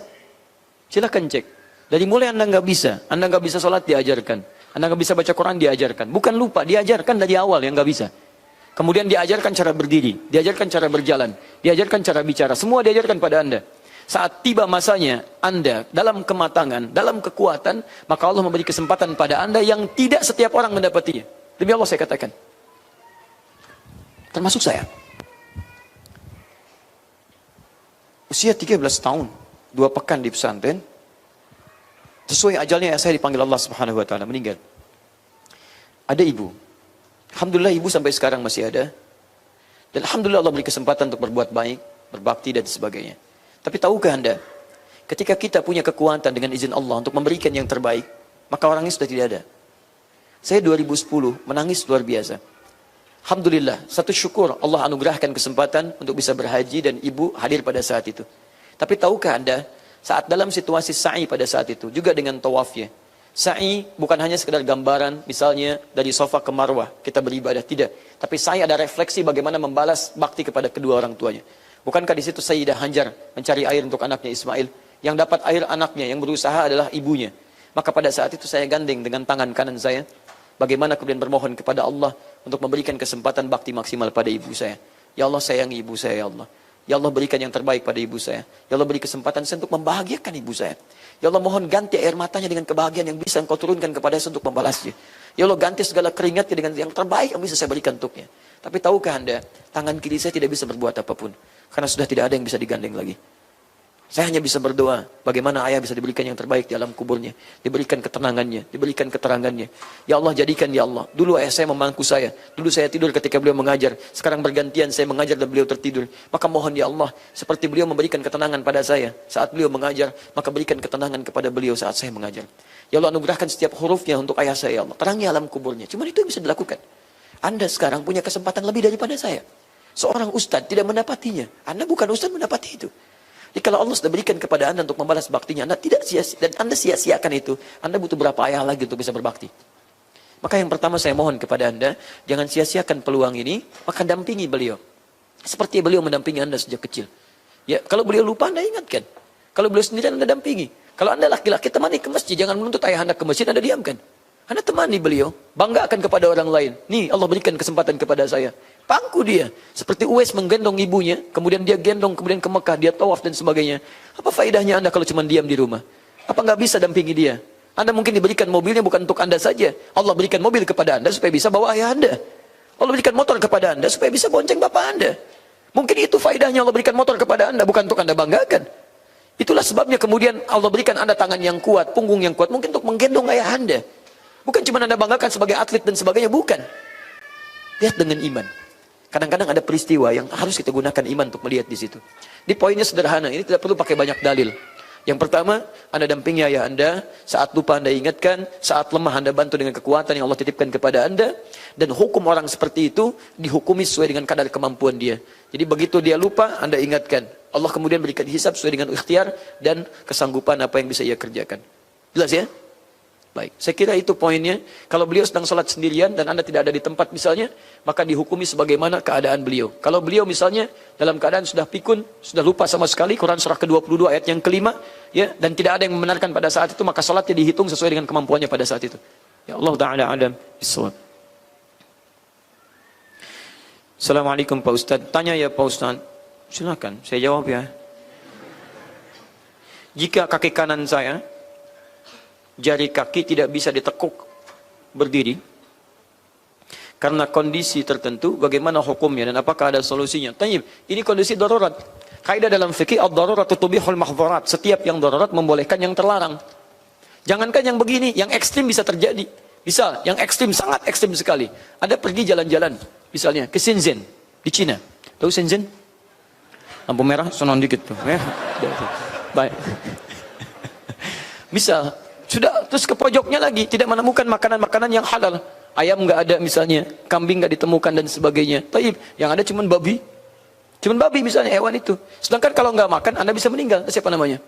Silakan cek. Dari mulai Anda nggak bisa sholat diajarkan. Anda nggak bisa baca Quran diajarkan. Bukan lupa, diajarkan dari awal yang nggak bisa. Kemudian diajarkan cara berdiri, diajarkan cara berjalan, diajarkan cara bicara. Semua diajarkan pada Anda. Saat tiba masanya Anda dalam kematangan, dalam kekuatan, maka Allah memberi kesempatan pada Anda yang tidak setiap orang mendapatinya. Demi Allah saya katakan. Termasuk saya. Usia 13 tahun, 2 pekan di pesantren, sesuai ajalnya saya dipanggil Allah Subhanahu wa taala, meninggal. Ada ibu. Alhamdulillah ibu sampai sekarang masih ada. Dan alhamdulillah Allah beri kesempatan untuk berbuat baik, berbakti dan sebagainya. Tapi tahukah Anda, ketika kita punya kekuatan dengan izin Allah untuk memberikan yang terbaik, maka orangnya sudah tidak ada. Saya 2010 menangis luar biasa. Alhamdulillah, satu syukur Allah anugerahkan kesempatan untuk bisa berhaji dan ibu hadir pada saat itu. Tapi tahukah Anda, saat dalam situasi sa'i pada saat itu, juga dengan tawafnya. Sa'i bukan hanya sekedar gambaran, misalnya dari sofa ke marwah, kita beribadah, tidak. Tapi sa'i ada refleksi bagaimana membalas bakti kepada kedua orang tuanya. Bukankah di situ Sayyidah Hajar mencari air untuk anaknya Ismail? Yang dapat air anaknya, yang berusaha adalah ibunya. Maka pada saat itu saya gandeng dengan tangan kanan saya. Bagaimana kemudian bermohon kepada Allah untuk memberikan kesempatan bakti maksimal pada ibu saya. Ya Allah sayangi ibu saya ya Allah. Ya Allah berikan yang terbaik pada ibu saya. Ya Allah beri kesempatan saya untuk membahagiakan ibu saya. Ya Allah mohon ganti air matanya dengan kebahagiaan yang bisa engkau turunkan kepada saya untuk membalasnya. Ya Allah ganti segala keringatnya dengan yang terbaik yang bisa saya berikan untuknya. Tapi tahukah Anda, tangan kiri saya tidak bisa berbuat apapun. Karena sudah tidak ada yang bisa digandeng lagi. Saya hanya bisa berdoa, bagaimana ayah bisa diberikan yang terbaik di alam kuburnya. Diberikan ketenangannya, diberikan keterangannya. Ya Allah jadikan ya Allah. Dulu ayah saya memangku saya. Dulu saya tidur ketika beliau mengajar. Sekarang bergantian saya mengajar dan beliau tertidur. Maka mohon ya Allah, seperti beliau memberikan ketenangan pada saya saat beliau mengajar, maka berikan ketenangan kepada beliau saat saya mengajar. Ya Allah anugerahkan setiap hurufnya untuk ayah saya ya Allah. Terangi alam kuburnya. Cuma itu yang bisa dilakukan. Anda sekarang punya kesempatan lebih daripada saya. Seorang ustadz tidak mendapatinya. Anda bukan ustadz mendapati itu. Jadi kalau Allah sudah berikan kepada Anda untuk membalas baktinya, Anda tidak sia-sia, dan Anda sia-siakan itu, Anda butuh berapa ayah lagi untuk bisa berbakti. Maka yang pertama saya mohon kepada Anda, jangan sia-siakan peluang ini, maka dampingi beliau. Seperti beliau mendampingi Anda sejak kecil. Ya, kalau beliau lupa Anda ingatkan. Kalau beliau sendirian Anda dampingi. Kalau Anda laki-laki temani ke masjid, jangan menuntut ayah Anda ke masjid, Anda diamkan. Anda temani beliau, banggakan kepada orang lain. Nih Allah berikan kesempatan kepada saya. Pangku dia. Seperti Uwais menggendong ibunya, kemudian dia gendong, kemudian ke Mekah, dia tawaf dan sebagainya. Apa faedahnya Anda kalau cuma diam di rumah? Apa nggak bisa dampingi dia? Anda mungkin diberikan mobilnya bukan untuk Anda saja. Allah berikan mobil kepada Anda supaya bisa bawa ayah Anda. Allah berikan motor kepada Anda supaya bisa bonceng bapak Anda. Mungkin itu faedahnya Allah berikan motor kepada Anda, bukan untuk Anda banggakan. Itulah sebabnya kemudian Allah berikan Anda tangan yang kuat, punggung yang kuat, mungkin untuk menggendong ayah Anda. Bukan cuma Anda banggakan sebagai atlet dan sebagainya, bukan. Lihat dengan iman. Kadang-kadang ada peristiwa yang harus kita gunakan iman untuk melihat di situ. Di poinnya sederhana, ini tidak perlu pakai banyak dalil. Yang pertama, Anda dampingi ayah Anda, saat lupa Anda ingatkan, saat lemah Anda bantu dengan kekuatan yang Allah titipkan kepada Anda, dan hukum orang seperti itu dihukumi sesuai dengan kadar kemampuan dia. Jadi begitu dia lupa, Anda ingatkan. Allah kemudian berikan hisab sesuai dengan ikhtiar dan kesanggupan apa yang bisa ia kerjakan. Jelas ya? Baik, saya kira itu poinnya. Kalau beliau sedang sholat sendirian dan Anda tidak ada di tempat misalnya, maka dihukumi sebagaimana keadaan beliau. Kalau beliau misalnya dalam keadaan sudah pikun, sudah lupa sama sekali, Quran surah ke-22 ayat yang kelima, ya, dan tidak ada yang membenarkan pada saat itu, maka sholatnya dihitung sesuai dengan kemampuannya pada saat itu. Ya Allah Ta'ala alam bisawab. Assalamualaikum Pak Ustadz. Tanya ya Pak Ustadz. Silakan, saya jawab ya. Jika kaki kanan saya, jari kaki tidak bisa ditekuk berdiri, karena kondisi tertentu, bagaimana hukumnya dan apakah ada solusinya? Tayyib, ini kondisi darurat. Kaidah dalam fikih ad-daruratu tubihul mahdhurat. Setiap yang darurat membolehkan yang terlarang. Jangankan yang begini, yang ekstrim bisa terjadi. Misal, yang ekstrim, sangat ekstrim sekali. Ada pergi jalan-jalan, misalnya ke Shenzhen di Cina. Tahu Shenzhen? Lampu merah, sonon dikit tuh. Baik. Misal, sudah terus ke pojoknya lagi, tidak menemukan makanan-makanan yang halal. Ayam nggak ada misalnya, kambing nggak ditemukan dan sebagainya. Taib, yang ada cuma babi. Cuma babi misalnya, hewan itu. Sedangkan kalau nggak makan, Anda bisa meninggal. Siapa namanya?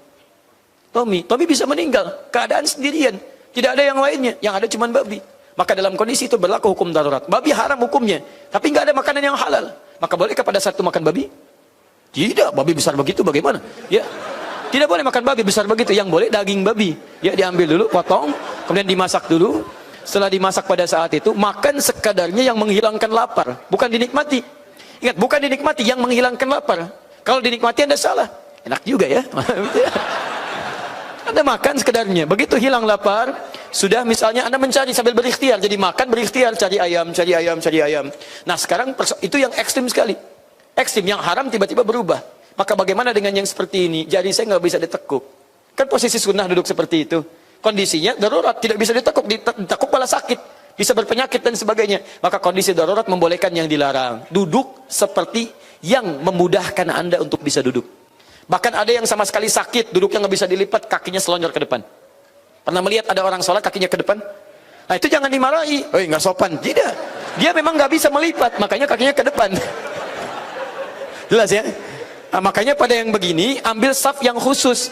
Tommy bisa meninggal. Keadaan sendirian. Tidak ada yang lainnya. Yang ada cuma babi. Maka dalam kondisi itu berlaku hukum darurat. Babi haram hukumnya. Tapi nggak ada makanan yang halal. Maka bolehkah pada saat itu makan babi? Tidak. Babi besar begitu bagaimana? Ya. Tidak boleh makan babi besar begitu. Yang boleh daging babi. Ya, diambil dulu, potong. Kemudian dimasak dulu. Setelah dimasak pada saat itu, makan sekadarnya yang menghilangkan lapar. Bukan dinikmati. Ingat, bukan dinikmati, yang menghilangkan lapar. Kalau dinikmati Anda salah. Enak juga ya. Anda makan sekedarnya. Begitu hilang lapar, sudah misalnya Anda mencari sambil berikhtiar. Jadi makan berikhtiar, cari ayam. Nah sekarang itu yang ekstrim sekali. Ekstrim, yang haram tiba-tiba berubah. Maka bagaimana dengan yang seperti ini? Jari saya nggak bisa ditekuk. Kan posisi sunnah duduk seperti itu. Kondisinya darurat, tidak bisa ditekuk. Ditekuk malah sakit. Bisa berpenyakit dan sebagainya. Maka kondisi darurat membolehkan yang dilarang. Duduk seperti yang memudahkan Anda untuk bisa duduk. Bahkan ada yang sama sekali sakit, duduknya nggak bisa dilipat, kakinya selonjor ke depan. Pernah melihat ada orang sholat kakinya ke depan? Nah itu jangan dimarahi. Nggak sopan. Tidak. Dia memang nggak bisa melipat, makanya kakinya ke depan. Jelas ya? Nah, makanya pada yang begini, ambil saf yang khusus.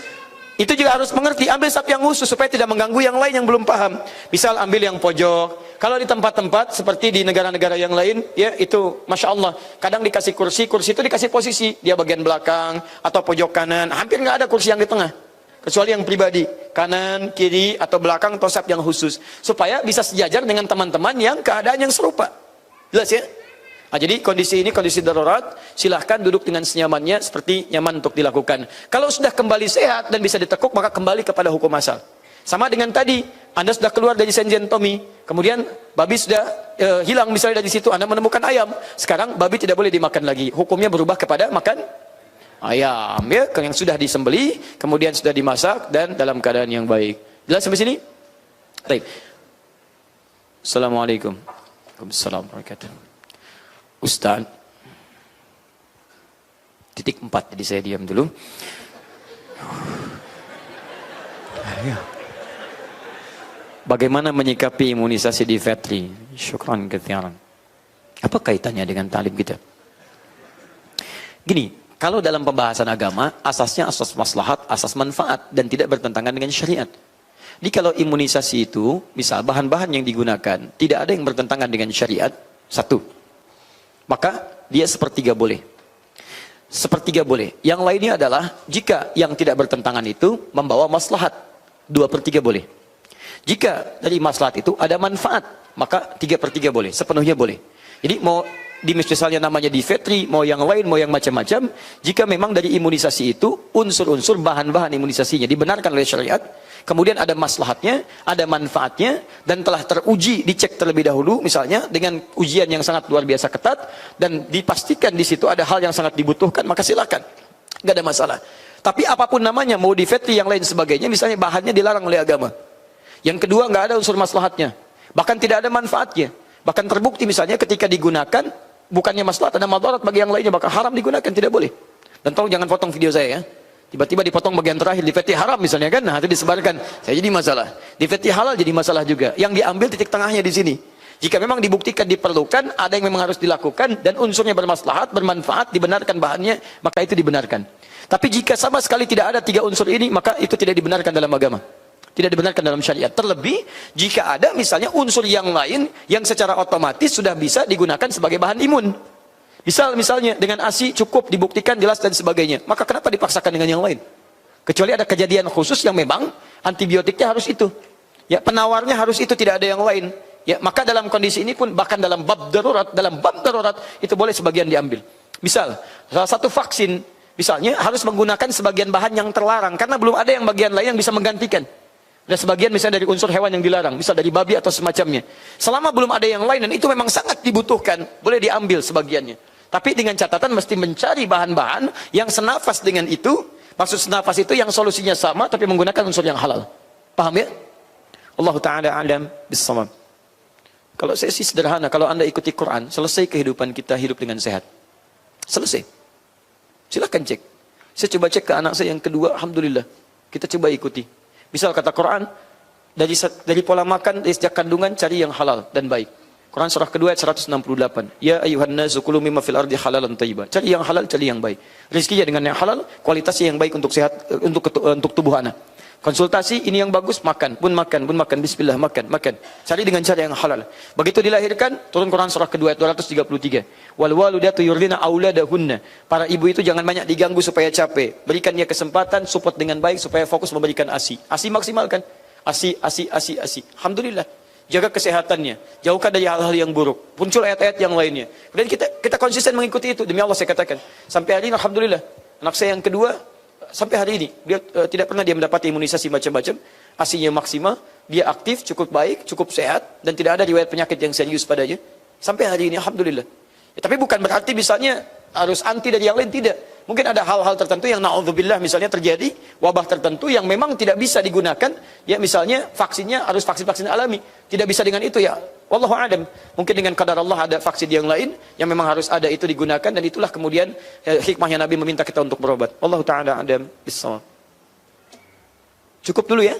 Itu juga harus mengerti, ambil saf yang khusus supaya tidak mengganggu yang lain yang belum paham. Misal ambil yang pojok. Kalau di tempat-tempat seperti di negara-negara yang lain, ya itu Masya Allah. Kadang dikasih kursi itu dikasih posisi. Dia bagian belakang atau pojok kanan. Hampir nggak ada kursi yang di tengah. Kecuali yang pribadi. Kanan, kiri, atau belakang, atau saf yang khusus. Supaya bisa sejajar dengan teman-teman yang keadaan yang serupa. Jelas ya? Nah, jadi kondisi ini kondisi darurat, silahkan duduk dengan senyamannya seperti nyaman untuk dilakukan. Kalau sudah kembali sehat dan bisa ditekuk, maka kembali kepada hukum asal. Sama dengan tadi, Anda sudah keluar dari Shenzhen Tommy, kemudian babi sudah hilang misalnya dari situ, Anda menemukan ayam. Sekarang babi tidak boleh dimakan lagi. Hukumnya berubah kepada makan ayam, ya, yang sudah disembeli, kemudian sudah dimasak dan dalam keadaan yang baik. Jelas sampai sini? Baik. Assalamualaikum. Waalaikumsalam warahmatullahi wabarakatuh. Ustaz, titik 4, jadi saya diam dulu. Bagaimana menyikapi imunisasi di vetri? Syukran katsiran. Apa kaitannya dengan talim kita? Gini, kalau dalam pembahasan agama, asasnya asas maslahat, asas manfaat, dan tidak bertentangan dengan syariat. Jadi kalau imunisasi itu, misal bahan-bahan yang digunakan, tidak ada yang bertentangan dengan syariat, satu. Maka dia sepertiga boleh. Sepertiga boleh. Yang lainnya adalah jika yang tidak bertentangan itu membawa maslahat, 2/3 boleh. Jika dari maslahat itu ada manfaat, maka 3/3 boleh, sepenuhnya boleh. Jadi mau di misalnya namanya di vetri, mau yang lain, mau yang macam-macam, jika memang dari imunisasi itu unsur-unsur bahan-bahan imunisasinya dibenarkan oleh syariat, kemudian ada maslahatnya, ada manfaatnya, dan telah teruji, dicek terlebih dahulu, misalnya dengan ujian yang sangat luar biasa ketat, dan dipastikan di situ ada hal yang sangat dibutuhkan, maka silakan, nggak ada masalah. Tapi apapun namanya, mau di vetri yang lain sebagainya, misalnya bahannya dilarang oleh agama. Yang kedua, nggak ada unsur maslahatnya, bahkan tidak ada manfaatnya, bahkan terbukti misalnya ketika digunakan, bukannya maslahat, ada madarat bagi yang lainnya, maka haram digunakan, tidak boleh. Dan tolong jangan potong video saya ya. Tiba-tiba dipotong bagian terakhir di vetri haram misalnya kan, nah itu disebarkan, saya jadi masalah. Di vetri halal jadi masalah juga. Yang diambil titik tengahnya di sini. Jika memang dibuktikan diperlukan, ada yang memang harus dilakukan dan unsurnya bermaslahat, bermanfaat, dibenarkan bahannya, maka itu dibenarkan. Tapi jika sama sekali tidak ada 3 unsur ini, maka itu tidak dibenarkan dalam agama. Tidak dibenarkan dalam syariat. Terlebih jika ada misalnya unsur yang lain yang secara otomatis sudah bisa digunakan sebagai bahan imun. Misalnya dengan ASI cukup dibuktikan jelas dan sebagainya, maka kenapa dipaksakan dengan yang lain? Kecuali ada kejadian khusus yang memang antibiotiknya harus itu, ya penawarnya harus itu, tidak ada yang lain, ya maka dalam kondisi ini pun bahkan dalam bab darurat itu boleh sebagian diambil. Misal salah satu vaksin misalnya harus menggunakan sebagian bahan yang terlarang karena belum ada yang bagian lain yang bisa menggantikan. Dan sebagian misalnya dari unsur hewan yang dilarang, misal dari babi atau semacamnya. Selama belum ada yang lain dan itu memang sangat dibutuhkan, boleh diambil sebagiannya. Tapi dengan catatan mesti mencari bahan-bahan yang senafas dengan itu. Maksud senafas itu yang solusinya sama tapi menggunakan unsur yang halal. Paham ya? Allah Ta'ala alam bissawab. Kalau saya sih sederhana, kalau Anda ikuti Quran, selesai kehidupan kita hidup dengan sehat. Selesai. Silahkan cek. Saya coba cek ke anak saya yang kedua, alhamdulillah. Kita coba ikuti. Misal kata Quran, dari pola makan, dari sejak kandungan, cari yang halal dan baik. Quran surah kedua ayat 168. Ya ayuhan nasu kulu mimma fil ardi halalan thayyiban. Cari yang halal, cari yang baik. Rezekinya dengan yang halal, kualitasnya yang baik untuk sehat, untuk tubuh anak. Konsultasi, ini yang bagus, makan, pun makan, bismillah, makan. Cari dengan cara yang halal. Begitu dilahirkan, turun Quran surah kedua ayat 233. Wal waludatu yurdina auladahunna. Para ibu itu jangan banyak diganggu supaya capek. Berikan dia kesempatan, support dengan baik supaya fokus memberikan ASI. ASI maksimalkan. ASI. Alhamdulillah. Jaga kesehatannya. Jauhkan dari hal-hal yang buruk. Muncul ayat-ayat yang lainnya. Kemudian kita konsisten mengikuti itu. Demi Allah saya katakan. Sampai hari ini alhamdulillah. Anak saya yang kedua sampai hari ini dia tidak pernah dia mendapat imunisasi macam-macam, ASI-nya maksimal, dia aktif, cukup baik, cukup sehat dan tidak ada riwayat penyakit yang serius padanya sampai hari ini alhamdulillah. Ya, tapi bukan berarti misalnya harus anti dari yang lain, tidak. Mungkin ada hal-hal tertentu yang naudzubillah misalnya terjadi wabah tertentu yang memang tidak bisa digunakan, ya misalnya vaksinnya harus vaksin alami, tidak bisa dengan itu ya. Wallahu a'lam. Mungkin dengan kadar Allah ada vaksin yang lain yang memang harus ada itu digunakan dan itulah kemudian hikmahnya Nabi meminta kita untuk berobat. Wallahu ta'ala a'lam bissawab. Cukup dulu ya.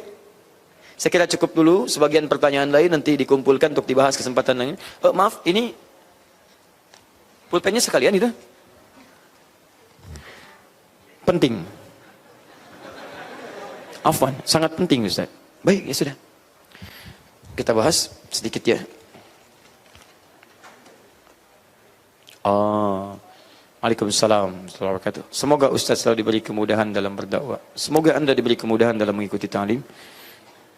Saya kira cukup dulu, sebagian pertanyaan lain nanti dikumpulkan untuk dibahas kesempatan lain. Maaf, ini pulpennya sekalian itu. Penting. Afwan, sangat penting Ustaz. Baik, ya sudah. Kita bahas sedikit ya. Waalaikumsalam warahmatullahi wabarakatuh. Semoga Ustaz selalu diberi kemudahan dalam berdakwah. Semoga Anda diberi kemudahan dalam mengikuti ta'lim.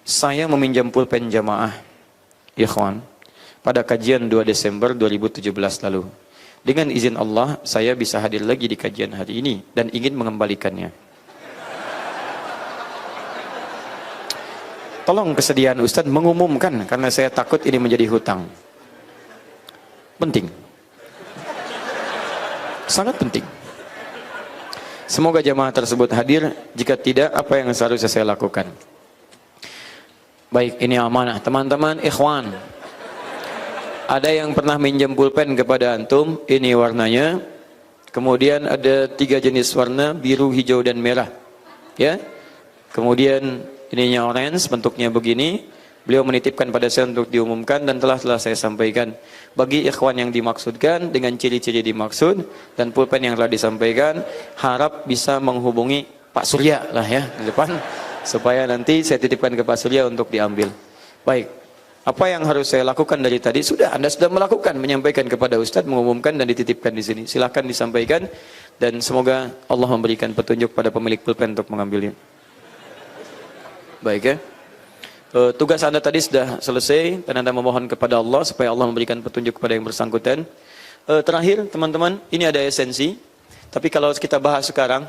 Saya meminjam pulpen jamaah ikhwan pada kajian 2 Desember 2017 lalu. Dengan izin Allah, saya bisa hadir lagi di kajian hari ini dan ingin mengembalikannya. Tolong kesediaan Ustaz mengumumkan karena saya takut ini menjadi hutang. Penting. Sangat penting. Semoga jamaah tersebut hadir. Jika tidak, apa yang seharusnya saya lakukan? Baik, ini amanah. Teman-teman, ikhwan. Ada yang pernah minjam pulpen kepada antum. Ini warnanya. Kemudian ada 3 jenis warna, biru, hijau, dan merah. Ya. Kemudian ininya orange, bentuknya begini. Beliau menitipkan pada saya untuk diumumkan dan telah saya sampaikan. Bagi ikhwan yang dimaksudkan dengan ciri-ciri dimaksud dan pulpen yang telah disampaikan, harap bisa menghubungi Pak Surya lah ya di depan supaya nanti saya titipkan ke Pak Surya untuk diambil. Baik. Apa yang harus saya lakukan dari tadi? Sudah, Anda sudah melakukan, menyampaikan kepada Ustadz, mengumumkan dan dititipkan di sini. Silahkan disampaikan dan semoga Allah memberikan petunjuk pada pemilik pulpen untuk mengambilnya. Baik ya. Tugas Anda tadi sudah selesai dan Anda memohon kepada Allah supaya Allah memberikan petunjuk kepada yang bersangkutan. Terakhir teman-teman, ini ada esensi. Tapi kalau kita bahas sekarang,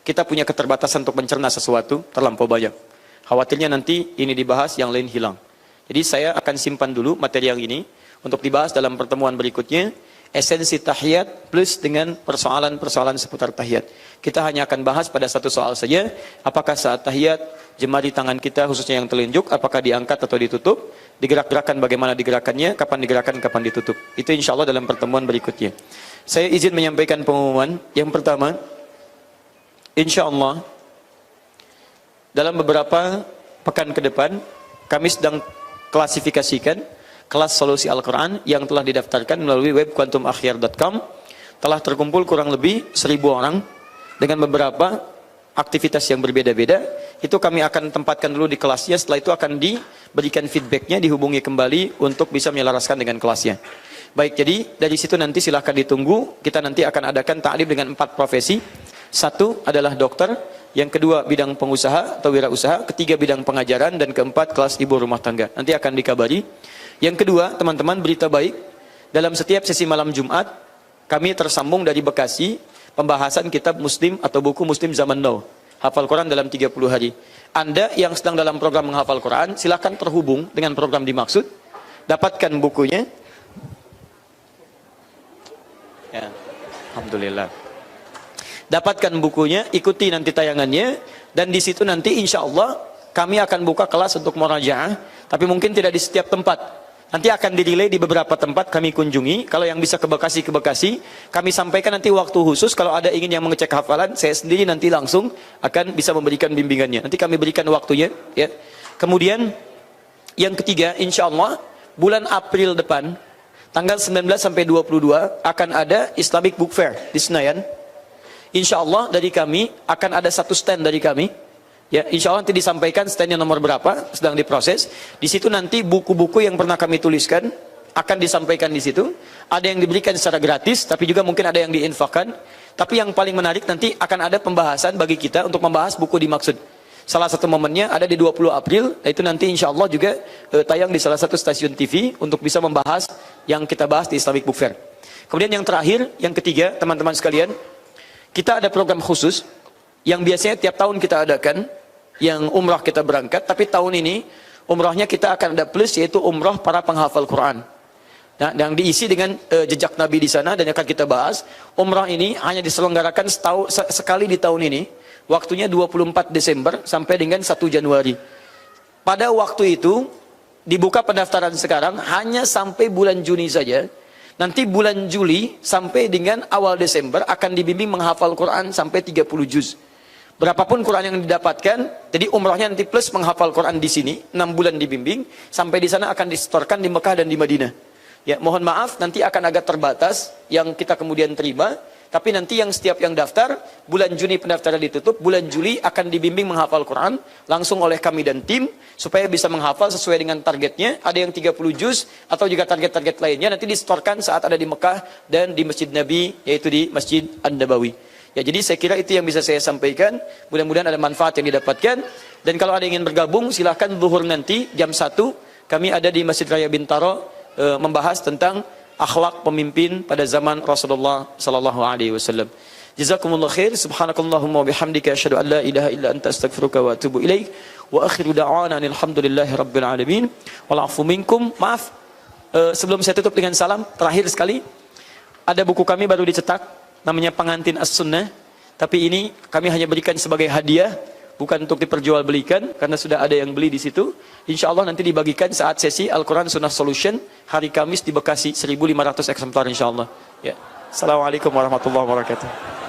kita punya keterbatasan untuk mencerna sesuatu terlampau banyak. Khawatirnya nanti ini dibahas, yang lain hilang. Jadi saya akan simpan dulu materi yang ini untuk dibahas dalam pertemuan berikutnya. Esensi tahiyat plus dengan persoalan-persoalan seputar tahiyat. Kita hanya akan bahas pada satu soal saja. Apakah saat tahiyat jemari tangan kita khususnya yang telunjuk, apakah diangkat atau ditutup? Digerak-gerakan bagaimana digerakannya? Kapan digerakkan, kapan ditutup? Itu insya Allah dalam pertemuan berikutnya. Saya izin menyampaikan pengumuman. Yang pertama, insya Allah dalam beberapa pekan ke depan kami sedang klasifikasikan kelas solusi Al-Quran yang telah didaftarkan melalui web quantumakhir.com. Telah terkumpul kurang lebih 1000 orang dengan beberapa aktivitas yang berbeda-beda. Itu kami akan tempatkan dulu di kelasnya. Setelah itu akan diberikan feedbacknya, dihubungi kembali untuk bisa menyelaraskan dengan kelasnya. Baik, jadi dari situ nanti silahkan ditunggu. Kita nanti akan adakan ta'lim dengan 4 profesi. 1 adalah dokter, yang kedua bidang pengusaha atau wirausaha, ketiga bidang pengajaran, dan keempat kelas ibu rumah tangga. Nanti akan dikabari. Yang kedua, teman-teman, berita baik. Dalam setiap sesi malam Jumat, kami tersambung dari Bekasi, pembahasan kitab Muslim atau buku Muslim Zaman Now. hafal Quran dalam 30 hari. Anda yang sedang dalam program menghafal Quran, silakan terhubung dengan program dimaksud, dapatkan bukunya. Ya, alhamdulillah. Dapatkan bukunya, ikuti nanti tayangannya, dan di situ nanti insya Allah kami akan buka kelas untuk murajaah, tapi mungkin tidak di setiap tempat. Nanti akan di-relay di beberapa tempat kami kunjungi. Kalau yang bisa ke Bekasi, kami sampaikan nanti waktu khusus. Kalau ada ingin yang mengecek hafalan, saya sendiri nanti langsung akan bisa memberikan bimbingannya. Nanti kami berikan waktunya. Ya. Kemudian yang ketiga, insya Allah bulan April depan, tanggal 19 sampai 22 akan ada Islamic Book Fair di Senayan. Insya Allah dari kami akan ada satu stand dari kami. Ya, insya Allah nanti disampaikan standnya nomor berapa, sedang diproses. Di situ nanti buku-buku yang pernah kami tuliskan akan disampaikan di situ. Ada yang diberikan secara gratis, tapi juga mungkin ada yang diinfakkan. Tapi yang paling menarik nanti akan ada pembahasan bagi kita untuk membahas buku dimaksud. Salah satu momennya ada di 20 April, itu nanti insya Allah juga tayang di salah satu stasiun TV untuk bisa membahas yang kita bahas di Islamic Book Fair. Kemudian yang terakhir, yang ketiga, teman-teman sekalian, kita ada program khusus yang biasanya tiap tahun kita adakan, yang umrah kita berangkat, tapi tahun ini umrahnya kita akan ada plus, yaitu umrah para penghafal Quran. Nah, yang diisi dengan jejak Nabi di sana, dan akan kita bahas. Umrah ini hanya diselenggarakan sekali di tahun ini, waktunya 24 Desember sampai dengan 1 Januari. Pada waktu itu dibuka pendaftaran sekarang hanya sampai bulan Juni saja. Nanti bulan Juli sampai dengan awal Desember akan dibimbing menghafal Quran sampai 30 juz. Berapapun Quran yang didapatkan, jadi umrahnya nanti plus menghafal Quran di sini, 6 bulan dibimbing, sampai di sana akan disetorkan di Mekah dan di Madinah. Ya, mohon maaf, nanti akan agak terbatas yang kita kemudian terima, tapi nanti yang setiap yang daftar, bulan Juni pendaftaran ditutup, bulan Juli akan dibimbing menghafal Quran, langsung oleh kami dan tim, supaya bisa menghafal sesuai dengan targetnya, ada yang 30 juz, atau juga target-target lainnya, nanti disetorkan saat ada di Mekah dan di Masjid Nabi, yaitu di Masjid An-Nabawi. Ya, jadi saya kira itu yang bisa saya sampaikan. Mudah-mudahan ada manfaat yang didapatkan. Dan kalau ada yang ingin bergabung, silahkan zuhur nanti jam 1. Kami ada di Masjid Raya Bintaro membahas tentang akhlak pemimpin pada zaman Rasulullah sallallahu alaihi wasallam. Jazakumullah khair. Subhanakallahumma wa bihamdika asyhadu an la ilaha illa anta astaghfiruka wa atubu ilaik. Wa akhiru da'wana alhamdulillahi rabbil alamin. Wal 'afu minkum. Maaf, sebelum saya tutup dengan salam, terakhir sekali, ada buku kami baru dicetak, namanya Pengantin As-Sunnah, tapi ini kami hanya berikan sebagai hadiah, bukan untuk diperjualbelikan, karena sudah ada yang beli di situ. Insya Allah nanti dibagikan saat sesi Al-Quran Sunnah Solution hari Kamis di Bekasi, 1.500 eksemplar insya Allah. Ya. Assalamualaikum warahmatullahi wabarakatuh.